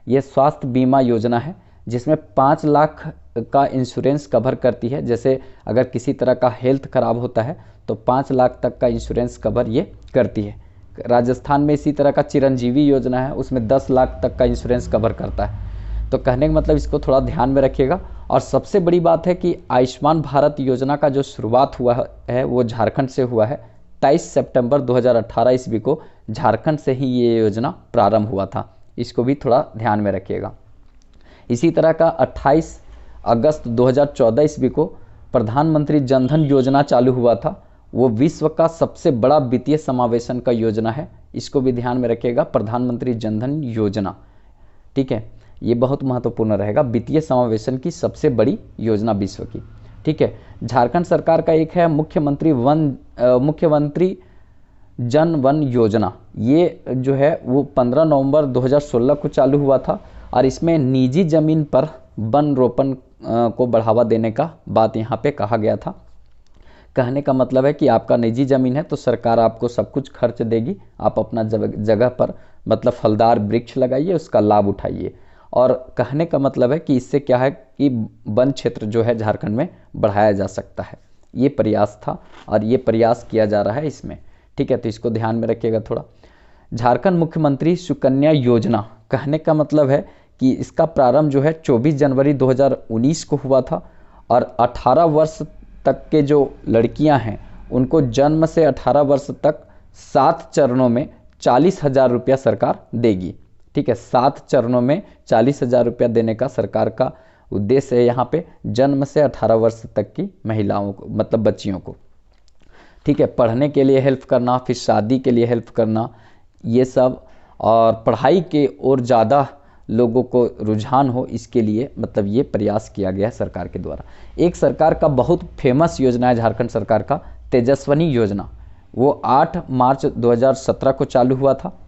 ये स्वास्थ्य बीमा योजना है जिसमें 5 लाख का इंश्योरेंस कवर करती है। जैसे अगर किसी तरह का हेल्थ खराब होता है तो 5 लाख तक का इंश्योरेंस कवर ये करती है। राजस्थान में इसी तरह का चिरंजीवी योजना है, उसमें 10 लाख तक का इंश्योरेंस कवर करता है। तो कहने का मतलब इसको थोड़ा ध्यान में रखिएगा। और सबसे बड़ी बात है कि आयुष्मान भारत योजना का जो शुरुआत हुआ है वो झारखंड से हुआ है। 23 सितंबर 2018 ईस्वी को झारखंड से ही ये योजना प्रारंभ हुआ था। इसको भी थोड़ा ध्यान में रखिएगा। इसी तरह का 28 अगस्त 2014 ईस्वी को प्रधानमंत्री जनधन योजना चालू हुआ था। वो विश्व का सबसे बड़ा वित्तीय समावेशन का योजना है। इसको भी ध्यान में रखिएगा, प्रधानमंत्री जनधन योजना। ठीक है, ये बहुत महत्वपूर्ण रहेगा। वित्तीय समावेशन की सबसे बड़ी योजना विश्व की। ठीक है, झारखंड सरकार का एक है मुख्यमंत्री जन वन योजना। ये जो है वो 15 नवंबर 2016 को चालू हुआ था और इसमें निजी जमीन पर वन रोपण को बढ़ावा देने का बात यहाँ पे कहा गया था। कहने का मतलब है कि आपका निजी ज़मीन है तो सरकार आपको सब कुछ खर्च देगी, आप अपना जगह पर मतलब फलदार वृक्ष लगाइए, उसका लाभ उठाइए। और कहने का मतलब है कि इससे क्या है कि वन क्षेत्र जो है झारखंड में बढ़ाया जा सकता है। ये प्रयास था और ये प्रयास किया जा रहा है इसमें। ठीक है, तो इसको ध्यान में रखिएगा थोड़ा। झारखंड मुख्यमंत्री सुकन्या योजना, कहने का मतलब है कि इसका प्रारंभ जो है 24 जनवरी 2019 को हुआ था और 18 वर्ष तक के जो लड़कियां हैं उनको जन्म से 18 वर्ष तक 7 चरणों में 40,000 रुपया सरकार देगी। ठीक है, 7 चरणों में 40,000 रुपया देने का सरकार का उद्देश्य है यहाँ पे जन्म से 18 वर्ष तक की महिलाओं को, मतलब बच्चियों को। ठीक है, पढ़ने के लिए हेल्प करना, फिर शादी के लिए हेल्प करना, ये सब, और पढ़ाई के और ज़्यादा लोगों को रुझान हो, इसके लिए मतलब ये प्रयास किया गया है सरकार के द्वारा। एक सरकार का बहुत फेमस योजना है झारखंड सरकार का, तेजस्विनी योजना। वो 8 मार्च 2017 को चालू हुआ था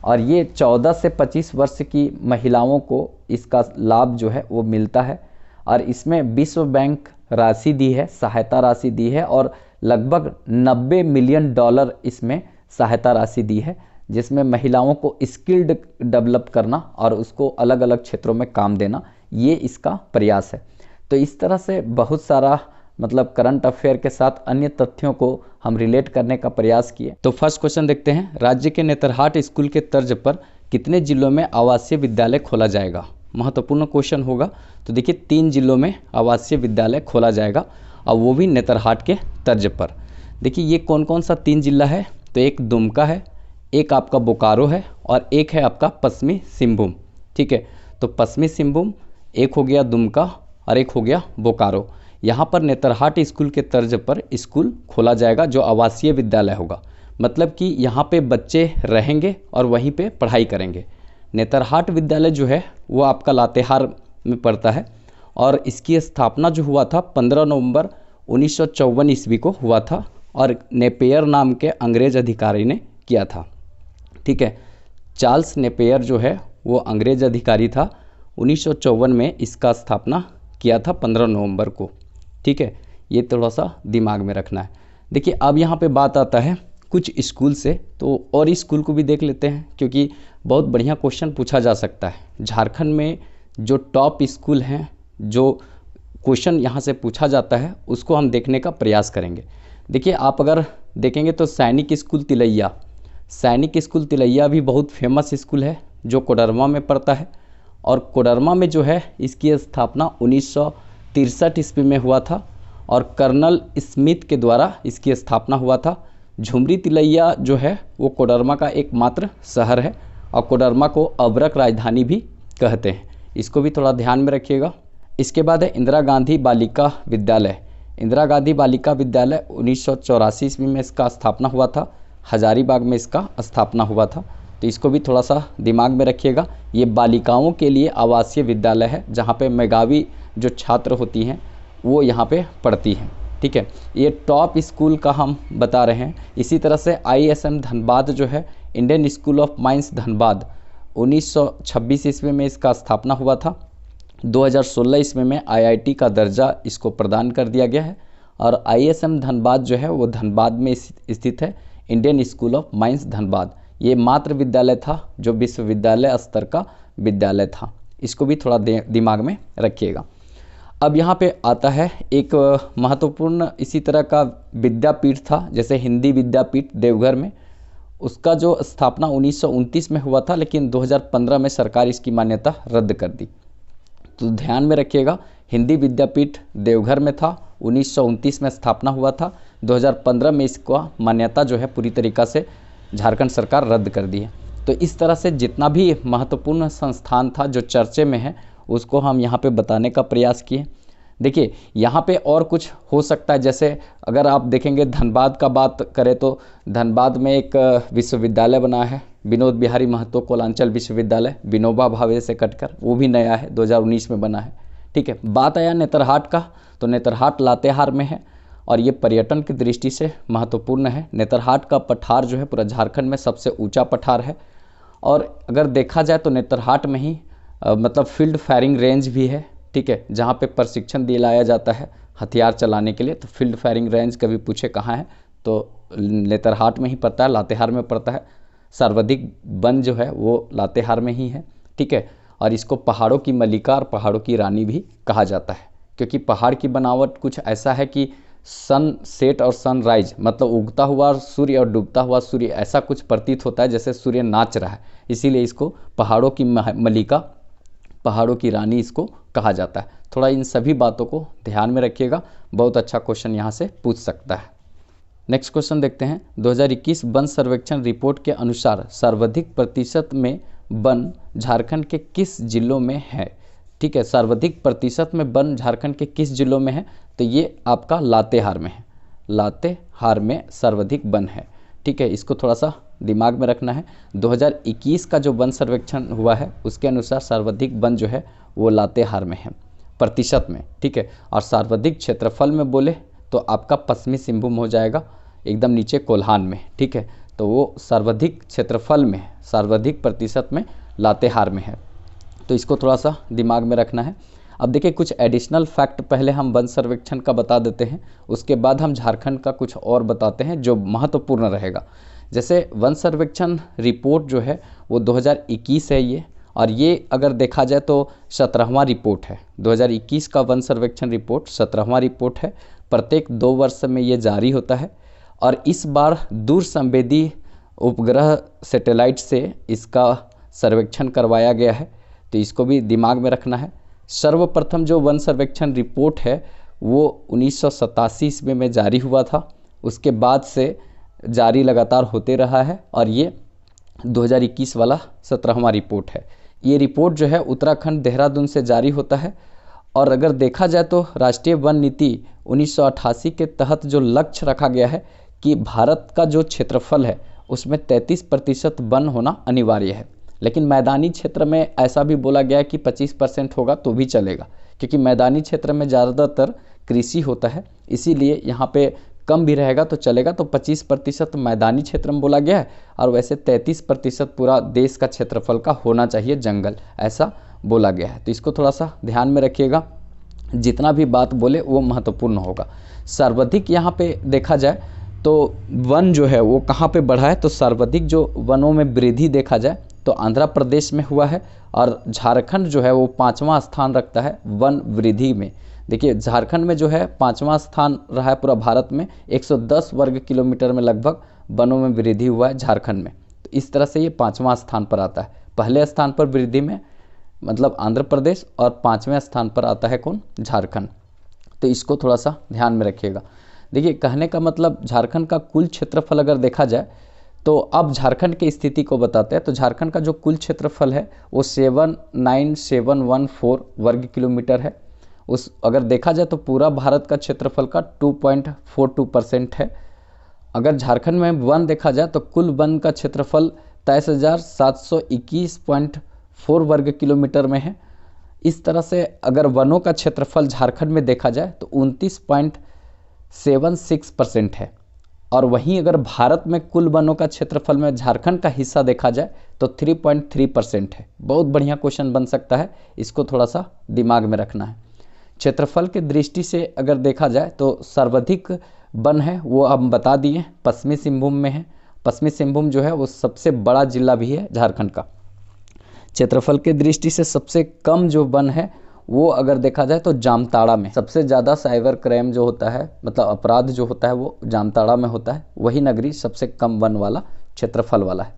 और ये 14 से 25 वर्ष की महिलाओं को इसका लाभ जो है वो मिलता है। और इसमें विश्व बैंक राशि दी है, सहायता राशि दी है और लगभग $90 मिलियन इसमें सहायता राशि दी है, जिसमें महिलाओं को स्किल्ड डेवलप करना और उसको अलग अलग क्षेत्रों में काम देना, ये इसका प्रयास है। तो इस तरह से बहुत सारा मतलब करंट अफेयर के साथ अन्य तथ्यों को हम रिलेट करने का प्रयास किए। तो फर्स्ट क्वेश्चन देखते हैं, राज्य के नेतरहाट स्कूल के तर्ज पर कितने जिलों में आवासीय विद्यालय खोला जाएगा? महत्वपूर्ण क्वेश्चन होगा। तो देखिए 3 जिलों में आवासीय विद्यालय खोला जाएगा और वो भी नेतरहाट के तर्ज पर। देखिए ये कौन कौन सा 3 जिला है? तो एक दुमका है, एक आपका बोकारो है और एक है आपका पश्चिमी सिंहभूम। ठीक है, तो पश्चिमी सिंहभूम एक हो गया, दुमका और एक हो गया बोकारो। यहाँ पर नेतरहाट स्कूल के तर्ज पर स्कूल खोला जाएगा जो आवासीय विद्यालय होगा, मतलब कि यहाँ पे बच्चे रहेंगे और वहीं पे पढ़ाई करेंगे। नेतरहाट विद्यालय जो है वो आपका लातेहार में पड़ता है और इसकी स्थापना जो हुआ था 15 नवंबर 1954 ईस्वी को हुआ था और नेपियर नाम के अंग्रेज अधिकारी ने किया था। ठीक है, चार्ल्स नेपियर जो है वो अंग्रेज अधिकारी था। 1954 में इसका स्थापना किया था 15 नवंबर को। ठीक है, ये थोड़ा सा दिमाग में रखना है। देखिए अब यहाँ पे बात आता है कुछ स्कूल से, तो और स्कूल को भी देख लेते हैं क्योंकि बहुत बढ़िया क्वेश्चन पूछा जा सकता है। झारखंड में जो टॉप स्कूल हैं, जो क्वेश्चन यहाँ से पूछा जाता है उसको हम देखने का प्रयास करेंगे। देखिए आप अगर देखेंगे तो सैनिक स्कूल तिलैया, सैनिक स्कूल तिलैया भी बहुत फेमस स्कूल है जो कोडरमा में पड़ता है और कोडरमा में जो है इसकी स्थापना 1963 ईस्वी में हुआ था और कर्नल स्मिथ के द्वारा इसकी स्थापना हुआ था। झुमरी तिलैया जो है वो कोडरमा का एकमात्र शहर है और कोडरमा को अबरक राजधानी भी कहते हैं। इसको भी थोड़ा ध्यान में रखिएगा। इसके बाद है इंदिरा गांधी बालिका विद्यालय। इंदिरा गांधी बालिका विद्यालय 1984 ईस्वी में इसका स्थापना हुआ था। हजारीबाग में इसका स्थापना हुआ था, तो इसको भी थोड़ा सा दिमाग में रखिएगा। ये बालिकाओं के लिए आवासीय विद्यालय है, जहाँ पे मेधावी जो छात्र होती हैं वो यहाँ पे पढ़ती हैं। ठीक है, ये टॉप स्कूल का हम बता रहे हैं। इसी तरह से ISM धनबाद जो है, Indian school of mines Dhanbad, 1926 ईस्वी में इसका स्थापना हुआ था। 2016 ईस्वी में IIT का दर्जा इसको प्रदान कर दिया गया है। और ISM धनबाद जो है वो धनबाद में स्थित है, Indian school of mines Dhanbad. ये मात्र विद्यालय था जो विश्वविद्यालय स्तर का विद्यालय था, इसको भी थोड़ा दिमाग में रखिएगा। अब यहाँ पे आता है एक महत्वपूर्ण इसी तरह का विद्यापीठ था, जैसे हिंदी विद्यापीठ देवघर में, उसका जो स्थापना 1929 में हुआ था, लेकिन 2015 में सरकार इसकी मान्यता रद्द कर दी। तो ध्यान में रखिएगा, हिंदी विद्यापीठ देवघर में था, 1929 में स्थापना हुआ था, 2015 में इसका मान्यता जो है पूरी तरीक़ा से झारखंड सरकार रद्द कर दी है। तो इस तरह से जितना भी महत्वपूर्ण संस्थान था जो चर्चे में है, उसको हम यहाँ पे बताने का प्रयास किए। देखिए यहाँ पे और कुछ हो सकता है, जैसे अगर आप देखेंगे धनबाद का बात करें तो धनबाद में एक विश्वविद्यालय बना है, विनोद बिहारी महतो कोलांचल विश्वविद्यालय, विनोबा भावे से कटकर, वो भी नया है, 2019 में बना है। ठीक है, बात आया नेतरहाट का, तो नेतरहाट लातेहार में है और ये पर्यटन की दृष्टि से महत्वपूर्ण है। नेतरहाट का पठार जो है पूरा झारखंड में सबसे ऊंचा पठार है। और अगर देखा जाए तो नेतरहाट में ही मतलब फील्ड फायरिंग रेंज भी है। ठीक है, जहाँ पे प्रशिक्षण दिलाया जाता है हथियार चलाने के लिए। तो फील्ड फायरिंग रेंज कभी पूछे कहाँ है तो नेतरहाट में ही पड़ता है, लातेहार में पड़ता है। सर्वाधिक वन जो है वो लातेहार में ही है। ठीक है, और इसको पहाड़ों की मल्लिका और पहाड़ों की रानी भी कहा जाता है, क्योंकि पहाड़ की बनावट कुछ ऐसा है कि सन सेट और सनराइज, मतलब उगता हुआ सूर्य और डूबता हुआ सूर्य, ऐसा कुछ प्रतीत होता है जैसे सूर्य नाच रहा है। इसीलिए इसको पहाड़ों की मल्लिका, पहाड़ों की रानी इसको कहा जाता है। थोड़ा इन सभी बातों को ध्यान में रखिएगा, बहुत अच्छा क्वेश्चन यहाँ से पूछ सकता है। नेक्स्ट क्वेश्चन देखते हैं। 2021 वन सर्वेक्षण रिपोर्ट के अनुसार सर्वाधिक प्रतिशत में वन झारखंड के किस जिलों में है? ठीक है, सर्वाधिक प्रतिशत में वन झारखंड के किस जिलों में है? तो ये आपका लातेहार में है, लातेहार में सर्वाधिक वन है। ठीक है, इसको थोड़ा सा दिमाग में रखना है। 2021 का जो वन सर्वेक्षण हुआ है उसके अनुसार सर्वाधिक वन जो है वो लातेहार में है प्रतिशत में। ठीक है, और सर्वाधिक क्षेत्रफल में बोले तो आपका पश्चिमी सिंहभूम हो जाएगा, एकदम नीचे कोल्हान में। ठीक है, तो वो सर्वाधिक क्षेत्रफल में, सर्वाधिक प्रतिशत में लातेहार में है। तो इसको थोड़ा सा दिमाग में रखना है। अब देखिए कुछ एडिशनल फैक्ट पहले हम वन सर्वेक्षण का बता देते हैं, उसके बाद हम झारखंड का कुछ और बताते हैं जो महत्वपूर्ण रहेगा। जैसे वन सर्वेक्षण रिपोर्ट जो है वो 2021 है ये, और ये अगर देखा जाए तो 17वां रिपोर्ट है। 2021 का वन सर्वेक्षण रिपोर्ट 17वां रिपोर्ट है। प्रत्येक 2 वर्ष में ये जारी होता है और इस बार दूर संवेदी उपग्रह सैटेलाइट से इसका सर्वेक्षण करवाया गया है, तो इसको भी दिमाग में रखना है। सर्वप्रथम जो वन सर्वेक्षण रिपोर्ट है वो 1987 ईस्वी में जारी हुआ था, उसके बाद से जारी लगातार होते रहा है और ये 2021 वाला 17वां रिपोर्ट है। ये रिपोर्ट जो है उत्तराखंड देहरादून से जारी होता है। और अगर देखा जाए तो राष्ट्रीय वन नीति 1988 के तहत जो लक्ष्य रखा गया है कि भारत का जो क्षेत्रफल है उसमें 33% वन होना अनिवार्य है, लेकिन मैदानी क्षेत्र में ऐसा भी बोला गया है कि 25% होगा तो भी चलेगा, क्योंकि मैदानी क्षेत्र में ज़्यादातर कृषि होता है, इसीलिए यहाँ पे कम भी रहेगा तो चलेगा। तो 25% मैदानी क्षेत्र में बोला गया है और वैसे 33% पूरा देश का क्षेत्रफल का होना चाहिए जंगल, ऐसा बोला गया है। तो इसको थोड़ा सा ध्यान में रखिएगा, जितना भी बात बोले वो महत्वपूर्ण होगा। सर्वाधिक यहाँ पे देखा जाए तो वन जो है वो कहाँ पे बढ़ा है, तो सर्वाधिक जो वनों में वृद्धि देखा जाए तो आंध्र प्रदेश में हुआ है और झारखंड जो है वो 5वां स्थान रखता है वन वृद्धि में। देखिए झारखंड में जो है 5वां स्थान रहा है पूरा भारत में, 110 वर्ग किलोमीटर में लगभग वनों में वृद्धि हुआ है झारखंड में। तो इस तरह से ये 5वां स्थान पर आता है। पहले स्थान पर वृद्धि में मतलब आंध्र प्रदेश और 5वें स्थान पर आता है कौन? झारखंड। तो इसको थोड़ा सा ध्यान में रखिएगा। देखिए कहने का मतलब झारखंड का कुल क्षेत्रफल अगर देखा जाए तो अब झारखंड की स्थिति को बताते हैं। तो झारखंड का जो कुल क्षेत्रफल है वो 79714 वर्ग किलोमीटर है उस अगर देखा जाए तो पूरा भारत का क्षेत्रफल का 2.42% है। अगर झारखंड में वन देखा जाए तो कुल वन का क्षेत्रफल 23,721.4 वर्ग किलोमीटर में है। इस तरह से अगर वनों का क्षेत्रफल झारखंड में देखा जाए तो 29.76% है। और वहीं अगर भारत में कुल वनों का क्षेत्रफल में झारखंड का हिस्सा देखा जाए तो 3.3% है। बहुत बढ़िया क्वेश्चन बन सकता है, इसको थोड़ा सा दिमाग में रखना है। क्षेत्रफल के दृष्टि से अगर देखा जाए तो सर्वाधिक वन है वो हम बता दिए, पश्चिमी सिंहभूम में है। पश्चिमी सिंहभूम जो है वो सबसे बड़ा जिला भी है झारखंड का। क्षेत्रफल के दृष्टि से सबसे कम जो वन है वो अगर देखा जाए तो जामताड़ा में। सबसे ज़्यादा साइबर क्राइम जो होता है, मतलब अपराध जो होता है वो जामताड़ा में होता है। वही नगरी सबसे कम वन वाला क्षेत्रफल वाला है।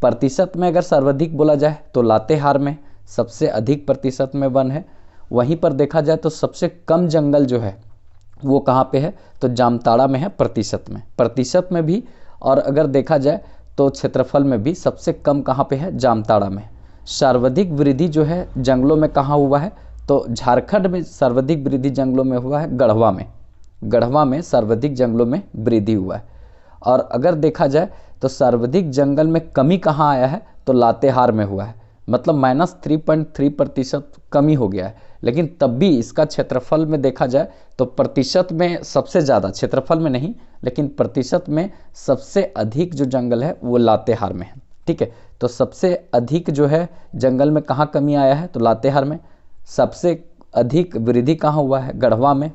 प्रतिशत में अगर सर्वाधिक बोला जाए तो लातेहार में सबसे अधिक प्रतिशत में वन है। वहीं पर देखा जाए तो सबसे कम जंगल जो है वो कहाँ पे है तो जामताड़ा में है प्रतिशत में भी। और अगर देखा जाए तो क्षेत्रफल में भी सबसे कम कहाँ पे है, जामताड़ा में। सर्वाधिक वृद्धि जो है जंगलों में कहाँ हुआ है तो झारखंड में सर्वाधिक वृद्धि जंगलों में हुआ है गढ़वा में सर्वाधिक जंगलों में वृद्धि हुआ है। और अगर देखा जाए तो सर्वाधिक जंगल में कमी कहाँ आया है तो लातेहार में हुआ है, मतलब -3.3% कमी हो गया है। लेकिन तब भी इसका क्षेत्रफल में देखा जाए तो प्रतिशत में सबसे ज़्यादा, क्षेत्रफल में नहीं लेकिन प्रतिशत में सबसे अधिक जो जंगल है वो लातेहार में है। ठीक है, तो सबसे अधिक जो है जंगल में कहाँ कमी आया है तो लातेहार में। सबसे अधिक वृद्धि कहाँ हुआ है, गढ़वा में।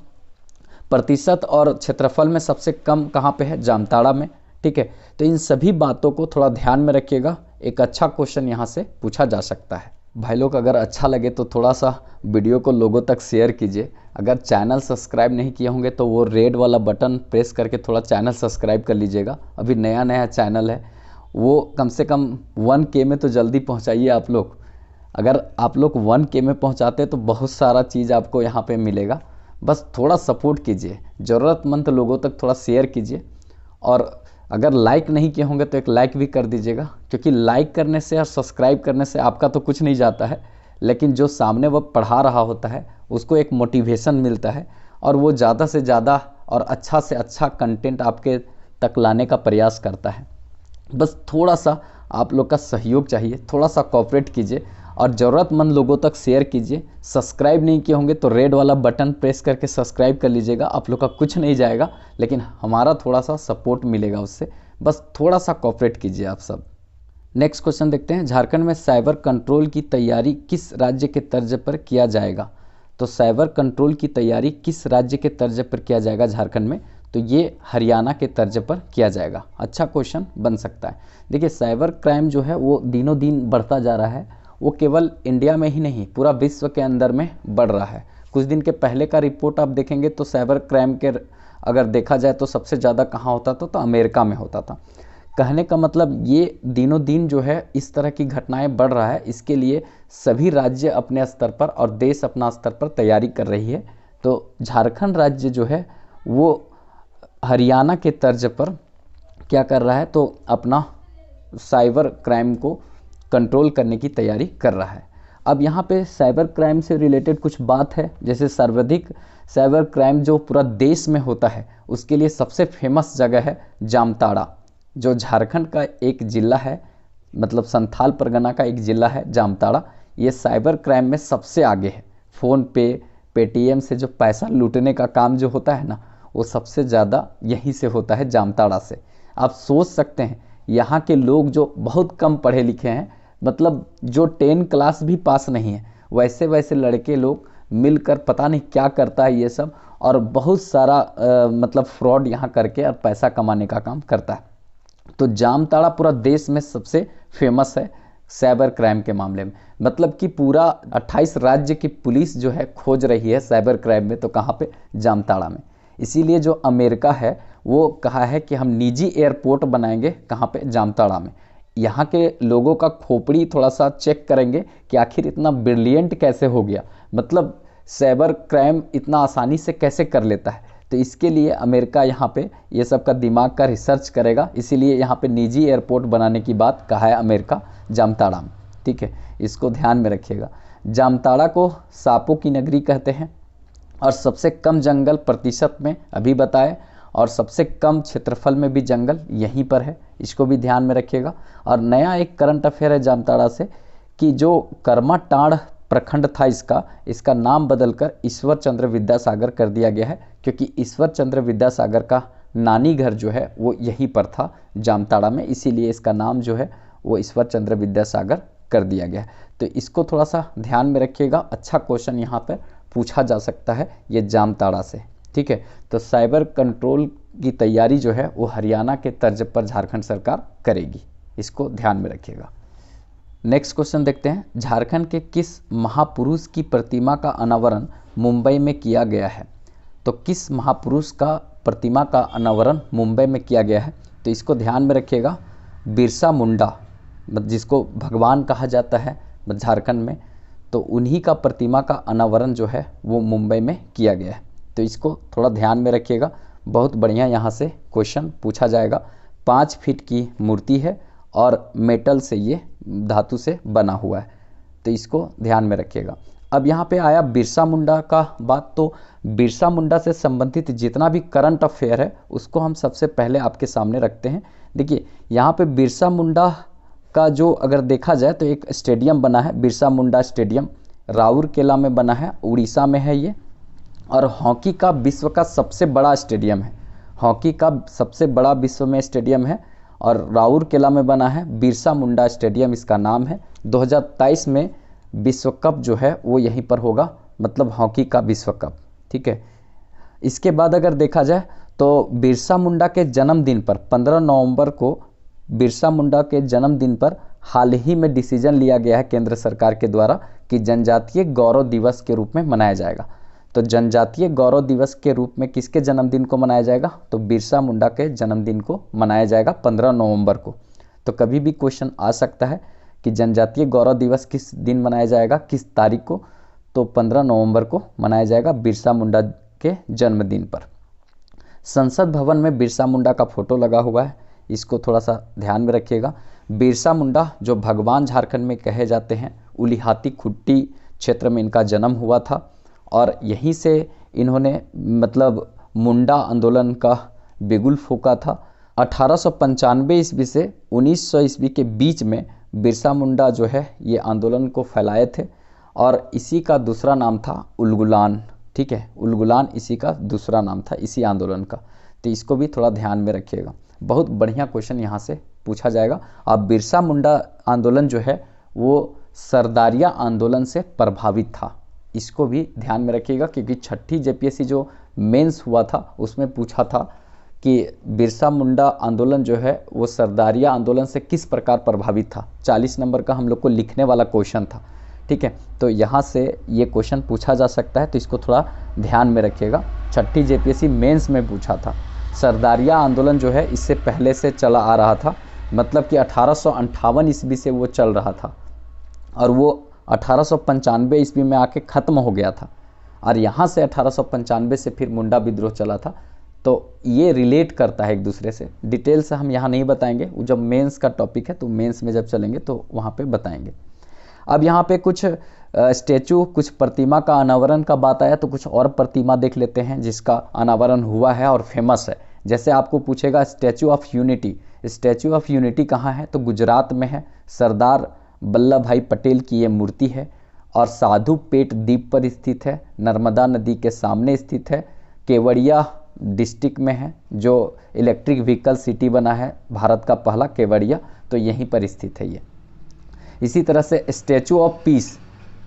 प्रतिशत और क्षेत्रफल में सबसे कम कहाँ पे है, जामताड़ा में। ठीक है, तो इन सभी बातों को थोड़ा ध्यान में रखिएगा, एक अच्छा क्वेश्चन यहाँ से पूछा जा सकता है। भाई लोग अगर अच्छा लगे तो थोड़ा सा वीडियो को लोगों तक शेयर कीजिए। अगर चैनल सब्सक्राइब नहीं किए होंगे तो वो रेड वाला बटन प्रेस करके थोड़ा चैनल सब्सक्राइब कर लीजिएगा। अभी नया चैनल है, वो कम से कम 1K में तो जल्दी पहुँचाइए आप लोग। अगर आप लोग 1K में पहुँचाते तो बहुत सारा चीज़ आपको यहाँ पे मिलेगा। बस थोड़ा सपोर्ट कीजिए, ज़रूरतमंद लोगों तक थोड़ा शेयर कीजिए। और अगर लाइक नहीं किए होंगे तो एक लाइक भी कर दीजिएगा, क्योंकि लाइक करने से और सब्सक्राइब करने से आपका तो कुछ नहीं जाता है, लेकिन जो सामने वो पढ़ा रहा होता है उसको एक मोटिवेशन मिलता है और वो ज़्यादा से ज़्यादा और अच्छा से अच्छा कंटेंट आपके तक लाने का प्रयास करता है। बस थोड़ा सा आप लोग का सहयोग चाहिए, थोड़ा सा कोऑपरेट कीजिए और ज़रूरतमंद लोगों तक शेयर कीजिए। सब्सक्राइब नहीं किए होंगे तो रेड वाला बटन प्रेस करके सब्सक्राइब कर लीजिएगा। आप लोग का कुछ नहीं जाएगा, लेकिन हमारा थोड़ा सा सपोर्ट मिलेगा उससे। बस थोड़ा सा कोऑपरेट कीजिए आप सब। नेक्स्ट क्वेश्चन देखते हैं, झारखंड में साइबर कंट्रोल की तैयारी किस राज्य के तर्ज पर किया जाएगा। तो साइबर कंट्रोल की तैयारी किस राज्य के तर्ज पर किया जाएगा झारखंड में, तो ये हरियाणा के तर्ज पर किया जाएगा। अच्छा क्वेश्चन बन सकता है। देखिए, साइबर क्राइम जो है वो दिनों दिन बढ़ता जा रहा है। वो केवल इंडिया में ही नहीं, पूरा विश्व के अंदर में बढ़ रहा है। कुछ दिन के पहले का रिपोर्ट आप देखेंगे तो साइबर क्राइम के अगर देखा जाए तो सबसे ज़्यादा कहाँ होता था तो अमेरिका में होता था। कहने का मतलब ये दिनों दिन जो है इस तरह की घटनाएं बढ़ रहा है। इसके लिए सभी राज्य अपने स्तर पर और देश अपना स्तर पर तैयारी कर रही है। तो झारखंड राज्य जो है वो हरियाणा के तर्ज पर क्या कर रहा है तो अपना साइबर क्राइम को कंट्रोल करने की तैयारी कर रहा है। अब यहाँ पे साइबर क्राइम से रिलेटेड कुछ बात है, जैसे सर्वाधिक साइबर क्राइम जो पूरा देश में होता है उसके लिए सबसे फेमस जगह है जामताड़ा, जो झारखंड का एक ज़िला है, मतलब संथाल परगना का एक ज़िला है जामताड़ा। ये साइबर क्राइम में सबसे आगे है। फ़ोन पे, पेटीएम से जो पैसा लूटने का काम जो होता है ना, वो सबसे ज़्यादा यहीं से होता है, जामताड़ा से। आप सोच सकते हैं यहाँ के लोग जो बहुत कम पढ़े लिखे हैं, मतलब जो 10 क्लास भी पास नहीं है, वैसे वैसे लड़के लोग मिलकर पता नहीं क्या करता है ये सब, और बहुत सारा मतलब फ्रॉड यहाँ करके और पैसा कमाने का काम करता है। तो जामताड़ा पूरा देश में सबसे फेमस है साइबर क्राइम के मामले में। मतलब कि पूरा 28 राज्य की पुलिस जो है खोज रही है साइबर क्राइम में, तो कहाँ पे, जामताड़ा में। इसीलिए जो अमेरिका है वो कहा है कि हम निजी एयरपोर्ट बनाएंगे, कहाँ पे, जामताड़ा में। यहाँ के लोगों का खोपड़ी थोड़ा सा चेक करेंगे कि आखिर इतना ब्रिलियंट कैसे हो गया, मतलब साइबर क्राइम इतना आसानी से कैसे कर लेता है। तो इसके लिए अमेरिका यहाँ पे ये सब का दिमाग का रिसर्च करेगा, इसीलिए यहाँ पे निजी एयरपोर्ट बनाने की बात कहा है अमेरिका जामताड़ा में। ठीक है, इसको ध्यान में रखिएगा। जामताड़ा को सांपों की नगरी कहते हैं। और सबसे कम जंगल प्रतिशत में अभी बताए, और सबसे कम क्षेत्रफल में भी जंगल यहीं पर है, इसको भी ध्यान में रखिएगा। और नया एक करंट अफेयर है जामताड़ा से कि जो करमाटांड़ प्रखंड था इसका नाम बदलकर ईश्वर चंद्र विद्यासागर कर दिया गया है, क्योंकि ईश्वर चंद्र विद्यासागर का नानी घर जो है वो यहीं पर था जामताड़ा में, इसीलिए इसका नाम जो है वो ईश्वर चंद्र विद्यासागर कर दिया गया है। तो इसको थोड़ा सा ध्यान में रखिएगा, अच्छा क्वेश्चन यहाँ पर पूछा जा सकता है ये जामताड़ा से, ठीक है। तो साइबर कंट्रोल की तैयारी जो है वो हरियाणा के तर्ज पर झारखंड सरकार करेगी, इसको ध्यान में रखिएगा। नेक्स्ट क्वेश्चन देखते हैं, झारखंड के किस महापुरुष की प्रतिमा का अनावरण मुंबई में किया गया है? तो किस महापुरुष का प्रतिमा का अनावरण मुंबई में किया गया है? तो इसको ध्यान में रखिएगा, बिरसा मुंडा, जिसको भगवान कहा जाता है झारखंड में, तो उन्हीं का प्रतिमा का अनावरण जो है वो मुंबई में किया गया है। तो इसको थोड़ा ध्यान में रखिएगा, बहुत बढ़िया यहाँ से क्वेश्चन पूछा जाएगा। 5 फीट की मूर्ति है और मेटल से, ये धातु से बना हुआ है, तो इसको ध्यान में रखिएगा। अब यहाँ पे आया बिरसा मुंडा का बात, तो बिरसा मुंडा से संबंधित जितना भी करंट अफेयर है उसको हम सबसे पहले आपके सामने रखते हैं। देखिए यहाँ पे बिरसा मुंडा का जो अगर देखा जाए तो एक स्टेडियम बना है, बिरसा मुंडा स्टेडियम, राउरकेला में बना है, उड़ीसा में है ये, और हॉकी का विश्व का सबसे बड़ा स्टेडियम है, हॉकी का सबसे बड़ा विश्व में स्टेडियम है और राउरकेला में बना है, बिरसा मुंडा स्टेडियम इसका नाम है। 2023 में विश्व कप जो है वो यहीं पर होगा, मतलब हॉकी का विश्व कप, ठीक है। इसके बाद अगर देखा जाए तो बिरसा मुंडा के जन्मदिन पर 15 नवंबर को बिरसा मुंडा के जन्मदिन पर हाल ही में डिसीजन लिया गया है केंद्र सरकार के द्वारा कि जनजातीय गौरव दिवस के रूप में मनाया जाएगा। तो जनजातीय गौरव दिवस के रूप में किसके जन्मदिन को मनाया जाएगा? तो बिरसा मुंडा के जन्मदिन को मनाया जाएगा 15 नवंबर को। तो कभी भी क्वेश्चन आ सकता है कि जनजातीय गौरव दिवस किस दिन मनाया जाएगा, किस तारीख को? तो 15 नवंबर को मनाया जाएगा बिरसा मुंडा के जन्मदिन पर। संसद भवन में बिरसा मुंडा का फोटो लगा हुआ है, इसको थोड़ा सा ध्यान में रखिएगा। बिरसा मुंडा जो भगवान झारखंड में कहे जाते हैं, उलिहाती खुट्टी क्षेत्र में इनका जन्म हुआ था और यहीं से इन्होंने मतलब मुंडा आंदोलन का बिगुल फूंका था। 1895 ईस्वी से 1900 ईस्वी के बीच में बिरसा मुंडा जो है ये आंदोलन को फैलाए थे और इसी का दूसरा नाम था उलगुलान, ठीक है, उलगुलान इसी का दूसरा नाम था इसी आंदोलन का। तो इसको भी थोड़ा ध्यान में रखिएगा, बहुत बढ़िया क्वेश्चन यहाँ से पूछा जाएगा। अब बिरसा मुंडा आंदोलन जो है वो सरदारिया आंदोलन से प्रभावित था, इसको भी ध्यान में रखिएगा, क्योंकि छठी जेपीएससी जो मेंस हुआ था उसमें पूछा था कि बिरसा मुंडा आंदोलन जो है वो सरदारिया आंदोलन से किस प्रकार प्रभावित था। 40 नंबर का हम लोग को लिखने वाला क्वेश्चन था, ठीक है। तो यहाँ से ये क्वेश्चन पूछा जा सकता है, तो इसको थोड़ा ध्यान में रखिएगा। छठी जेपीएससी मेंस में पूछा था। सरदारिया आंदोलन जो है इससे पहले से चला आ रहा था, मतलब कि 1858 ईस्वी से वो चल रहा था और वो 1895 ईस्वी में आके ख़त्म हो गया था और यहाँ से 1895 से फिर मुंडा विद्रोह चला था। तो ये रिलेट करता है एक दूसरे से, डिटेल से हम यहाँ नहीं बताएंगे, वो जब मेंस का टॉपिक है तो मेंस में जब चलेंगे तो वहाँ पे बताएंगे। अब यहाँ पे कुछ स्टैचू, कुछ प्रतिमा का अनावरण का बात आया, तो कुछ और प्रतिमा देख लेते हैं जिसका अनावरण हुआ है और फेमस है। जैसे आपको पूछेगा statue of unity, statue of unity कहाँ है? तो गुजरात में है, सरदार वल्लभ भाई पटेल की ये मूर्ति है और साधु पेट द्वीप पर स्थित है, नर्मदा नदी के सामने स्थित है, केवड़िया डिस्ट्रिक्ट में है, जो इलेक्ट्रिक व्हीकल सिटी बना है भारत का पहला केवड़िया, तो यहीं पर स्थित है ये। इसी तरह से स्टैचू ऑफ पीस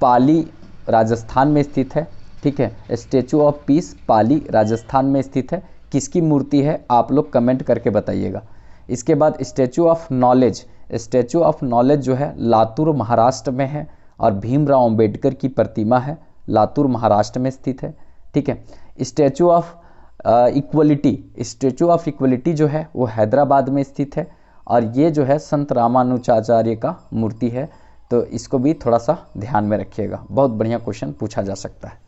पाली राजस्थान में स्थित है, ठीक है, स्टैचू ऑफ पीस पाली राजस्थान में स्थित है। किसकी मूर्ति है आप लोग कमेंट करके बताइएगा। इसके बाद statue of knowledge, statue of knowledge जो है लातूर महाराष्ट्र में है और भीमराव अंबेडकर की प्रतिमा है, लातूर महाराष्ट्र में स्थित है, ठीक है। Statue of equality, statue of equality जो है वो हैदराबाद में स्थित है और ये जो है संत रामानुजाचार्य का मूर्ति है, तो इसको भी थोड़ा सा ध्यान में रखिएगा, बहुत बढ़िया क्वेश्चन पूछा जा सकता है।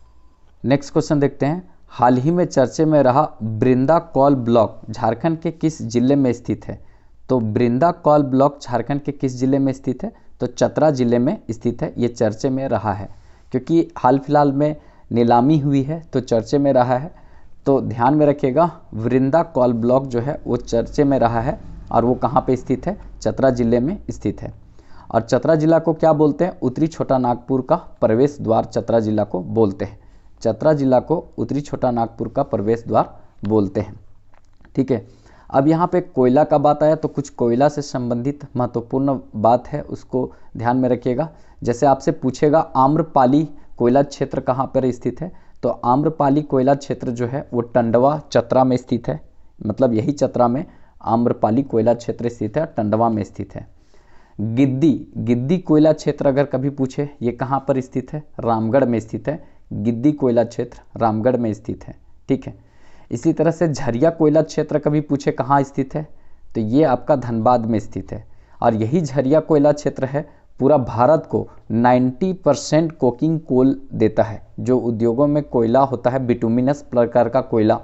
नेक्स्ट क्वेश्चन देखते हैं, हाल ही में चर्चे में रहा बृंदा कॉल ब्लॉक झारखंड के किस जिले में स्थित है? तो बृंदा कॉल ब्लॉक झारखंड के किस जिले में स्थित है? तो चतरा जिले में स्थित है, ये चर्चे में रहा है क्योंकि हाल फिलहाल में नीलामी हुई है तो चर्चे में रहा है। तो ध्यान में रखिएगा, वृंदा कोल ब्लॉक जो है वो चर्चे में रहा है और वो कहाँ पे स्थित है? चतरा जिले में स्थित है। और चतरा जिला को क्या बोलते हैं? उत्तरी छोटा नागपुर का प्रवेश द्वार चतरा जिला को बोलते हैं। चतरा जिला को उत्तरी छोटा नागपुर का प्रवेश द्वार बोलते हैं। ठीक है, अब यहाँ पे कोयला का बात आया तो कुछ कोयला से संबंधित महत्वपूर्ण बात है, उसको ध्यान में रखिएगा। जैसे आपसे पूछेगा आम्रपाली कोयला क्षेत्र कहाँ पर स्थित है, तो आम्रपाली कोयला क्षेत्र जो है वो टंडवा चतरा में स्थित है। मतलब यही चतरा में आम्रपाली कोयला क्षेत्र स्थित है, टंडवा में स्थित है। गिद्दी कोयला क्षेत्र अगर कभी पूछे, ये कहाँ पर स्थित है? रामगढ़ में स्थित है। गिद्दी कोयला क्षेत्र रामगढ़ में स्थित है। ठीक है, इसी तरह से झरिया कोयला क्षेत्र कभी पूछे कहाँ स्थित है, तो ये आपका धनबाद में स्थित है। और यही झरिया कोयला क्षेत्र है पूरा भारत को 90% कोकिंग कोल देता है। जो उद्योगों में कोयला होता है, बिटुमिनस प्रकार का कोयला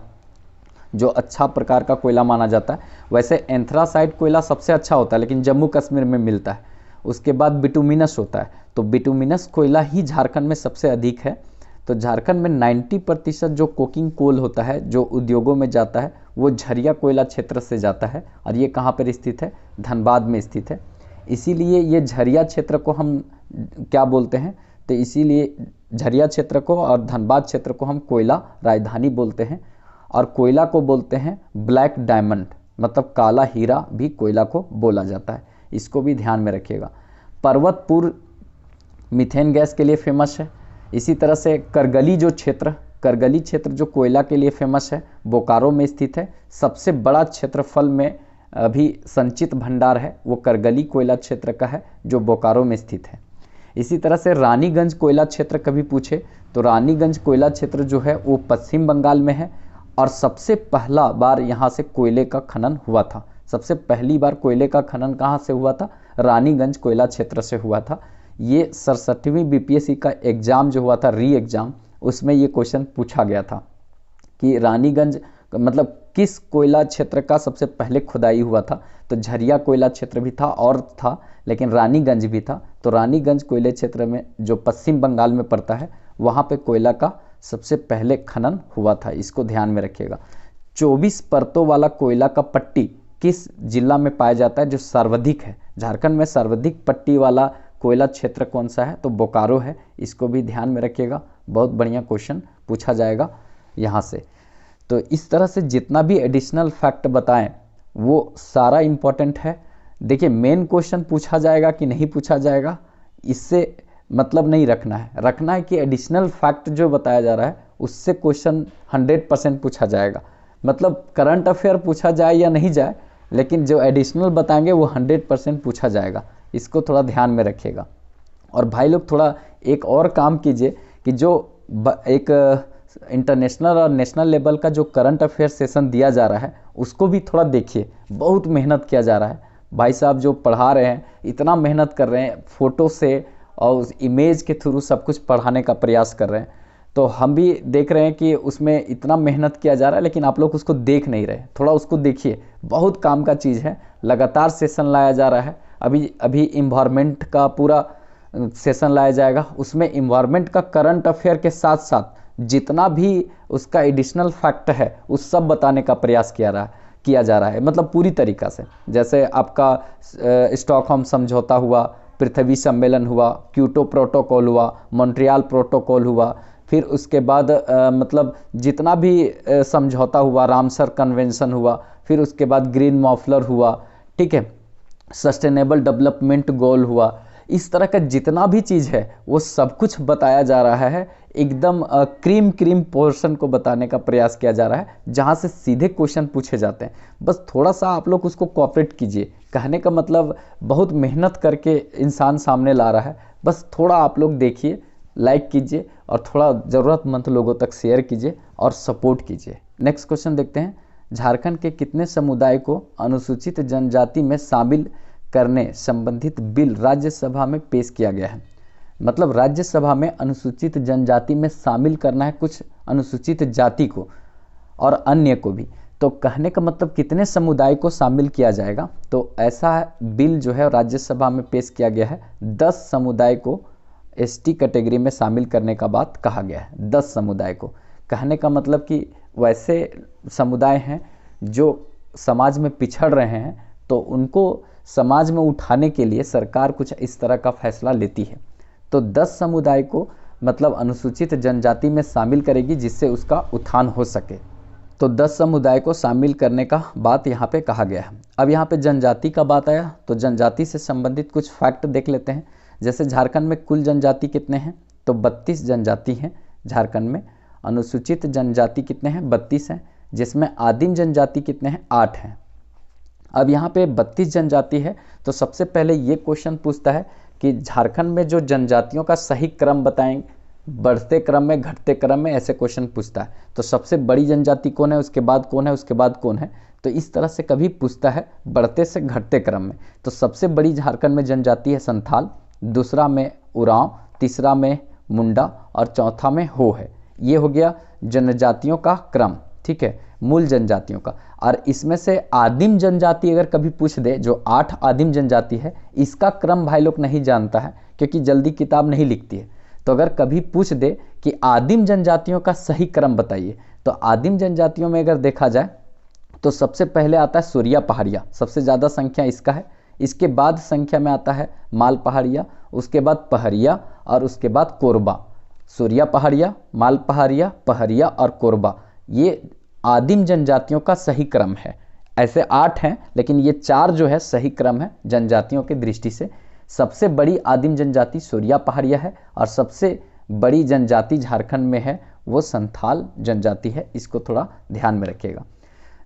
जो अच्छा प्रकार का कोयला माना जाता है। वैसे एंथ्रासाइट कोयला सबसे अच्छा होता है लेकिन जम्मू कश्मीर में मिलता है। उसके बाद बिटुमिनस होता है, तो बिटुमिनस कोयला ही झारखंड में सबसे अधिक है। तो झारखंड में 90% जो कोकिंग कोल होता है जो उद्योगों में जाता है वो झरिया कोयला क्षेत्र से जाता है। और ये कहाँ पर स्थित है? धनबाद में स्थित है। इसीलिए ये झरिया क्षेत्र को हम क्या बोलते हैं? तो इसीलिए झरिया क्षेत्र को और धनबाद क्षेत्र को हम कोयला राजधानी बोलते हैं। और कोयला को बोलते हैं ब्लैक डायमंड, मतलब काला हीरा भी कोयला को बोला जाता है। इसको भी ध्यान में रखिएगा। पर्वतपुर मीथेन गैस के लिए फेमस है। इसी तरह से करगली क्षेत्र जो कोयला के लिए फेमस है, बोकारो में स्थित है। सबसे बड़ा क्षेत्रफल में अभी संचित भंडार है वो करगली कोयला क्षेत्र का है जो बोकारो में स्थित है। इसी तरह से रानीगंज कोयला क्षेत्र कभी पूछे तो रानीगंज कोयला क्षेत्र जो है वो पश्चिम बंगाल में है। और सबसे पहला बार यहाँ से कोयले का खनन हुआ था। सबसे पहली बार कोयले का खनन कहाँ से हुआ था? रानीगंज कोयला क्षेत्र से हुआ था। ये 67वीं बीपीएससी का एग्ज़ाम जो हुआ था, री एग्ज़ाम, उसमें ये क्वेश्चन पूछा गया था कि रानीगंज मतलब किस कोयला क्षेत्र का सबसे पहले खुदाई हुआ था। तो झरिया कोयला क्षेत्र भी था और था, लेकिन रानीगंज भी था। तो रानीगंज कोयले क्षेत्र में जो पश्चिम बंगाल में पड़ता है वहाँ पे कोयला का सबसे पहले खनन हुआ था। इसको ध्यान में रखिएगा। 24 परतों वाला कोयला का पट्टी किस जिला में पाया जाता है जो सर्वाधिक है? झारखंड में सर्वाधिक पट्टी वाला कोयला क्षेत्र कौन सा है? तो बोकारो है। इसको भी ध्यान में रखिएगा, बहुत बढ़िया क्वेश्चन पूछा जाएगा यहाँ से। तो इस तरह से जितना भी एडिशनल फैक्ट बताएं वो सारा इम्पॉर्टेंट है। देखिए, मेन क्वेश्चन पूछा जाएगा कि नहीं पूछा जाएगा, इससे मतलब नहीं रखना है। रखना है कि एडिशनल फैक्ट जो बताया जा रहा है उससे क्वेश्चन 100% पूछा जाएगा। मतलब करंट अफेयर पूछा जाए या नहीं जाए, लेकिन जो एडिशनल बताएंगे वो 100% पूछा जाएगा। इसको थोड़ा ध्यान में रखिएगा। और भाई लोग थोड़ा एक और काम कीजिए कि जो एक इंटरनेशनल और नेशनल लेवल का जो करंट अफेयर सेशन दिया जा रहा है उसको भी थोड़ा देखिए। बहुत मेहनत किया जा रहा है। भाई साहब जो पढ़ा रहे हैं इतना मेहनत कर रहे हैं, फ़ोटो से और उस इमेज के थ्रू सब कुछ पढ़ाने का प्रयास कर रहे हैं। तो हम भी देख रहे हैं कि उसमें इतना मेहनत किया जा रहा है, लेकिन आप लोग उसको देख नहीं रहे। थोड़ा उसको देखिए, बहुत काम का चीज़ है। लगातार सेशन लाया जा रहा है। अभी इन्वायरमेंट का पूरा सेशन लाया जाएगा। उसमें इन्वायरमेंट का करंट अफेयर के साथ साथ जितना भी उसका एडिशनल फैक्ट है उस सब बताने का प्रयास किया जा रहा है। मतलब पूरी तरीक़ा से। जैसे आपका स्टॉकहोम समझौता हुआ, पृथ्वी सम्मेलन हुआ, क्योटो प्रोटोकॉल हुआ, मॉन्ट्रियल प्रोटोकॉल हुआ, फिर उसके बाद मतलब जितना भी समझौता हुआ, रामसर कन्वेंशन हुआ, फिर उसके बाद ग्रीन मॉफलर हुआ, ठीक है, सस्टेनेबल डेवलपमेंट गोल हुआ। इस तरह का जितना भी चीज़ है वो सब कुछ बताया जा रहा है। एकदम क्रीम पोर्शन को बताने का प्रयास किया जा रहा है, जहाँ से सीधे क्वेश्चन पूछे जाते हैं। बस थोड़ा सा आप लोग उसको कोऑपरेट कीजिए। कहने का मतलब बहुत मेहनत करके इंसान सामने ला रहा है। बस थोड़ा आप लोग देखिए, लाइक कीजिए और थोड़ा ज़रूरतमंद लोगों तक शेयर कीजिए और सपोर्ट कीजिए। नेक्स्ट क्वेश्चन देखते हैं। झारखंड के कितने समुदाय को अनुसूचित जनजाति में शामिल करने संबंधित बिल राज्यसभा में पेश किया गया है? मतलब राज्यसभा में अनुसूचित जनजाति में शामिल करना है कुछ अनुसूचित जाति को और अन्य को भी। तो कहने का मतलब कितने समुदाय को शामिल किया जाएगा? तो ऐसा बिल जो है राज्यसभा में पेश किया गया है, 10 समुदाय को एसटी कैटेगरी में शामिल करने का बात कहा गया है। 10 समुदाय को, कहने का मतलब कि वैसे समुदाय हैं जो समाज में पिछड़ रहे हैं, तो उनको समाज में उठाने के लिए सरकार कुछ इस तरह का फैसला लेती है। तो 10 समुदाय को मतलब अनुसूचित जनजाति में शामिल करेगी जिससे उसका उत्थान हो सके। तो 10 समुदाय को शामिल करने का बात यहाँ पे कहा गया है। अब यहाँ पे जनजाति का बात आया तो जनजाति से संबंधित कुछ फैक्ट देख लेते हैं। जैसे झारखंड में कुल जनजाति कितने हैं, तो 32 जनजाति हैं झारखंड में। अनुसूचित जनजाति कितने हैं, 32 हैं, जिसमें आदिम जनजाति कितने हैं, 8 हैं। अब यहाँ पे 32 जनजाति है तो सबसे पहले ये क्वेश्चन पूछता है कि झारखंड में जो जनजातियों का सही क्रम बताएंगे, बढ़ते क्रम में, घटते क्रम में, ऐसे क्वेश्चन पूछता है। तो सबसे बड़ी जनजाति कौन है, उसके बाद कौन है, उसके बाद कौन है, तो इस तरह से कभी पूछता है बढ़ते से घटते क्रम में। तो सबसे बड़ी झारखंड में जनजाति है संथाल, दूसरा में उरांव, तीसरा में मुंडा और चौथा में हो है। ये हो गया जनजातियों का क्रम, ठीक है, मूल जनजातियों का। और इसमें से आदिम जनजाति अगर कभी पूछ दे, जो 8 आदिम जनजाति है, इसका क्रम भाई लोग नहीं जानता है क्योंकि जल्दी किताब नहीं लिखती है। तो अगर कभी पूछ दे कि आदिम जनजातियों का सही क्रम बताइए, तो आदिम जनजातियों में अगर देखा जाए तो सबसे पहले आता है सूर्या पहाड़िया, सबसे ज़्यादा संख्या इसका है। इसके बाद संख्या में आता है माल पहाड़िया, उसके बाद पहरिया और उसके बाद कोरबा। सूर्या पहाड़िया, माल पहाड़िया, पहरिया और कोरबा, ये आदिम जनजातियों का सही क्रम है। ऐसे 8 हैं लेकिन ये 4 जो है सही क्रम है जनजातियों की दृष्टि से। सबसे बड़ी आदिम जनजाति सूर्या पहाड़िया है और सबसे बड़ी जनजाति झारखंड में है वो संथाल जनजाति है। इसको थोड़ा ध्यान में रखिएगा।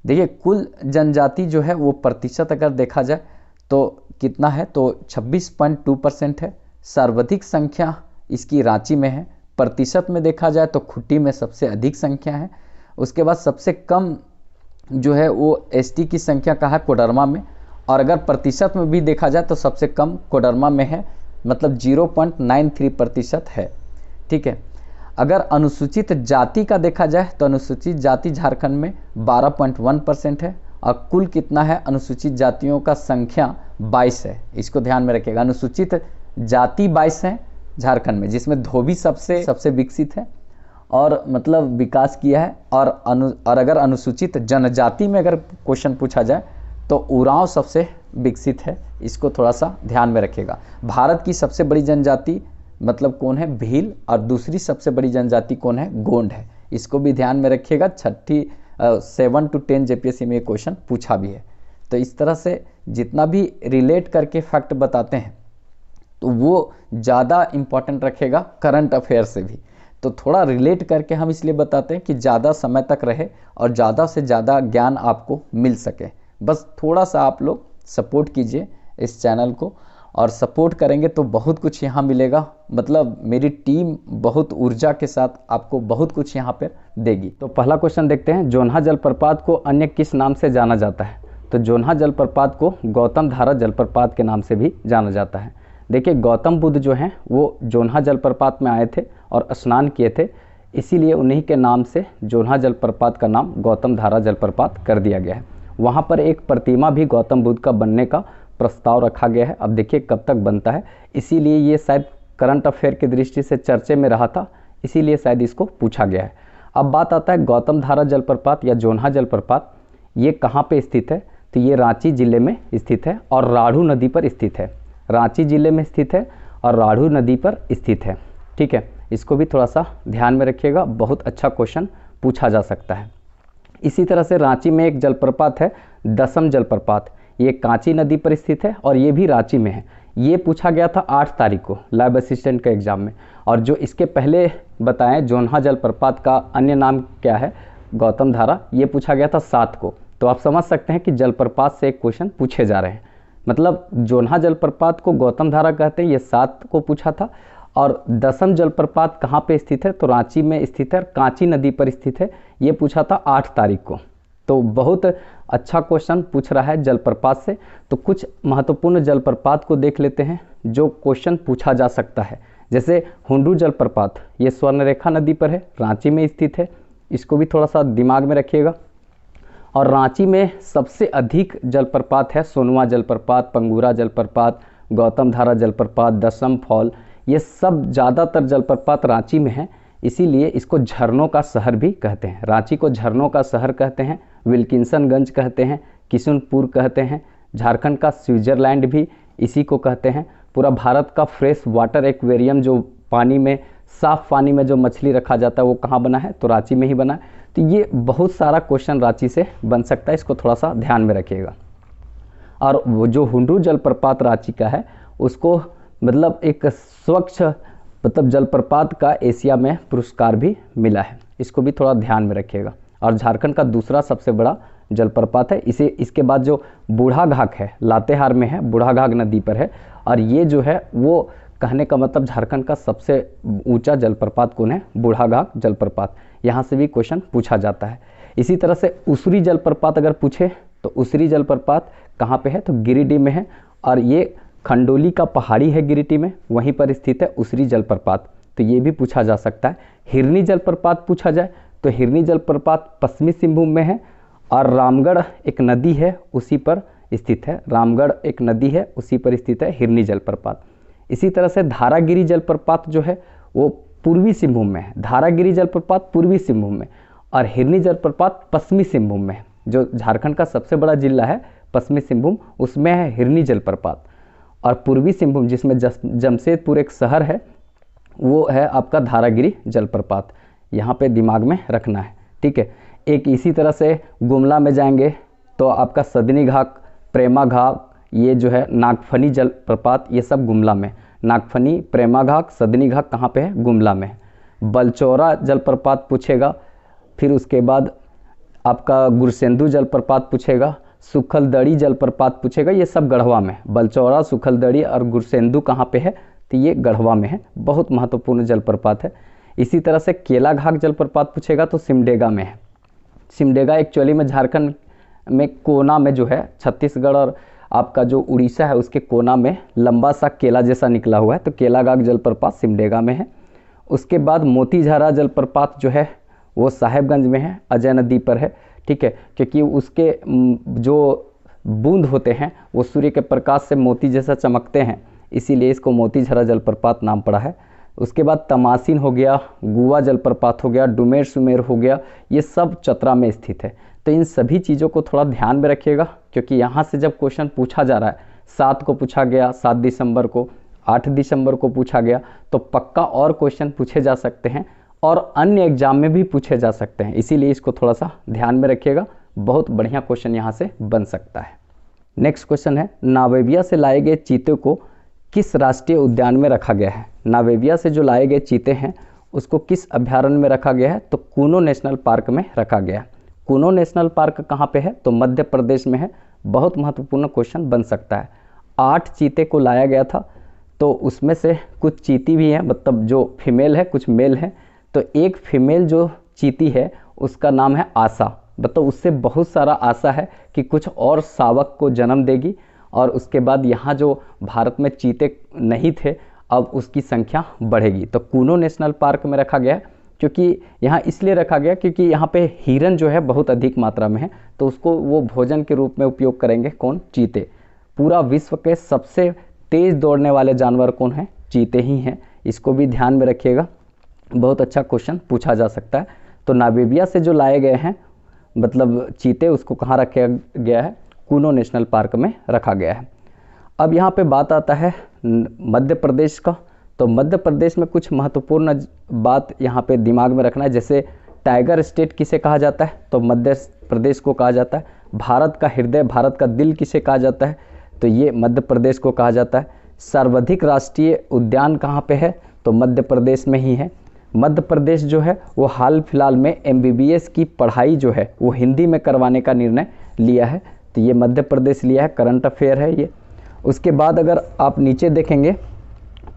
देखिए कुल जनजाति जो है वो प्रतिशत अगर देखा जाए तो कितना है, तो 26.2% है। सर्वाधिक संख्या इसकी रांची में है। प्रतिशत में देखा जाए तो खुट्टी में सबसे अधिक संख्या है। उसके बाद सबसे कम जो है वो एसटी की संख्या का है कोडरमा में, और अगर प्रतिशत में भी देखा जाए तो सबसे कम कोडरमा में है, मतलब 0.93% है, ठीक है। अगर अनुसूचित जाति का देखा जाए तो अनुसूचित जाति झारखंड में 12.1% है और कुल कितना है अनुसूचित जातियों का संख्या 22 है। इसको ध्यान में रखिएगा। अनुसूचित जाति 22 है झारखंड में, जिसमें धोबी सबसे विकसित है और मतलब विकास किया है। और अगर अनुसूचित जनजाति में अगर क्वेश्चन पूछा जाए तो उरांव सबसे विकसित है। इसको थोड़ा सा ध्यान में रखिएगा। भारत की सबसे बड़ी जनजाति मतलब कौन है, भील, और दूसरी सबसे बड़ी जनजाति कौन है, गोंड है। इसको भी ध्यान में रखिएगा। 7 to 10 जेपीएससी में ये क्वेश्चन पूछा भी है। तो इस तरह से जितना भी रिलेट करके फैक्ट बताते हैं तो वो ज़्यादा इम्पॉर्टेंट रखेगा करंट अफेयर से भी। तो थोड़ा रिलेट करके हम इसलिए बताते हैं कि ज़्यादा समय तक रहे और ज़्यादा से ज़्यादा ज्ञान आपको मिल सके। बस थोड़ा सा आप लोग सपोर्ट कीजिए इस चैनल को, और सपोर्ट करेंगे तो बहुत कुछ यहाँ मिलेगा। मतलब मेरी टीम बहुत ऊर्जा के साथ आपको बहुत कुछ यहाँ पर देगी। तो पहला क्वेश्चन देखते हैं, जोन्हा जलप्रपात को अन्य किस नाम से जाना जाता है। तो जोन्हा जलप्रपात को गौतम धारा जलप्रपात के नाम से भी जाना जाता है। देखिए गौतम बुद्ध जो हैं वो जोन्हा जलप्रपात में आए थे और स्नान किए थे, इसीलिए उन्हीं के नाम से जोन्हा जलप्रपात का नाम गौतम धारा जलप्रपात कर दिया गया है। वहाँ पर एक प्रतिमा भी गौतम बुद्ध का बनने का प्रस्ताव रखा गया है। अब देखिए कब तक बनता है, इसीलिए ये शायद करंट अफेयर की दृष्टि से चर्चे में रहा था, इसीलिए शायद इसको पूछा गया है। अब बात आता है गौतम धारा जलप्रपात या जोन्हा जलप्रपात, ये कहाँ पे स्थित है। तो ये रांची ज़िले में स्थित है और राढ़ू नदी पर स्थित है। रांची ज़िले में स्थित है और राढ़ू नदी पर स्थित है, ठीक है। इसको भी थोड़ा सा ध्यान में रखिएगा, बहुत अच्छा क्वेश्चन पूछा जा सकता है। इसी तरह से रांची में एक जलप्रपात है दसम जलप्रपात, ये कांची नदी पर स्थित है और ये भी रांची में है। ये पूछा गया था 8 तारीख को लैब असिस्टेंट के एग्जाम में। और जो इसके पहले बताएं जोन्हा जलप्रपात का अन्य नाम क्या है, गौतम धारा, ये पूछा गया था 7 को। तो आप समझ सकते हैं कि जलप्रपात से एक क्वेश्चन पूछे जा रहे हैं। मतलब जोन्हा जलप्रपात को गौतम धारा कहते हैं, ये 7 को पूछा था। और दसम जलप्रपात कहाँ पे स्थित है, तो रांची में स्थित है, कांची नदी पर स्थित है, ये पूछा था 8 तारीख को। तो बहुत अच्छा क्वेश्चन पूछ रहा है जलप्रपात से। तो कुछ महत्वपूर्ण जलप्रपात को देख लेते हैं जो क्वेश्चन पूछा जा सकता है। जैसे हुंडू जलप्रपात, ये स्वर्णरेखा नदी पर है, रांची में स्थित है, इसको भी थोड़ा सा दिमाग में रखिएगा। और रांची में सबसे अधिक जलप्रपात है सोनुआ जलप्रपात, पंगूरा जलप्रपात, गौतम धारा जलप्रपात, दसम फॉल, ये सब ज़्यादातर जलप्रपात रांची में है, इसीलिए इसको झरनों का शहर भी कहते हैं। रांची को झरनों का शहर कहते हैं, विल्किंसनगंज कहते हैं, किशुनपुर कहते हैं, झारखंड का स्विट्ज़रलैंड भी इसी को कहते हैं। पूरा भारत का फ्रेश वाटर एक्वेरियम, जो पानी में, साफ पानी में जो मछली रखा जाता है, वो कहाँ बना है? तो रांची में ही बना है। तो ये बहुत सारा क्वेश्चन रांची से बन सकता है, इसको थोड़ा सा ध्यान में रखिएगा। और वो जो हुंडरू जलप्रपात रांची का है, उसको मतलब एक स्वच्छ मतलब जलप्रपात का एशिया में पुरस्कार भी मिला है, इसको भी थोड़ा ध्यान में रखिएगा। और झारखंड का दूसरा सबसे बड़ा जलप्रपात है। इसके बाद जो बूढ़ाघाट है, लातेहार में है, बूढ़ाघाट नदी पर है। और ये जो है वो कहने का मतलब झारखंड का सबसे ऊंचा जलप्रपात कौन है? बूढ़ाघाट जलप्रपात। यहाँ से भी क्वेश्चन पूछा जाता है। इसी तरह से उसरी जलप्रपात अगर पूछे तो उसरी जलप्रपात कहाँ पे है? तो गिरिडीह में है। और ये खंडोली का पहाड़ी है गिरिडीह में, वहीं पर स्थित है उसरी जलप्रपात। तो ये भी पूछा जा सकता है। हिरनी जलप्रपात पूछा जाए तो हिरनी जलप्रपात पश्चिमी सिंहभूम में है। और रामगढ़ एक नदी है, उसी पर स्थित है। रामगढ़ एक नदी है, उसी पर स्थित है हिरनी जलप्रपात। इसी तरह से धारागिरी जलप्रपात जो है वो पूर्वी सिंहभूम में है। धारागिरी जलप्रपात पूर्वी सिंहभूम में, और हिरनी जलप्रपात पश्चिमी सिंहभूम में है। जो झारखंड का सबसे बड़ा जिला है पश्चिमी सिंहभूम, उसमें है हिरनी जलप्रपात। और पूर्वी सिंहभूम, जिसमें जमशेदपुर एक शहर है, वो है आपका धारागिरी जलप्रपात। यहाँ पे दिमाग में रखना है, ठीक है। एक इसी तरह से गुमला में जाएंगे तो आपका सदनी घाट, प्रेमा घाट, ये जो है नागफनी जलप्रपात, ये सब गुमला में। नागफनी, प्रेमा घाट, सदनी घाट कहाँ पे है? गुमला में। बलचौरा जलप्रपात पूछेगा। फिर उसके बाद आपका गुरसेंदु जलप्रपात पूछेगा, सुखलदड़ी जलप्रपात पूछेगा, ये सब गढ़वा में। बलचौरा, सुखलदड़ी और गुरसेंदु कहाँ पे है? तो ये गढ़वा में है, बहुत महत्वपूर्ण जलप्रपात है। इसी तरह से केलाघाट जलप्रपात पूछेगा तो सिमडेगा में है। सिमडेगा एक्चुअली में झारखंड में कोना में जो है, छत्तीसगढ़ और आपका जो उड़ीसा है उसके कोना में लंबा सा केला जैसा निकला हुआ है, तो केलाघाट जलप्रपात सिमडेगा में है। उसके बाद मोतीझारा जलप्रपात जो है वो साहेबगंज में है, अजय नदी पर है, ठीक है। क्योंकि उसके जो बूंद होते हैं वो सूर्य के प्रकाश से मोती जैसा चमकते हैं, इसीलिए इसको मोतीझारा जलप्रपात नाम पड़ा है। उसके बाद तमासीन हो गया, गुआ जलप्रपात हो गया, डुमेर सुमेर हो गया, ये सब चतरा में स्थित है। तो इन सभी चीज़ों को थोड़ा ध्यान में रखिएगा, क्योंकि यहाँ से जब क्वेश्चन पूछा जा रहा है, 7 को पूछा गया, 7 दिसंबर को, 8 दिसंबर को पूछा गया, तो पक्का और क्वेश्चन पूछे जा सकते हैं और अन्य एग्जाम में भी पूछे जा सकते हैं। इसीलिए इसको थोड़ा सा ध्यान में रखिएगा, बहुत बढ़िया क्वेश्चन यहाँ से बन सकता है। नेक्स्ट क्वेश्चन है, नावेबिया से लाए गए चीते को किस राष्ट्रीय उद्यान में रखा गया है? नावेबिया से जो लाए गए चीते हैं उसको किस अभ्यारण्य में रखा गया है? तो कूनो नेशनल पार्क में रखा गया है। कूनो नेशनल पार्क कहाँ पे है? तो मध्य प्रदेश में है। बहुत महत्वपूर्ण क्वेश्चन बन सकता है। 8 चीते को लाया गया था, तो उसमें से कुछ चीती भी हैं, मतलब जो फीमेल है, कुछ मेल है। तो एक फीमेल जो चीती है उसका नाम है आशा, मतलब उससे बहुत सारा आशा है कि कुछ और शावक को जन्म देगी। और उसके बाद यहाँ जो भारत में चीते नहीं थे, अब उसकी संख्या बढ़ेगी। तो कूनो नेशनल पार्क में रखा गया है, क्योंकि यहाँ इसलिए रखा गया क्योंकि यहाँ पे हिरन जो है बहुत अधिक मात्रा में है, तो उसको वो भोजन के रूप में उपयोग करेंगे। कौन? चीते। पूरा विश्व के सबसे तेज़ दौड़ने वाले जानवर कौन है? चीते ही हैं। इसको भी ध्यान में रखिएगा, बहुत अच्छा क्वेश्चन पूछा जा सकता है। तो नावेबिया से जो लाए गए हैं मतलब चीते, उसको कहाँ रखा गया है? कूनो नेशनल पार्क में रखा गया है। अब यहाँ पे बात आता है मध्य प्रदेश का। तो मध्य प्रदेश में कुछ महत्वपूर्ण बात यहाँ पे दिमाग में रखना है। जैसे टाइगर स्टेट किसे कहा जाता है? तो मध्य प्रदेश को कहा जाता है। भारत का हृदय, भारत का दिल किसे कहा जाता है? तो ये मध्य प्रदेश को कहा जाता है। सर्वाधिक राष्ट्रीय उद्यान कहाँ पे है? तो मध्य प्रदेश में ही है। मध्य प्रदेश जो है वो हाल फिलहाल में MBBS की पढ़ाई जो है वो हिंदी में करवाने का निर्णय लिया है, तो ये मध्य प्रदेश लिया है। करंट अफेयर है ये। उसके बाद अगर आप नीचे देखेंगे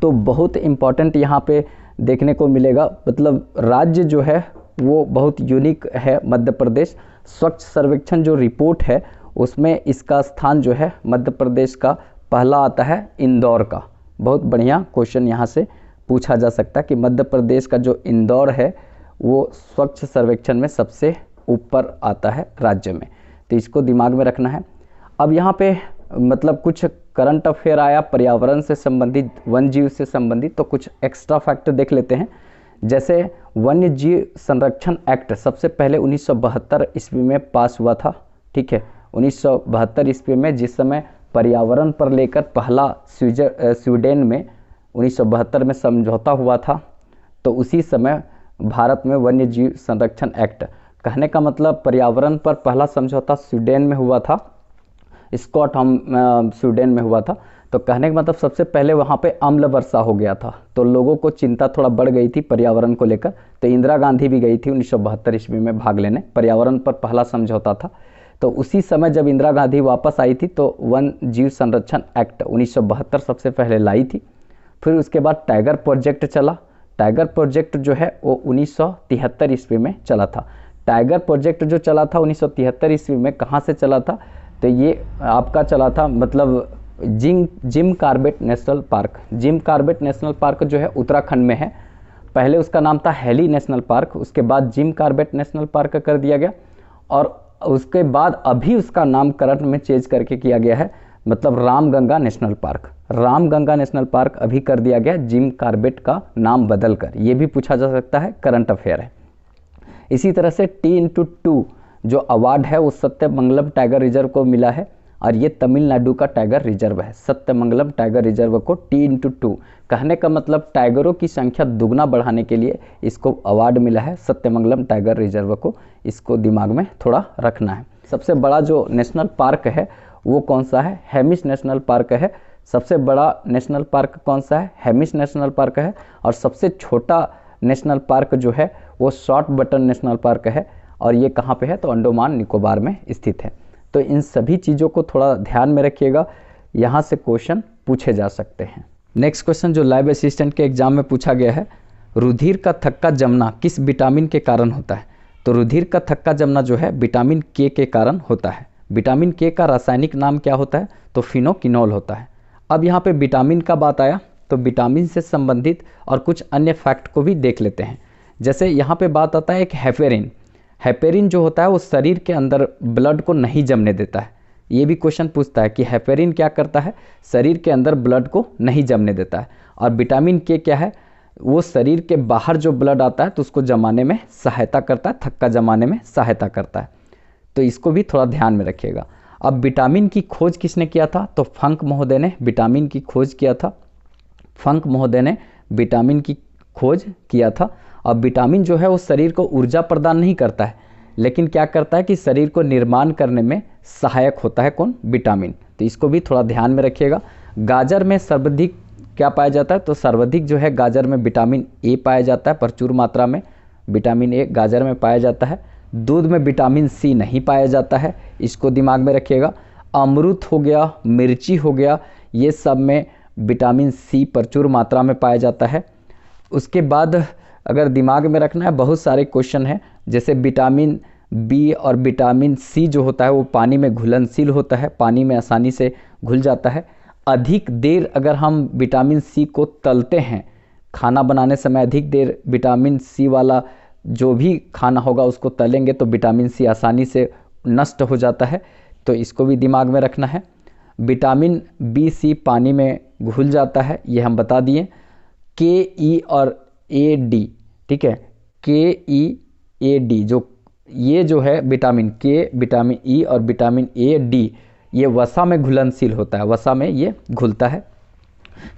तो बहुत इम्पॉर्टेंट यहाँ पे देखने को मिलेगा, मतलब राज्य जो है वो बहुत यूनिक है मध्य प्रदेश। स्वच्छ सर्वेक्षण जो रिपोर्ट है उसमें इसका स्थान जो है मध्य प्रदेश का पहला आता है, इंदौर का। बहुत बढ़िया क्वेश्चन यहाँ से पूछा जा सकता है कि मध्य प्रदेश का जो इंदौर है वो स्वच्छ सर्वेक्षण में सबसे ऊपर आता है राज्य में, तो इसको दिमाग में रखना है। अब यहाँ पे मतलब कुछ करंट अफेयर आया पर्यावरण से संबंधित, वन जीव से संबंधित, तो कुछ एक्स्ट्रा फैक्ट देख लेते हैं। जैसे वन्य जीव संरक्षण एक्ट सबसे पहले 1972 ईस्वी में पास हुआ था। ठीक है, 1972 ईस्वी में, जिस समय पर्यावरण पर लेकर पहला स्वीडन में 1972 में समझौता हुआ था, तो उसी समय भारत में वन्य जीव संरक्षण एक्ट, कहने का मतलब पर्यावरण पर पहला समझौता स्वीडन में हुआ था, स्वीडन में हुआ था। तो कहने का मतलब सबसे पहले वहाँ पे अम्ल वर्षा हो गया था, तो लोगों को चिंता थोड़ा बढ़ गई थी पर्यावरण को लेकर। तो इंदिरा गांधी भी गई थी 1972 ईस्वी में भाग लेने, पर्यावरण पर पहला समझौता था। तो उसी समय जब इंदिरा गांधी वापस आई थी तो वन जीव संरक्षण एक्ट 1972 सबसे पहले लाई थी। फिर उसके बाद टाइगर प्रोजेक्ट चला। टाइगर प्रोजेक्ट जो है वो 1973 ईस्वी में चला था। टाइगर प्रोजेक्ट जो चला था 1973 ईस्वी में, कहाँ से चला था, तो ये आपका चला था मतलब Jim Corbett national park. Jim Corbett national park जो है उत्तराखंड में है। पहले उसका नाम था हेली नेशनल पार्क, उसके बाद जिम कॉर्बेट नेशनल पार्क कर दिया गया, और उसके बाद अभी उसका नामकरण में चेंज करके किया गया है, मतलब Ramganga national park. Ramganga national park अभी कर दिया गया जिम कॉर्बेट का नाम बदलकर। ये भी पूछा जा सकता है, करंट अफेयर है। इसी तरह से T/2 जो अवार्ड है वो सत्यमंगलम टाइगर रिजर्व को मिला है, और ये तमिलनाडु का टाइगर रिजर्व है। सत्यमंगलम टाइगर रिजर्व को T/2, कहने का मतलब टाइगरों की संख्या दुगना बढ़ाने के लिए इसको अवार्ड मिला है, सत्यमंगलम टाइगर रिजर्व को। इसको दिमाग में थोड़ा रखना है। सबसे बड़ा जो नेशनल पार्क है वो कौन सा है, हेमिस नेशनल पार्क है। सबसे बड़ा नेशनल पार्क कौन सा है, हेमिस नेशनल पार्क है। और सबसे छोटा नेशनल पार्क जो है वो शॉर्ट बटन नेशनल पार्क है, और ये कहाँ पे है, तो अंडमान निकोबार में स्थित है। तो इन सभी चीज़ों को थोड़ा ध्यान में रखिएगा, यहाँ से क्वेश्चन पूछे जा सकते हैं। नेक्स्ट क्वेश्चन जो लैब असिस्टेंट के एग्जाम में पूछा गया है, रुधिर का थक्का जमना किस विटामिन के कारण होता है। तो रुधिर का थक्का जमना जो है विटामिन के कारण होता है। विटामिन के का रासायनिक नाम क्या होता है, तो फिनोकिनोल होता है। अब यहाँ पे विटामिन का बात आया तो विटामिन से संबंधित और कुछ अन्य फैक्ट को भी देख लेते हैं। जैसे यहाँ पे बात आता है एक हेपेरिन। हेपेरिन जो होता है वो शरीर के अंदर ब्लड को नहीं जमने देता है। ये भी क्वेश्चन पूछता है कि हेपेरिन क्या करता है, शरीर के अंदर ब्लड को नहीं जमने देता है। और विटामिन के क्या है, वो शरीर के बाहर जो ब्लड आता है तो उसको जमाने में सहायता करता है, थक्का जमाने में सहायता करता है। तो इसको भी थोड़ा ध्यान में रखिएगा। अब विटामिन की खोज किसने किया था, तो फंक महोदय ने विटामिन की खोज किया था। फंक महोदय ने विटामिन की खोज किया था। अब विटामिन जो है वो शरीर को ऊर्जा प्रदान नहीं करता है, लेकिन क्या करता है कि शरीर को निर्माण करने में सहायक होता है, कौन, विटामिन। तो इसको भी थोड़ा ध्यान में रखिएगा। गाजर में सर्वाधिक क्या पाया जाता है, तो सर्वाधिक जो है गाजर में विटामिन ए पाया जाता है, प्रचुर मात्रा में विटामिन ए गाजर में पाया जाता है। दूध में विटामिन सी नहीं पाया जाता है, इसको दिमाग में रखिएगा। अमरूद हो गया, मिर्ची हो गया, ये सब में विटामिन सी प्रचुर मात्रा में पाया जाता है। उसके बाद अगर दिमाग में रखना है, बहुत सारे क्वेश्चन हैं, जैसे विटामिन बी और विटामिन सी जो होता है वो पानी में घुलनशील होता है, पानी में आसानी से घुल जाता है। अधिक देर अगर हम विटामिन सी को तलते हैं, खाना बनाने समय अधिक देर विटामिन सी वाला जो भी खाना होगा उसको तलेंगे तो विटामिन सी आसानी से नष्ट हो जाता है, तो इसको भी दिमाग में रखना है। विटामिन बी सी पानी में घुल जाता है, ये हम बता दिए। के ई और ए डी, ठीक है, के ई ए डी जो है विटामिन के, विटामिन ई और विटामिन ए डी, ये वसा में घुलनशील होता है, वसा में ये घुलता है।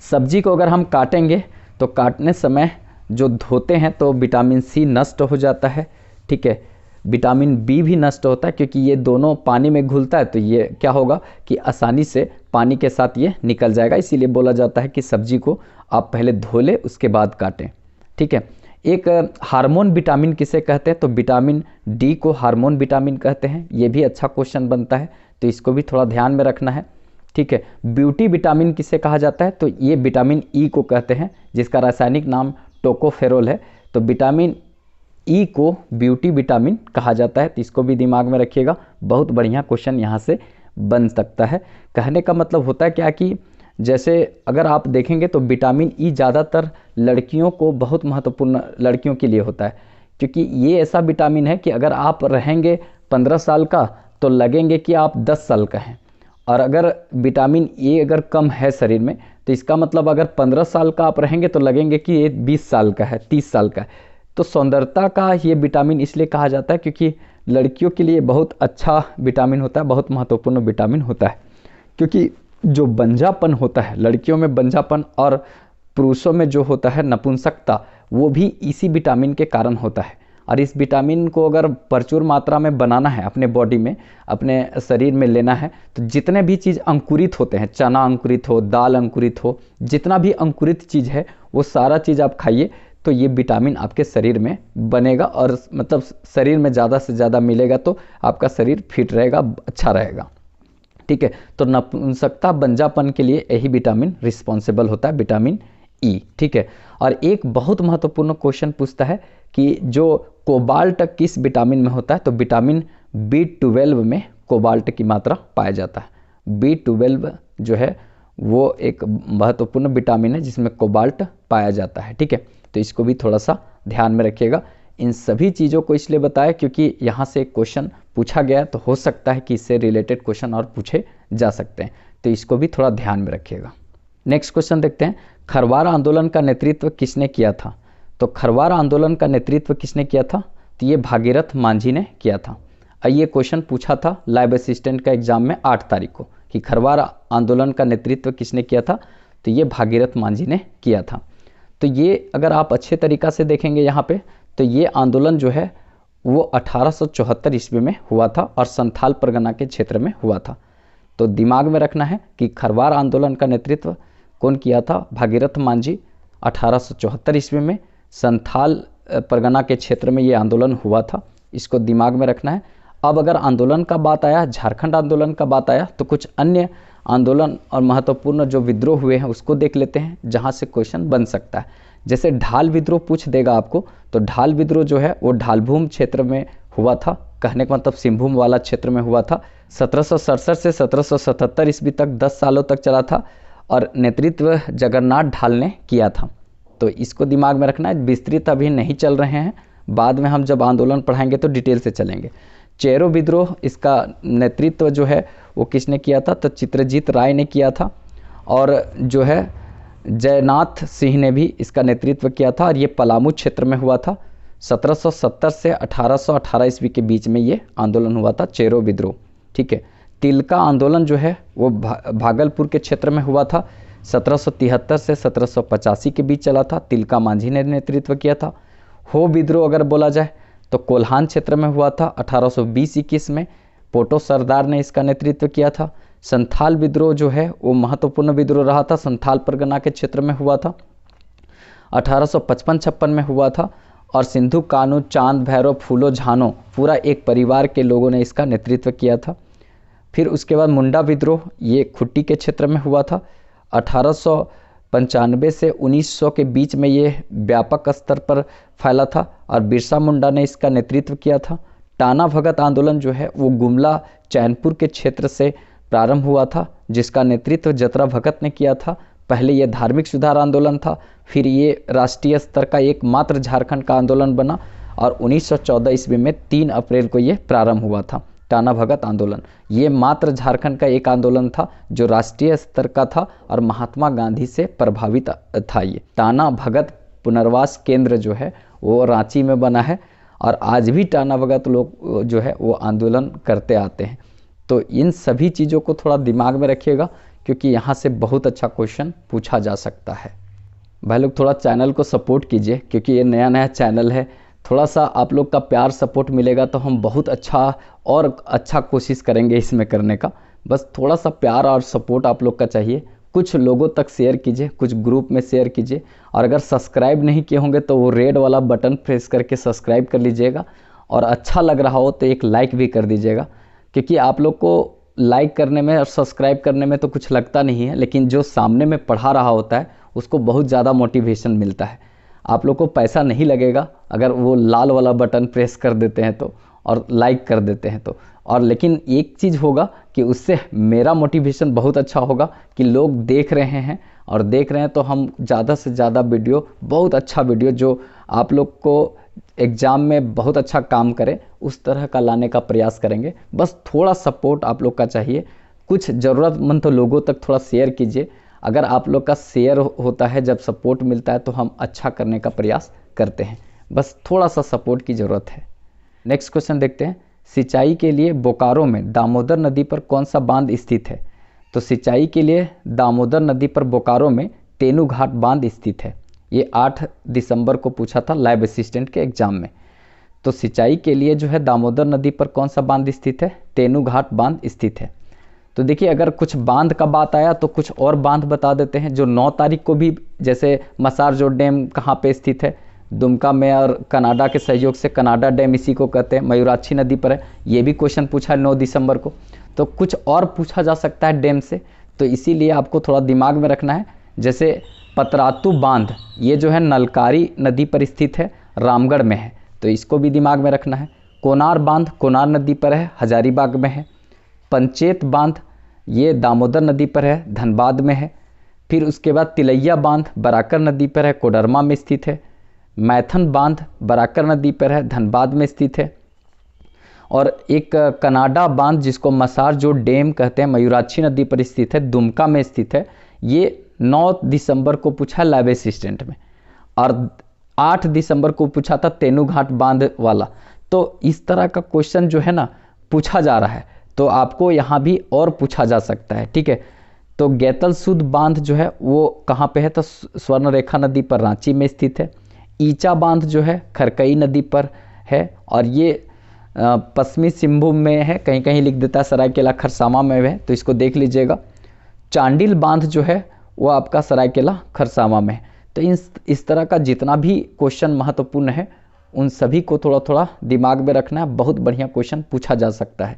सब्जी को अगर हम काटेंगे तो काटने समय जो धोते हैं तो विटामिन सी नष्ट हो जाता है, ठीक है। विटामिन बी भी नष्ट होता है क्योंकि ये दोनों पानी में घुलता है, तो ये क्या होगा कि आसानी से पानी के साथ ये निकल जाएगा। इसीलिए बोला जाता है कि सब्जी को आप पहले धो ले उसके बाद काटें, ठीक है। एक हार्मोन विटामिन किसे कहते हैं, तो विटामिन डी को हार्मोन विटामिन कहते हैं। ये भी अच्छा क्वेश्चन बनता है, तो इसको भी थोड़ा ध्यान में रखना है, ठीक है। ब्यूटी विटामिन किसे कहा जाता है, तो ये विटामिन ई को कहते हैं, जिसका रासायनिक नाम टोकोफेरोल है। तो विटामिन ई को ब्यूटी विटामिन कहा जाता है, तो इसको भी दिमाग में रखिएगा। बहुत बढ़िया क्वेश्चन यहाँ से बन सकता है। कहने का मतलब होता है क्या कि जैसे अगर आप देखेंगे तो विटामिन ई ज़्यादातर लड़कियों को बहुत महत्वपूर्ण, लड़कियों के लिए होता है, क्योंकि ये ऐसा विटामिन है कि अगर आप रहेंगे 15 साल का तो लगेंगे कि आप 10 साल का हैं, और अगर विटामिन ए अगर कम है शरीर में तो इसका मतलब अगर 15 साल का आप रहेंगे तो लगेंगे कि ये 20 साल का है, 30 साल का है। तो सौंदर्यता का ये विटामिन इसलिए कहा जाता है क्योंकि लड़कियों के लिए बहुत अच्छा विटामिन होता है, बहुत महत्वपूर्ण विटामिन होता है। क्योंकि जो बंजापन होता है, लड़कियों में बंजापन और पुरुषों में जो होता है नपुंसकता, वो भी इसी विटामिन के कारण होता है। और इस विटामिन को अगर प्रचुर मात्रा में बनाना है, अपने बॉडी में, अपने शरीर में लेना है, तो जितने भी चीज़ अंकुरित होते हैं, चना अंकुरित हो, दाल अंकुरित हो, जितना भी अंकुरित चीज़ है वो सारा चीज़ आप खाइए, तो ये विटामिन आपके शरीर में बनेगा और मतलब शरीर में ज़्यादा से ज़्यादा मिलेगा तो आपका शरीर फिट रहेगा, अच्छा रहेगा। ठीक है, तो नपुंसकता, बंजापन के लिए यही विटामिन रिस्पॉन्सिबल होता है, विटामिन ई। ठीक है, और एक बहुत महत्वपूर्ण क्वेश्चन पूछता है कि जो कोबाल्ट किस विटामिन में होता है, तो विटामिन B12 में कोबाल्ट की मात्रा पाया जाता है। B12 जो है वो एक महत्वपूर्ण विटामिन है जिसमें कोबाल्ट पाया जाता है। ठीक है, तो इसको भी थोड़ा सा ध्यान में रखिएगा। इन सभी चीज़ों को इसलिए बताया क्योंकि यहाँ से एक क्वेश्चन पूछा गया है, तो हो सकता है कि इससे रिलेटेड क्वेश्चन और पूछे जा सकते हैं, तो इसको भी थोड़ा ध्यान में रखिएगा। नेक्स्ट क्वेश्चन देखते हैं, खरवार आंदोलन का नेतृत्व किसने किया था? तो खरवार आंदोलन का नेतृत्व किसने किया था? तो ये भागीरथ मांझी ने किया था। ये क्वेश्चन पूछा था लाइव असिस्टेंट का एग्जाम में 8 तारीख को कि खरवार आंदोलन का नेतृत्व किसने किया था? तो ये भागीरथ मांझी ने किया था। तो ये अगर आप अच्छे तरीक़ा से देखेंगे यहाँ पे, तो ये आंदोलन जो है वो 1874 ईस्वी में हुआ था और संथाल परगना के क्षेत्र में हुआ था। तो दिमाग में रखना है कि खरवार आंदोलन का नेतृत्व कौन किया था? भागीरथ मांझी। 1874 ईस्वी में संथाल परगना के क्षेत्र में ये आंदोलन हुआ था, इसको दिमाग में रखना है। अब अगर आंदोलन का बात आया, झारखंड आंदोलन का बात आया, तो कुछ अन्य आंदोलन और महत्वपूर्ण जो विद्रोह हुए हैं उसको देख लेते हैं जहाँ से क्वेश्चन बन सकता है। जैसे ढाल विद्रोह पूछ देगा आपको, तो ढाल विद्रोह जो है वो ढालभूम क्षेत्र में हुआ था, कहने का मतलब सिंहभूम वाला क्षेत्र में हुआ था। 1767 से 1777 ईस्वी तक 10 सालों तक चला था और नेतृत्व जगन्नाथ ढाल ने किया था। तो इसको दिमाग में रखना है। विस्तृत अभी नहीं चल रहे हैं, बाद में हम जब आंदोलन पढ़ाएंगे तो डिटेल से चलेंगे। चेरो विद्रोह, इसका नेतृत्व जो है वो किसने किया था? तो चित्रजीत राय ने किया था। और जो है जयनाथ सिंह ने भी इसका नेतृत्व किया था और ये पलामू क्षेत्र में हुआ था। 1770 से 1818 ईस्वी के बीच में ये आंदोलन हुआ था, चेरो विद्रोह। ठीक है, तिलका आंदोलन जो है वो भागलपुर के क्षेत्र में हुआ था। 1773 से 1785 के बीच चला था, तिलका मांझी ने नेतृत्व किया था। हो विद्रोह अगर बोला जाए तो कोल्हान क्षेत्र में हुआ था 1820-21 में, पोटो सरदार ने इसका नेतृत्व किया था। संथाल विद्रोह जो है वो महत्वपूर्ण विद्रोह रहा था, संथाल परगना के क्षेत्र में हुआ था, 1855-56 में हुआ था। और सिंधु कानू, चांद भैरव, फूलो झानो, पूरा एक परिवार के लोगों ने इसका नेतृत्व किया था। फिर उसके बाद मुंडा विद्रोह, ये खुट्टी के क्षेत्र में हुआ था। 1895 से 1900 के बीच में ये व्यापक स्तर पर फैला था और बिरसा मुंडा ने इसका नेतृत्व किया था। टाना भगत आंदोलन जो है वो गुमला, चैनपुर के क्षेत्र से प्रारंभ हुआ था, जिसका नेतृत्व जतरा भगत ने किया था। पहले ये धार्मिक सुधार आंदोलन था, फिर ये राष्ट्रीय स्तर का एकमात्र झारखंड का आंदोलन बना और 1914 ईस्वी में 3 अप्रैल को ये प्रारंभ हुआ था, टाना भगत आंदोलन। ये मात्र झारखंड का एक आंदोलन था जो राष्ट्रीय स्तर का था और महात्मा गांधी से प्रभावित था। ये टाना भगत पुनर्वास केंद्र जो है वो रांची में बना है और आज भी टाना भगत लोग जो है वो आंदोलन करते आते हैं। तो इन सभी चीज़ों को थोड़ा दिमाग में रखिएगा क्योंकि यहाँ से बहुत अच्छा क्वेश्चन पूछा जा सकता है। भाई लोग थोड़ा चैनल को सपोर्ट कीजिए क्योंकि ये नया नया चैनल है, थोड़ा सा आप लोग का प्यार सपोर्ट मिलेगा तो हम बहुत अच्छा कोशिश करेंगे इसमें करने का। बस थोड़ा सा प्यार और सपोर्ट आप लोग का चाहिए। कुछ लोगों तक शेयर कीजिए, कुछ ग्रुप में शेयर कीजिए और अगर सब्सक्राइब नहीं किए होंगे तो वो रेड वाला बटन प्रेस करके सब्सक्राइब कर लीजिएगा और अच्छा लग रहा हो तो एक लाइक भी कर दीजिएगा, क्योंकि आप लोग को लाइक करने में और सब्सक्राइब करने में तो कुछ लगता नहीं है, लेकिन जो सामने में पढ़ा रहा होता है उसको बहुत ज़्यादा मोटिवेशन मिलता है। आप लोग को पैसा नहीं लगेगा अगर वो लाल वाला बटन प्रेस कर देते हैं तो और लाइक कर देते हैं तो, और लेकिन एक चीज़ होगा कि उससे मेरा मोटिवेशन बहुत अच्छा होगा कि लोग देख रहे हैं और देख रहे हैं तो हम ज़्यादा से ज़्यादा वीडियो, बहुत अच्छा वीडियो जो आप लोग को एग्ज़ाम में बहुत अच्छा काम करे उस तरह का लाने का प्रयास करेंगे। बस थोड़ा सपोर्ट आप लोग का चाहिए, कुछ ज़रूरतमंद तो लोगों तक थोड़ा शेयर कीजिए। अगर आप लोग का शेयर होता है, जब सपोर्ट मिलता है तो हम अच्छा करने का प्रयास करते हैं। बस थोड़ा सा सपोर्ट की ज़रूरत है। नेक्स्ट क्वेश्चन देखते हैं, सिंचाई के लिए बोकारो में दामोदर नदी पर कौन सा बांध स्थित है? तो सिंचाई के लिए दामोदर नदी पर बोकारो में तेनू घाट बांध स्थित है। ये 8 दिसंबर को पूछा था लैब असिस्टेंट के एग्जाम में। तो सिंचाई के लिए जो है दामोदर नदी पर कौन सा बांध स्थित है? तेनू घाट बांध स्थित है। तो देखिए, अगर कुछ बांध का बात आया तो कुछ और बांध बता देते हैं जो 9 तारीख को भी, जैसे मसारजोर डैम कहाँ पे स्थित है? दुमका में, और कनाडा के सहयोग से कनाडा डैम इसी को कहते हैं, मयूराक्षी नदी पर है। ये भी क्वेश्चन पूछा है 9 दिसंबर को। तो कुछ और पूछा जा सकता है डैम से, तो इसीलिए आपको थोड़ा दिमाग में रखना है। जैसे पतरातू बांध, ये जो है नलकारी नदी पर स्थित है, रामगढ़ में है, तो इसको भी दिमाग में रखना है। कोनार बांध कोनार नदी पर है, हजारीबाग में है। पंचेत बांध ये दामोदर नदी पर है, धनबाद में है। फिर उसके बाद तिलैया बांध बराकर नदी पर है, कोडरमा में स्थित है। मैथन बांध बराकर नदी पर है, धनबाद में स्थित है। और एक कनाडा बांध जिसको मसारजोर डैम कहते हैं, मयूराक्षी नदी पर स्थित है, दुमका में स्थित है। ये 9 दिसंबर को पूछा लैब असिस्टेंट में। और 8 दिसंबर को पूछा था तेनू घाट बांध वाला। तो इस तरह का क्वेश्चन जो है ना पूछा जा रहा है, तो आपको यहाँ भी और पूछा जा सकता है, ठीक है। तो गैतल सुध बांध जो है वो कहाँ पे है? तो स्वर्ण रेखा नदी पर रांची में स्थित है। ईचा बांध जो है खरकई नदी पर है, और ये पश्चिमी सिंहभूम में है, कहीं कहीं लिख देता है सरायकेला खरसावां में है, तो इसको देख लीजिएगा। चांडिल बांध जो है वो आपका सरायकेला खरसावां में है। तो इस तरह का जितना भी क्वेश्चन महत्वपूर्ण है उन सभी को थोड़ा थोड़ा दिमाग में रखना है। बहुत बढ़िया क्वेश्चन पूछा जा सकता है।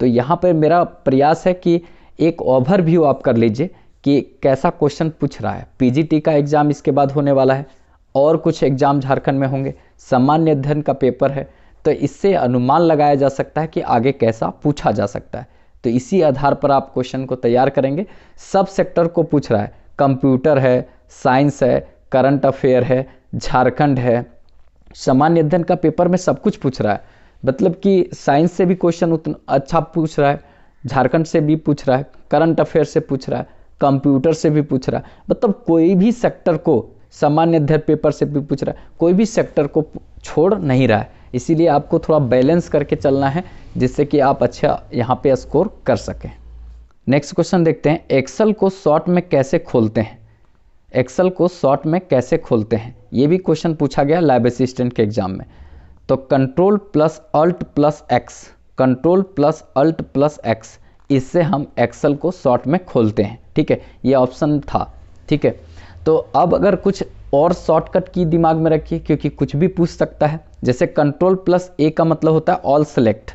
तो यहाँ पर मेरा प्रयास है कि एक ओवरव्यू आप कर लीजिए कि कैसा क्वेश्चन पूछ रहा है। पीजीटी का एग्ज़ाम इसके बाद होने वाला है, और कुछ एग्ज़ाम झारखंड में होंगे, सामान्य अध्ययन का पेपर है, तो इससे अनुमान लगाया जा सकता है कि आगे कैसा पूछा जा सकता है। तो इसी आधार पर आप क्वेश्चन को तैयार करेंगे। सब सेक्टर को पूछ रहा है, कंप्यूटर है, साइंस है, करंट अफेयर है, झारखंड है, सामान्य अध्ययन का पेपर में सब कुछ पूछ रहा है। मतलब कि साइंस से भी क्वेश्चन उतना अच्छा पूछ रहा है, झारखंड से भी पूछ रहा है, करंट अफेयर से पूछ रहा है, कंप्यूटर से भी पूछ रहा है। मतलब कोई भी सेक्टर को, सामान्य अध्ययन पेपर से भी पूछ रहा है, कोई भी सेक्टर को छोड़ नहीं रहा है। इसीलिए आपको थोड़ा बैलेंस करके चलना है, जिससे कि आप अच्छा यहाँ पे स्कोर कर सकें। नेक्स्ट क्वेश्चन देखते हैं, एक्सेल को शॉर्ट में कैसे खोलते हैं? एक्सेल को शॉर्ट में कैसे खोलते हैं, ये भी क्वेश्चन पूछा गया लैब असिस्टेंट के एग्जाम में। तो control plus alt plus X, control plus alt plus X, इससे हम एक्सेल को शॉर्ट में खोलते हैं, ठीक है। ये ऑप्शन था, ठीक है। तो अब अगर कुछ और शॉर्टकट की दिमाग में रखिए, क्योंकि कुछ भी पूछ सकता है। जैसे कंट्रोल प्लस ए का मतलब होता है ऑल सेलेक्ट,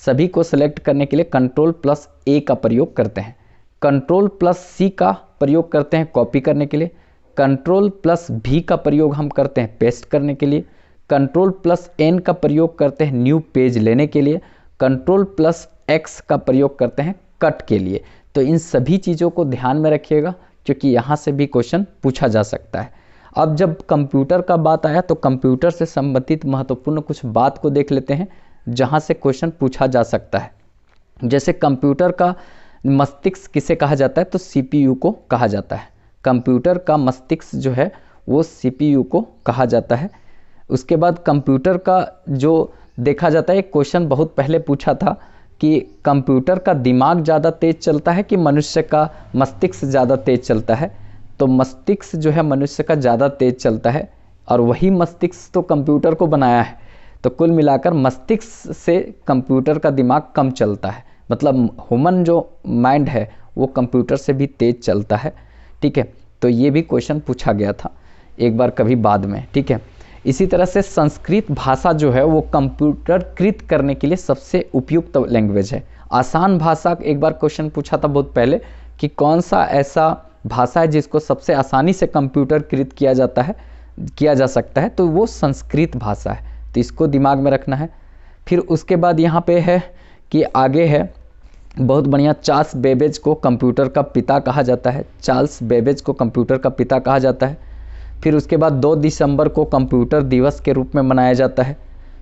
सभी को सेलेक्ट करने के लिए कंट्रोल प्लस ए का प्रयोग करते हैं। कंट्रोल प्लस सी का प्रयोग करते हैं कॉपी करने के लिए। कंट्रोल प्लस भी का प्रयोग हम करते हैं पेस्ट करने के लिए। कंट्रोल प्लस एन का प्रयोग करते हैं न्यू पेज लेने के लिए। कंट्रोल प्लस एक्स का प्रयोग करते हैं कट के लिए। तो इन सभी चीज़ों को ध्यान में रखिएगा, क्योंकि यहाँ से भी क्वेश्चन पूछा जा सकता है। अब जब कंप्यूटर का बात आया तो कंप्यूटर से संबंधित महत्वपूर्ण कुछ बात को देख लेते हैं, जहाँ से क्वेश्चन पूछा जा सकता है। जैसे कंप्यूटर का मस्तिष्क किसे कहा जाता है? तो सीपीयू को कहा जाता है। कंप्यूटर का मस्तिष्क जो है वो सीपीयू को कहा जाता है। उसके बाद कंप्यूटर का जो देखा जाता है, एक क्वेश्चन बहुत पहले पूछा था कि कंप्यूटर का दिमाग ज़्यादा तेज़ चलता है कि मनुष्य का मस्तिष्क ज़्यादा तेज़ चलता है? तो मस्तिष्क जो है मनुष्य का ज़्यादा तेज़ चलता है, और वही मस्तिष्क तो कंप्यूटर को बनाया है। तो कुल मिलाकर मस्तिष्क से कंप्यूटर का दिमाग कम चलता है। मतलब ह्यूमन जो माइंड है वो कंप्यूटर से भी तेज़ चलता है, ठीक है। तो ये भी क्वेश्चन पूछा गया था एक बार कभी बाद में, ठीक है। इसी तरह से संस्कृत भाषा जो है वो कंप्यूटरकृत करने के लिए सबसे उपयुक्त लैंग्वेज है। आसान भाषा, एक बार क्वेश्चन पूछा था बहुत पहले कि कौन सा ऐसा भाषा है जिसको सबसे आसानी से कंप्यूटरकृत किया जा सकता है, तो वो संस्कृत भाषा है। तो इसको दिमाग में रखना है। फिर उसके बाद यहाँ पे है कि आगे है बहुत बढ़िया, चार्ल्स बेबेज को कंप्यूटर का पिता कहा जाता है। चार्ल्स बेबेज को कंप्यूटर का पिता कहा जाता है। फिर उसके बाद 2 दिसंबर को कंप्यूटर दिवस के रूप में मनाया जाता है।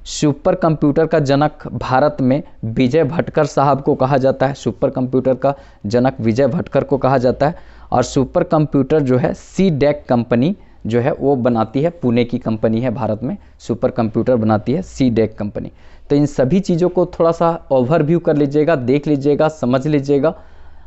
सुपर कंप्यूटर का जनक भारत में विजय भटकर साहब को कहा जाता है। सुपर कंप्यूटर का जनक विजय भटकर को कहा जाता है। और सुपर कंप्यूटर जो है CDEC कंपनी जो है वो बनाती है, पुणे की कंपनी है, भारत में सुपर कंप्यूटर बनाती है CDEC कंपनी। तो इन सभी चीज़ों को थोड़ा सा ओवरव्यू कर लीजिएगा, देख लीजिएगा, समझ लीजिएगा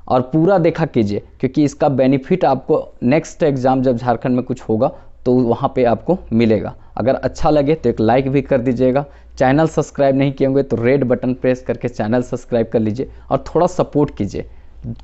और पूरा देखा कीजिए, क्योंकि इसका बेनिफिट आपको नेक्स्ट एग्ज़ाम जब झारखंड में कुछ होगा तो वहाँ पे आपको मिलेगा। अगर अच्छा लगे तो एक लाइक भी कर दीजिएगा। चैनल सब्सक्राइब नहीं किए होंगे तो रेड बटन प्रेस करके चैनल सब्सक्राइब कर लीजिए और थोड़ा सपोर्ट कीजिए,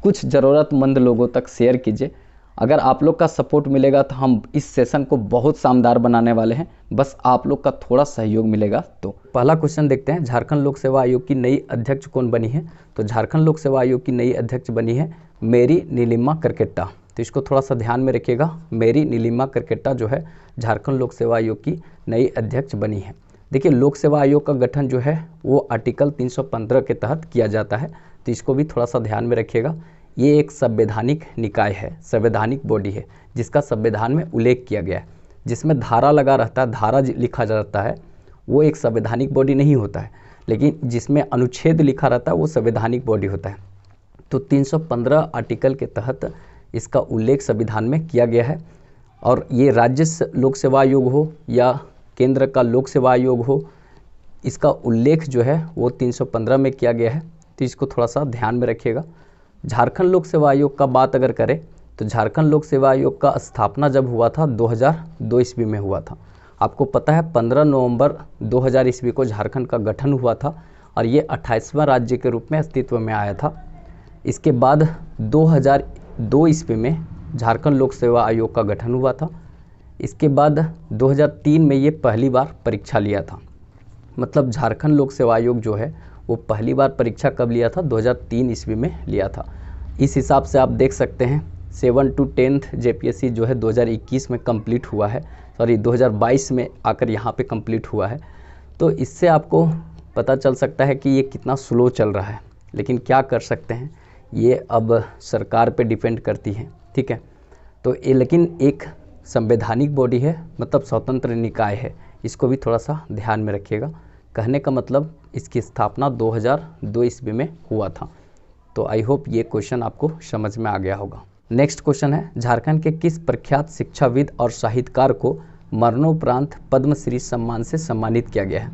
कुछ ज़रूरतमंद लोगों तक शेयर कीजिए। अगर आप लोग का सपोर्ट मिलेगा तो हम इस सेशन को बहुत शानदार बनाने वाले हैं, बस आप लोग का थोड़ा सहयोग मिलेगा। तो पहला क्वेश्चन देखते हैं, झारखंड लोक सेवा आयोग की नई अध्यक्ष कौन बनी है? तो झारखंड लोक सेवा आयोग की नई अध्यक्ष बनी है मेरी नीलिमा करकेट्टा। तो इसको थोड़ा सा ध्यान में रखिएगा, मेरी नीलिमा करकेट्टा जो है झारखंड लोक सेवा आयोग की नई अध्यक्ष बनी है। देखिए, लोक सेवा आयोग का गठन जो है वो आर्टिकल 315 के तहत किया जाता है, तो इसको भी थोड़ा सा ध्यान में रखिएगा। ये एक संवैधानिक निकाय है, संवैधानिक बॉडी है जिसका संविधान में उल्लेख किया गया है, जिसमें धारा लगा रहता है, धारा लिखा जाता है, वो एक संवैधानिक बॉडी नहीं होता है, लेकिन जिसमें अनुच्छेद लिखा रहता है वो संवैधानिक बॉडी होता है। तो 315 आर्टिकल के तहत इसका उल्लेख संविधान में किया गया है। और ये राज्य लोक सेवा आयोग हो या केंद्र का लोक सेवा आयोग हो, इसका उल्लेख जो है वो 315 में किया गया है, तो इसको थोड़ा सा ध्यान में रखिएगा। झारखंड लोक सेवा आयोग का बात अगर करें तो झारखंड लोक सेवा आयोग का स्थापना जब हुआ था 2002 ईस्वी में हुआ था। आपको पता है 15 नवंबर 2000 ईस्वी को झारखंड का गठन हुआ था और ये 28वां राज्य के रूप में अस्तित्व में आया था। इसके बाद 2002 ईस्वी में झारखंड लोक सेवा आयोग का गठन हुआ था। इसके बाद 2003 में ये पहली बार परीक्षा लिया था। मतलब झारखंड लोक सेवा आयोग जो है वो पहली बार परीक्षा कब लिया था? 2003 ईस्वी में लिया था। इस हिसाब से आप देख सकते हैं 7 to 10th JPSC जो है 2021 में कंप्लीट हुआ है, 2022 में आकर यहाँ पे कंप्लीट हुआ है। तो इससे आपको पता चल सकता है कि ये कितना स्लो चल रहा है, लेकिन क्या कर सकते हैं, ये अब सरकार पे डिपेंड करती है, ठीक है। तो ये लेकिन एक संवैधानिक बॉडी है, मतलब स्वतंत्र निकाय है, इसको भी थोड़ा सा ध्यान में रखिएगा। कहने का मतलब इसकी स्थापना 2002 ईस्वी में हुआ था। तो आई होप ये क्वेश्चन आपको समझ में आ गया होगा। नेक्स्ट क्वेश्चन है, झारखंड के किस प्रख्यात शिक्षाविद और साहित्यकार को मरणोपरांत पद्मश्री सम्मान से सम्मानित किया गया है?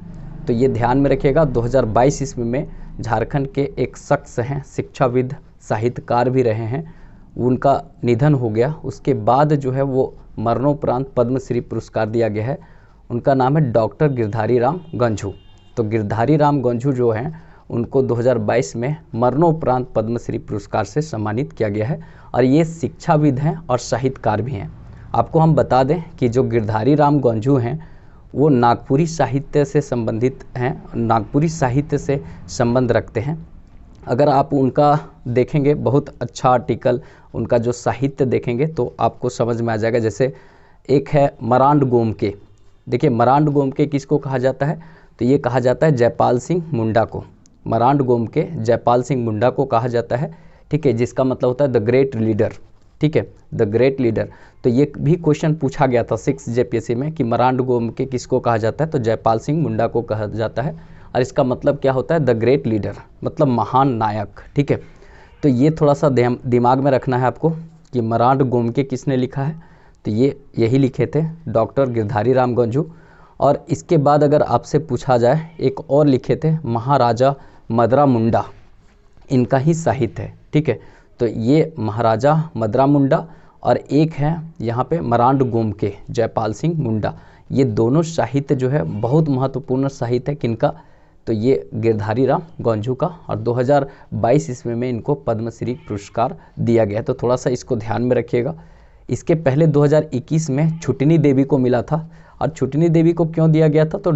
तो ये ध्यान में रखिएगा, 2022 ईस्वी में झारखंड के एक शख्स हैं, शिक्षाविद, साहित्यकार भी रहे हैं, उनका निधन हो गया। उसके बाद जो है वो मरणोपरांत पद्मश्री पुरस्कार दिया गया है। उनका नाम है डॉक्टर गिरधारी राम गंझू। तो गिरधारी राम गंझू जो हैं उनको 2022 में मरणोपरांत पद्मश्री पुरस्कार से सम्मानित किया गया है और ये शिक्षाविद हैं और साहित्यकार भी हैं। आपको हम बता दें कि जो गिरधारी राम गंझू हैं वो नागपुरी साहित्य से संबंधित हैं, नागपुरी साहित्य से संबंध रखते हैं। अगर आप उनका देखेंगे बहुत अच्छा आर्टिकल, उनका जो साहित्य देखेंगे तो आपको समझ में आ जाएगा। जैसे एक है मरांड गोमके। देखिए, मरांड गोमके किसको कहा जाता है? तो ये कहा जाता है जयपाल सिंह मुंडा को। मरांड गोमके जयपाल सिंह मुंडा को कहा जाता है, ठीक है, जिसका मतलब होता है द ग्रेट लीडर, ठीक है, द ग्रेट लीडर। तो ये भी क्वेश्चन पूछा गया था 6 JPSC में कि मरांड गोमके किसको कहा जाता है? तो जयपाल सिंह मुंडा को कहा जाता है और इसका मतलब क्या होता है? द ग्रेट लीडर, मतलब महान नायक, ठीक है। तो ये थोड़ा सा दिमाग में रखना है आपको कि मरांड गोमके किसने लिखा है? तो ये यही लिखे थे डॉक्टर गिरधारी राम गंझू। और इसके बाद अगर आपसे पूछा जाए, एक और लिखे थे महाराजा मदरा मुंडा, इनका ही साहित्य है, ठीक है। तो ये महाराजा मदरा मुंडा और एक है यहाँ पे मरांड गोमके जयपाल सिंह मुंडा, ये दोनों साहित्य जो है बहुत महत्वपूर्ण साहित्य है। किनका? तो ये गिरधारी राम गंझू का। और 2022 ईस्वी में इनको पद्मश्री पुरस्कार दिया गया, तो थोड़ा सा इसको ध्यान में रखिएगा। इसके पहले 2021 में छुटनी देवी को मिला था। और छुटनी देवी को क्यों दिया गया था? तो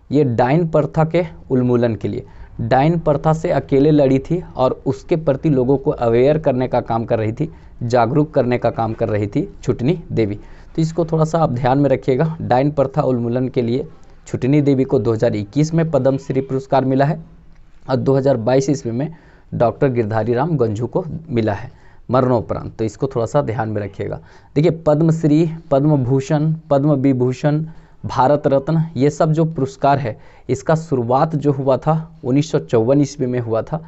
ये डाइन प्रथा के उन्मूलन के लिए, डाइन प्रथा से अकेले लड़ी थी और उसके प्रति लोगों को अवेयर करने का काम कर रही थी, जागरूक करने का काम कर रही थी छुटनी देवी। तो इसको थोड़ा सा आप ध्यान में रखिएगा। डाइन प्रथा उन्मूलन के लिए छुटनी देवी को 2021 में पद्मश्री पुरस्कार मिला है और 2022 ईस्वी में डॉक्टर गिरधारी राम गंझू को मिला है मरणोपरांत। तो इसको थोड़ा सा ध्यान में रखिएगा। देखिए, पद्मश्री, पद्म भूषण, पद्म विभूषण भारत रत्न, ये सब जो पुरस्कार है इसका शुरुआत जो हुआ था 1954 ईस्वी में हुआ था।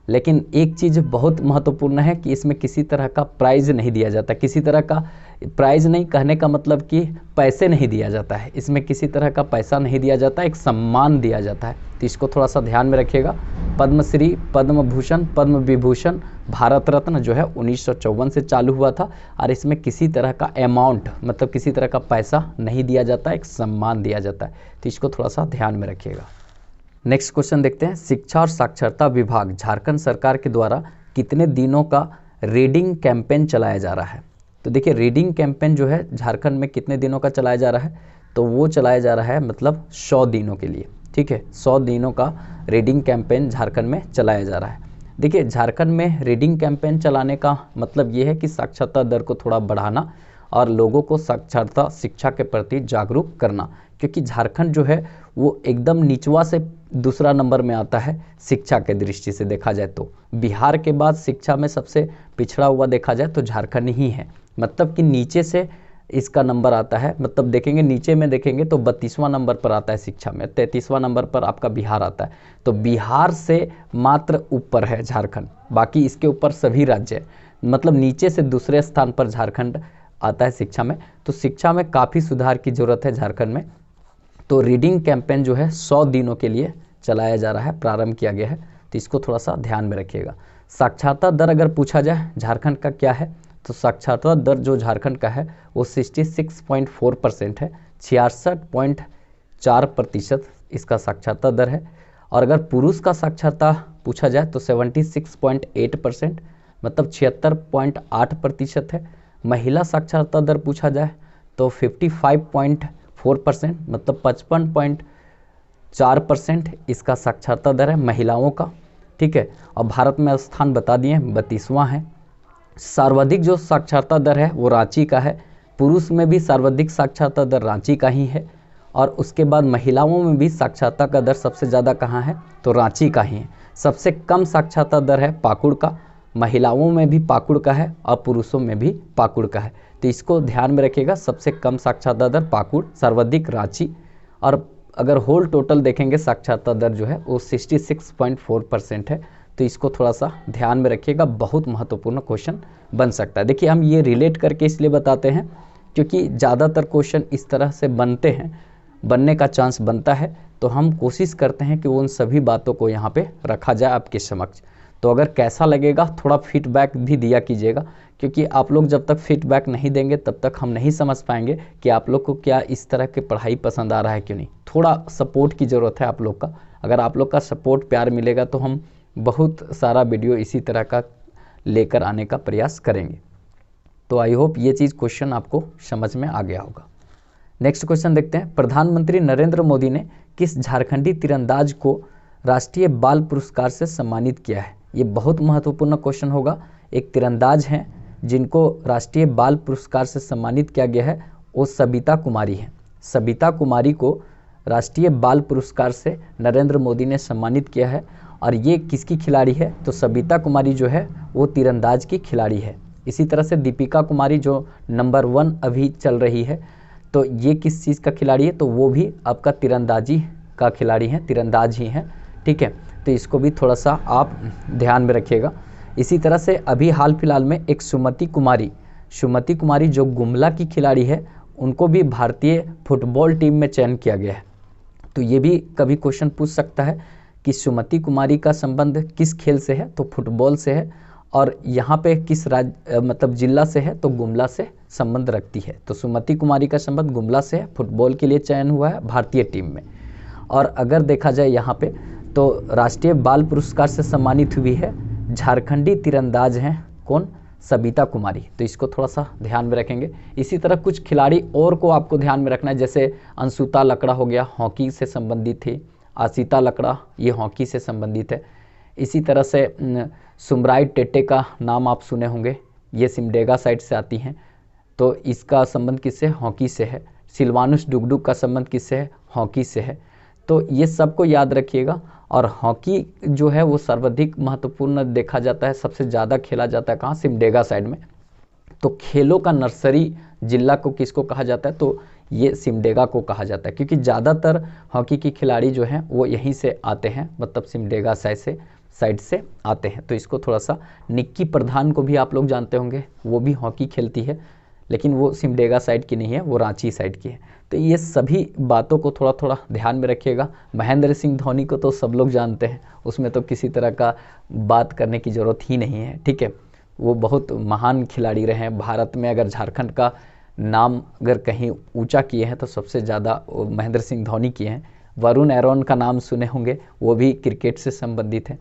लेकिन एक चीज़ बहुत महत्वपूर्ण है कि इसमें किसी तरह का प्राइज नहीं दिया जाता। किसी तरह का प्राइज नहीं कहने का मतलब कि पैसे नहीं दिया जाता है, इसमें किसी तरह का पैसा नहीं दिया जाता, एक सम्मान दिया जाता है। तो इसको थोड़ा सा ध्यान में रखिएगा। पद्मश्री, पद्म भूषण, पद्म विभूषण, भारत रत्न जो है 1954 से चालू हुआ था और इसमें किसी तरह का अमाउंट मतलब किसी तरह का पैसा नहीं दिया जाता, एक सम्मान दिया जाता है। तो इसको थोड़ा सा ध्यान में रखिएगा। नेक्स्ट क्वेश्चन देखते हैं। शिक्षा और साक्षरता विभाग झारखंड सरकार के द्वारा कितने दिनों का रीडिंग कैंपेन चलाया जा रहा है? तो देखिए रीडिंग कैंपेन जो है झारखंड में कितने दिनों का चलाया जा रहा है, तो वो चलाया जा रहा है मतलब 100 दिनों के लिए। ठीक है, 100 दिनों का रीडिंग कैंपेन झारखंड में चलाया जा रहा है। देखिए झारखंड में रीडिंग कैंपेन चलाने का मतलब ये है कि साक्षरता दर को थोड़ा बढ़ाना और लोगों को साक्षरता शिक्षा के प्रति जागरूक करना, क्योंकि झारखंड जो है वो एकदम निचवा से दूसरा नंबर में आता है शिक्षा के दृष्टि से देखा जाए तो। बिहार के बाद शिक्षा में सबसे पिछड़ा हुआ देखा जाए तो झारखंड ही है, मतलब कि नीचे से इसका नंबर आता है। मतलब देखेंगे नीचे में देखेंगे तो 32वां नंबर पर आता है शिक्षा में, 33वां नंबर पर आपका बिहार आता है। तो बिहार से मात्र ऊपर है झारखंड, बाकी इसके ऊपर सभी राज्य है। मतलब नीचे से दूसरे स्थान पर झारखंड आता है शिक्षा में। तो शिक्षा में काफ़ी सुधार की ज़रूरत है झारखंड में। तो रीडिंग कैंपेन जो है 100 दिनों के लिए चलाया जा रहा है, प्रारंभ किया गया है। तो इसको थोड़ा सा ध्यान में रखिएगा। साक्षरता दर अगर पूछा जाए झारखंड का क्या है, तो साक्षरता दर जो झारखंड का है वो 66.4% है, 66.4% इसका साक्षरता दर है। और अगर पुरुष का साक्षरता पूछा जाए तो 76.8% मतलब 76.8% है। महिला साक्षरता दर पूछा जाए तो 55.4% मतलब 55.4% इसका साक्षरता दर है महिलाओं का। ठीक है, और भारत में स्थान बता दिए 32वां है। सर्वाधिक जो साक्षरता दर है वो रांची का है। पुरुष में भी सर्वाधिक साक्षरता दर रांची का ही है, और उसके बाद महिलाओं में भी साक्षरता का दर सबसे ज़्यादा कहाँ है, तो रांची का ही है। सबसे कम साक्षरता दर है पाकुड़ का, महिलाओं में भी पाकुड़ का है और पुरुषों में भी पाकुड़ का है। तो इसको ध्यान में रखिएगा, सबसे कम साक्षरता दर पाकुड़, सर्वाधिक रांची। और अगर होल टोटल देखेंगे साक्षरता दर जो है वो 66.4% है। तो इसको थोड़ा सा ध्यान में रखिएगा, बहुत महत्वपूर्ण क्वेश्चन बन सकता है। देखिए हम ये रिलेट करके इसलिए बताते हैं क्योंकि ज़्यादातर क्वेश्चन इस तरह से बनते हैं, बनने का चांस बनता है। तो हम कोशिश करते हैं कि उन सभी बातों को यहाँ पे रखा जाए आपके समक्ष। तो अगर कैसा लगेगा थोड़ा फीडबैक भी दिया कीजिएगा, क्योंकि आप लोग जब तक फीडबैक नहीं देंगे तब तक हम नहीं समझ पाएंगे कि आप लोग को क्या इस तरह की पढ़ाई पसंद आ रहा है क्यों नहीं। थोड़ा सपोर्ट की ज़रूरत है आप लोग का। अगर आप लोग का सपोर्ट प्यार मिलेगा तो हम बहुत सारा वीडियो इसी तरह का लेकर आने का प्रयास करेंगे। तो आई होप ये चीज़ क्वेश्चन आपको समझ में आ गया होगा। नेक्स्ट क्वेश्चन देखते हैं। प्रधानमंत्री नरेंद्र मोदी ने किस झारखंडी तीरंदाज को राष्ट्रीय बाल पुरस्कार से सम्मानित किया है? ये बहुत महत्वपूर्ण क्वेश्चन होगा। एक तीरंदाज हैं जिनको राष्ट्रीय बाल पुरस्कार से सम्मानित किया गया है, वो सबिता कुमारी हैं। सबिता कुमारी को राष्ट्रीय बाल पुरस्कार से नरेंद्र मोदी ने सम्मानित किया है। और ये किसकी खिलाड़ी है, तो सबिता कुमारी जो है वो तीरंदाज की खिलाड़ी है। इसी तरह से दीपिका कुमारी जो नंबर 1 अभी चल रही है, तो ये किस चीज़ का खिलाड़ी है, तो वो भी आपका तीरंदाजी का खिलाड़ी हैं, तीरंदाज ही हैं। ठीक है, तो इसको भी थोड़ा सा आप ध्यान में रखिएगा। इसी तरह से अभी हाल फिलहाल में एक सुमति कुमारी जो गुमला की खिलाड़ी है, उनको भी भारतीय फुटबॉल टीम में चयन किया गया है। तो ये भी कभी क्वेश्चन पूछ सकता है कि सुमति कुमारी का संबंध किस खेल से है, तो फुटबॉल से है। और यहाँ पे किस राज्य मतलब जिला से है, तो गुमला से संबंध रखती है। तो सुमति कुमारी का संबंध गुमला से है, फुटबॉल के लिए चयन हुआ है भारतीय टीम में। और अगर देखा जाए यहाँ पे तो राष्ट्रीय बाल पुरस्कार से सम्मानित हुई है झारखंडी तीरंदाज हैं कौन, सबिता कुमारी। तो इसको थोड़ा सा ध्यान में रखेंगे। इसी तरह कुछ खिलाड़ी और को आपको ध्यान में रखना है, जैसे अंशुता लकड़ा हो गया, हॉकी से संबंधित थी। आसिता लकड़ा ये हॉकी से संबंधित है। इसी तरह से सुमराई टेटे का नाम आप सुने होंगे, ये सिमडेगा साइड से आती हैं, तो इसका संबंध किससे, हॉकी से है। सिलवानुस डुगडुग का संबंध किससे है, हॉकी से है। तो ये सबको याद रखिएगा। और हॉकी जो है वो सर्वाधिक महत्वपूर्ण देखा जाता है, सबसे ज़्यादा खेला जाता है कहाँ, सिमडेगा साइड में। तो खेलों का नर्सरी जिला को किसको कहा जाता है, तो ये सिमडेगा को कहा जाता है, क्योंकि ज़्यादातर हॉकी की खिलाड़ी जो हैं वो यहीं से आते हैं, मतलब सिमडेगा साइड से आते हैं। तो इसको थोड़ा सा, निक्की प्रधान को भी आप लोग जानते होंगे, वो भी हॉकी खेलती है, लेकिन वो सिमडेगा साइड की नहीं है, वो रांची साइड की है। तो ये सभी बातों को थोड़ा थोड़ा ध्यान में रखिएगा। महेंद्र सिंह धोनी को तो सब लोग जानते हैं, उसमें तो किसी तरह का बात करने की ज़रूरत ही नहीं है, ठीक है। वो बहुत महान खिलाड़ी रहे हैं भारत में। अगर झारखंड का नाम अगर कहीं ऊंचा किए हैं तो सबसे ज़्यादा महेंद्र सिंह धोनी किए हैं। वरुण एरोन का नाम सुने होंगे, वो भी क्रिकेट से संबंधित हैं।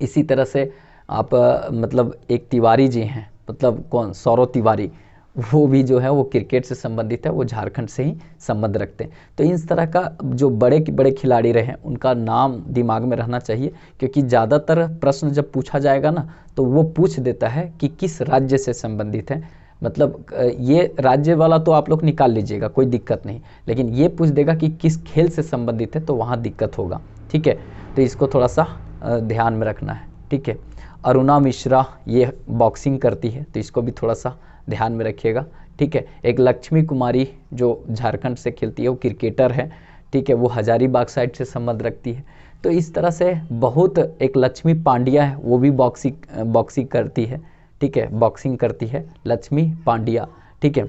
इसी तरह से आप मतलब एक तिवारी जी हैं, मतलब कौन, सौरव तिवारी, वो भी जो है वो क्रिकेट से संबंधित है, वो झारखंड से ही संबंध रखते हैं। तो इस तरह का जो बड़े खिलाड़ी रहे उनका नाम दिमाग में रहना चाहिए, क्योंकि ज़्यादातर प्रश्न जब पूछा जाएगा ना तो वो पूछ देता है कि किस राज्य से संबंधित है। मतलब ये राज्य वाला तो आप लोग निकाल लीजिएगा, कोई दिक्कत नहीं, लेकिन ये पूछ देगा कि किस खेल से संबंधित है, तो वहाँ दिक्कत होगा, ठीक है। तो इसको थोड़ा सा ध्यान में रखना है, ठीक है। अरुणा मिश्रा ये बॉक्सिंग करती है, तो इसको भी थोड़ा सा ध्यान में रखिएगा, ठीक है। एक लक्ष्मी कुमारी जो झारखंड से खेलती है, वो क्रिकेटर है, ठीक है, वो हजारीबाग साइड से संबंध रखती है। तो इस तरह से बहुत, एक लक्ष्मी पांड्या है, वो भी बॉक्सिंग करती है, ठीक है, बॉक्सिंग करती है लक्ष्मी पांड्या, ठीक है।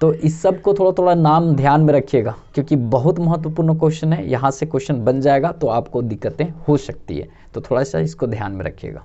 तो इस सब को थोड़ा थोड़ा नाम ध्यान में रखिएगा, क्योंकि बहुत महत्वपूर्ण क्वेश्चन है, यहाँ से क्वेश्चन बन जाएगा तो आपको दिक्कतें हो सकती है, तो थोड़ा सा इसको ध्यान में रखिएगा।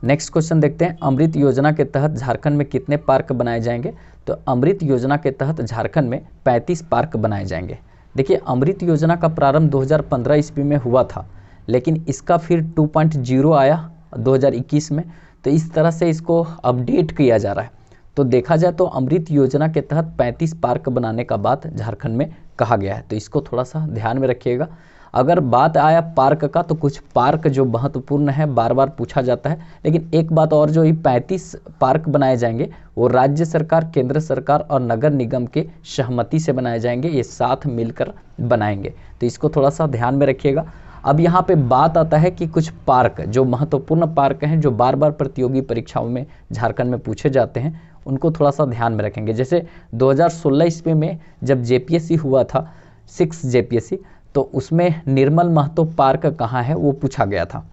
नेक्स्ट क्वेश्चन देखते हैं, अमृत योजना के तहत झारखंड में कितने पार्क बनाए जाएंगे? तो अमृत योजना के तहत झारखंड में 35 पार्क बनाए जाएंगे। देखिए, अमृत योजना का प्रारंभ 2015 ईस्वी में हुआ था, लेकिन इसका फिर 2.0 आया 2021 में, तो इस तरह से इसको अपडेट किया जा रहा है। तो देखा जाए तो अमृत योजना के तहत 35 पार्क बनाने का बात झारखंड में कहा गया है, तो इसको थोड़ा सा ध्यान में रखिएगा। अगर बात आया पार्क का, तो कुछ पार्क जो महत्वपूर्ण है बार बार पूछा जाता है, लेकिन एक बात और, जो ये 35 पार्क बनाए जाएंगे वो राज्य सरकार, केंद्र सरकार और नगर निगम के सहमति से बनाए जाएंगे, ये साथ मिलकर बनाएंगे, तो इसको थोड़ा सा ध्यान में रखिएगा। अब यहाँ पे बात आता है कि कुछ पार्क जो महत्वपूर्ण पार्क हैं, जो बार बार प्रतियोगी परीक्षाओं में झारखंड में पूछे जाते हैं, उनको थोड़ा सा ध्यान में रखेंगे। जैसे 2016 ईस्वी में जब जेपीएससी हुआ था, 6 जेपीएससी, तो उसमें निर्मल महतो पार्क कहाँ है वो पूछा गया था।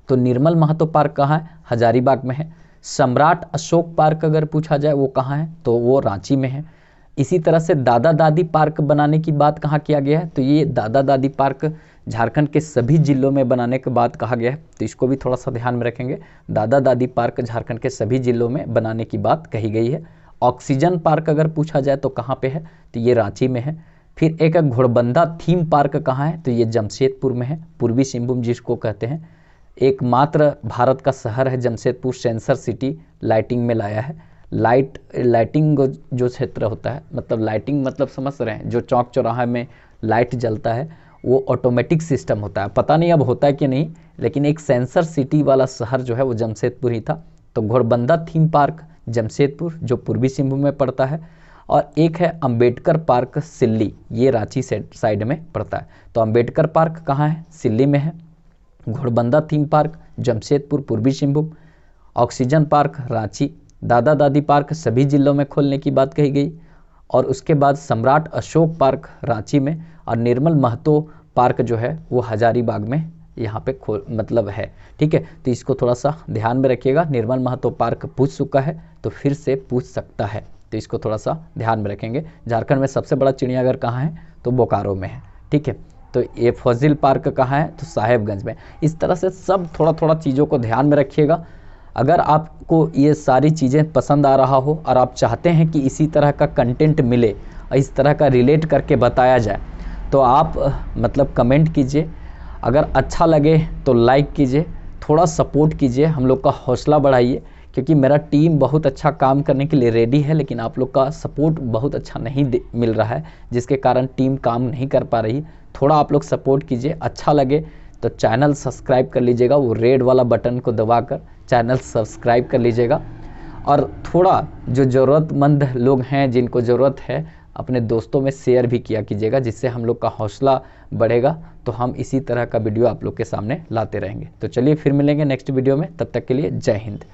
तो निर्मल महतो पार्क कहाँ है? हजारीबाग में है। सम्राट अशोक पार्क अगर पूछा जाए वो कहाँ है, तो वो रांची में है। इसी तरह से दादा दादी पार्क बनाने की बात कहाँ किया गया है, तो ये दादा दादी पार्क झारखंड के सभी जिलों में बनाने की बात कहा गया है, तो इसको भी थोड़ा सा ध्यान में रखेंगे। दादा दादी पार्क झारखंड के सभी जिलों में बनाने की बात कही गई है। ऑक्सीजन पार्क अगर पूछा जाए तो कहाँ पे है, तो ये रांची में है। फिर एक घोड़बंदा थीम पार्क कहाँ है, तो ये जमशेदपुर में है, पूर्वी सिंहभूम जिसको कहते हैं। एकमात्र भारत का शहर है जमशेदपुर, सेंसर सिटी लाइटिंग में लाया है। लाइटिंग जो क्षेत्र होता है, मतलब लाइटिंग मतलब समझ रहे हैं, जो चौक चौराहे में लाइट जलता है, वो ऑटोमेटिक सिस्टम होता है, पता नहीं अब होता है कि नहीं, लेकिन एक सेंसर सिटी वाला शहर जो है वो जमशेदपुर ही था। तो घोड़बंदा थीम पार्क जमशेदपुर, जो पूर्वी सिंहभूम में पड़ता है, और एक है अंबेडकर पार्क सिल्ली, ये रांची साइड में पड़ता है। तो अंबेडकर पार्क कहाँ है? सिल्ली में है। घोड़बंदा थीम पार्क जमशेदपुर, पूर्वी सिंहभूम। Oxygen park Ranchi. दादा दादी पार्क सभी जिलों में खोलने की बात कही गई। और उसके बाद सम्राट अशोक पार्क रांची में, और निर्मल महतो पार्क जो है वो हजारीबाग में यहाँ पे मतलब है, ठीक है। तो इसको थोड़ा सा ध्यान में रखिएगा। निर्मल महतो पार्क पूछ चुका है तो फिर से पूछ सकता है, तो इसको थोड़ा सा ध्यान में रखेंगे। झारखंड में सबसे बड़ा चिड़ियाघर कहाँ है, तो बोकारो में है, ठीक है। तो ये फजिल पार्क कहाँ है, तो साहेबगंज में। इस तरह से सब थोड़ा थोड़ा चीज़ों को ध्यान में रखिएगा। अगर आपको ये सारी चीज़ें पसंद आ रहा हो और आप चाहते हैं कि इसी तरह का कंटेंट मिले और इस तरह का रिलेट करके बताया जाए, तो आप मतलब कमेंट कीजिए। अगर अच्छा लगे तो लाइक कीजिए, थोड़ा सपोर्ट कीजिए, हम लोग का हौसला बढ़ाइए, क्योंकि मेरा टीम बहुत अच्छा काम करने के लिए रेडी है, लेकिन आप लोग का सपोर्ट बहुत अच्छा नहीं मिल रहा है, जिसके कारण टीम काम नहीं कर पा रही। थोड़ा आप लोग सपोर्ट कीजिए। अच्छा लगे तो चैनल सब्सक्राइब कर लीजिएगा, वो रेड वाला बटन को दबाकर चैनल सब्सक्राइब कर लीजिएगा। और थोड़ा जो ज़रूरतमंद लोग हैं, जिनको ज़रूरत है, अपने दोस्तों में शेयर भी किया कीजिएगा, जिससे हम लोग का हौसला बढ़ेगा। तो हम इसी तरह का वीडियो आप लोग के सामने लाते रहेंगे। तो चलिए फिर मिलेंगे नेक्स्ट वीडियो में, तब तक के लिए जय हिंद।